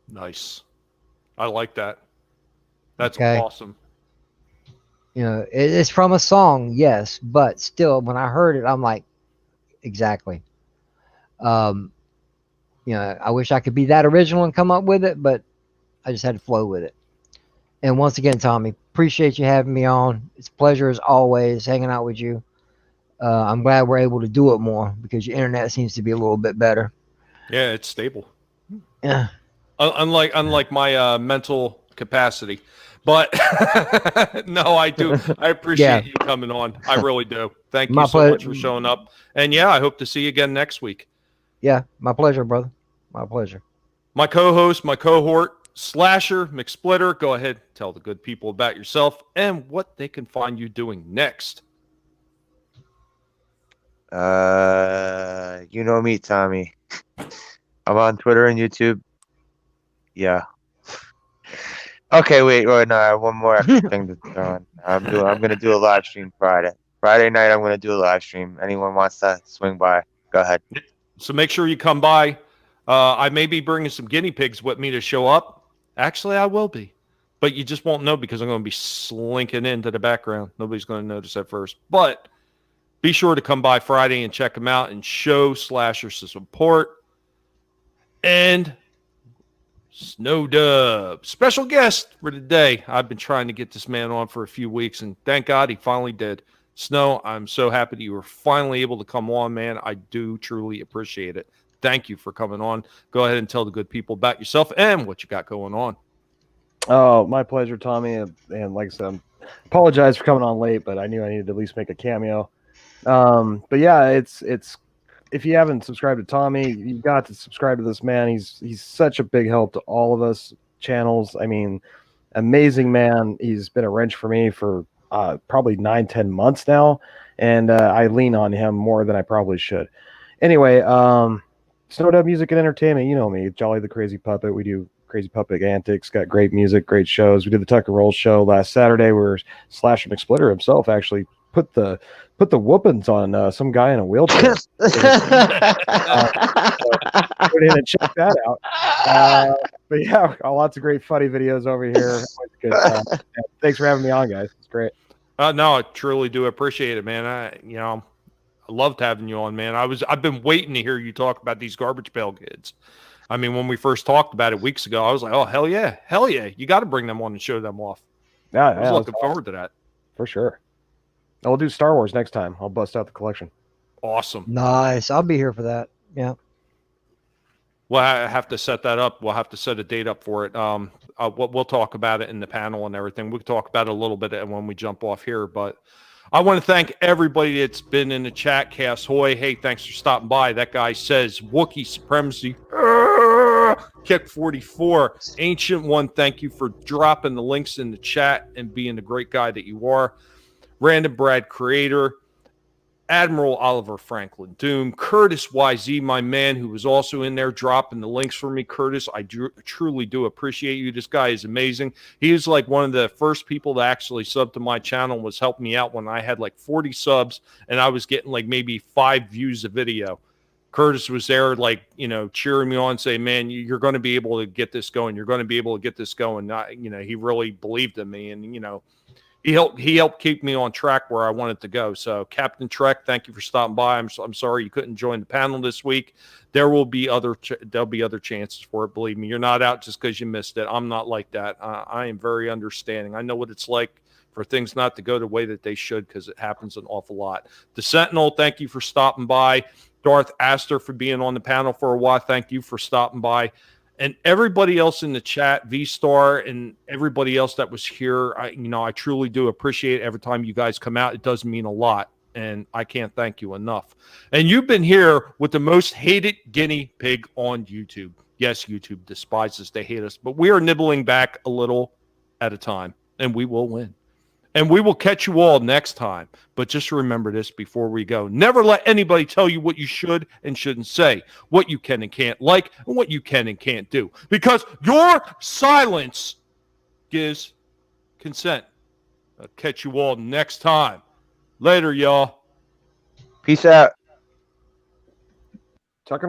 S1: Nice. I like that. That's
S2: Okay.
S1: awesome.
S2: It's from a song, yes, but still, when I heard it, I'm like, exactly. I wish I could be that original and come up with it, but I just had to flow with it. And once again, Tommy, appreciate you having me on. It's a pleasure as always hanging out with you. I'm glad we're able to do it more because your internet seems to be a little bit better.
S1: Yeah, it's stable.
S2: Yeah.
S1: Unlike my mental capacity. But no, I do. I appreciate you coming on. I really do. Thank you so much for showing up. And yeah, I hope to see you again next week.
S2: Yeah, my pleasure, brother. My pleasure.
S1: My co-host, my cohort, Slasher, McSplitter, go ahead, tell the good people about yourself and what they can find you doing next.
S3: You know me, Tommy. I'm on Twitter and YouTube. Yeah. Okay, wait, no, I have one more extra thing to throw in. I'm gonna do a live stream Friday. Friday night, I'm gonna do a live stream. Anyone wants to swing by, go ahead.
S1: So make sure you come by. I may be bringing some guinea pigs with me to show up. Actually, I will be. But you just won't know because I'm going to be slinking into the background. Nobody's going to notice at first. But be sure to come by Friday and check them out and show Slasher some support. And Snow Dub, special guest for today. I've been trying to get this man on for a few weeks, and thank God he finally did. Snow, I'm so happy that you were finally able to come on, man. I do truly appreciate it. Thank you for coming on. Go ahead and tell the good people about yourself and what you got going on.
S6: Oh, my pleasure, Tommy. And like I said, apologize for coming on late, but I knew I needed to at least make a cameo. But yeah, it's if you haven't subscribed to Tommy, you've got to subscribe to this man. He's such a big help to all of us channels. I mean, amazing man. He's been a wrench for me for probably 9-10 months now, and I lean on him more than I probably should. Anyway, Snow Dub Music and Entertainment, you know me, Jolly the Crazy Puppet. We do crazy puppet antics, got great music, great shows. We did the Tuck and Roll show last Saturday where Slasher McSplitter himself actually put the whoopings on some guy in a wheelchair. Put in and check that out. But yeah, lots of great funny videos over here. Good. Thanks for having me on, guys. It's great.
S1: No, I truly do appreciate it, man. I loved having you on, man. I've been waiting to hear you talk about these garbage pail kids. I mean, when we first talked about it weeks ago, I was like, oh, hell yeah. You got to bring them on and show them off.
S6: Yeah,
S1: I was looking forward to that.
S6: For sure. I'll do Star Wars next time. I'll bust out the collection.
S1: Awesome.
S2: Nice. I'll be here for that. Yeah.
S1: Well, I have to set that up. We'll have to set a date up for it. We'll talk about it in the panel and everything. We'll talk about it a little bit when we jump off here. But I want to thank everybody that's been in the chat. Cass Hoy, hey, thanks for stopping by. That guy says Wookiee supremacy. Kick 44. Ancient One, thank you for dropping the links in the chat and being the great guy that you are. Random Brad Creator. Admiral Oliver Franklin Doom, Curtis YZ, my man, who was also in there dropping the links for me. Curtis, I truly do appreciate you. This guy is amazing. He was like one of the first people to actually sub to my channel and was helping me out when I had like 40 subs and I was getting like maybe 5 views a video. Curtis was there, like, cheering me on, saying, man, you're going to be able to get this going. You're going to be able to get this going. He really believed in me, and, he helped keep me on track where I wanted to go. So, Captain Trek, thank you for stopping by. I'm sorry you couldn't join the panel this week. There'll be other chances for it. Believe me, you're not out just because you missed it. I'm not like that. I am very understanding. I know what it's like for things not to go the way that they should because it happens an awful lot. The Sentinel, thank you for stopping by. Darth Astor for being on the panel for a while. Thank you for stopping by. And everybody else in the chat, V-Star and everybody else that was here, I truly do appreciate it. Every time you guys come out. It does mean a lot, and I can't thank you enough. And you've been here with the most hated guinea pig on YouTube. Yes, YouTube despises, they hate us, but we are nibbling back a little at a time, and we will win. And we will catch you all next time. But just remember this before we go. Never let anybody tell you what you should and shouldn't say, what you can and can't like, and what you can and can't do. Because your silence gives consent. I'll catch you all next time. Later, y'all.
S3: Peace out.
S6: Tuck and Roll.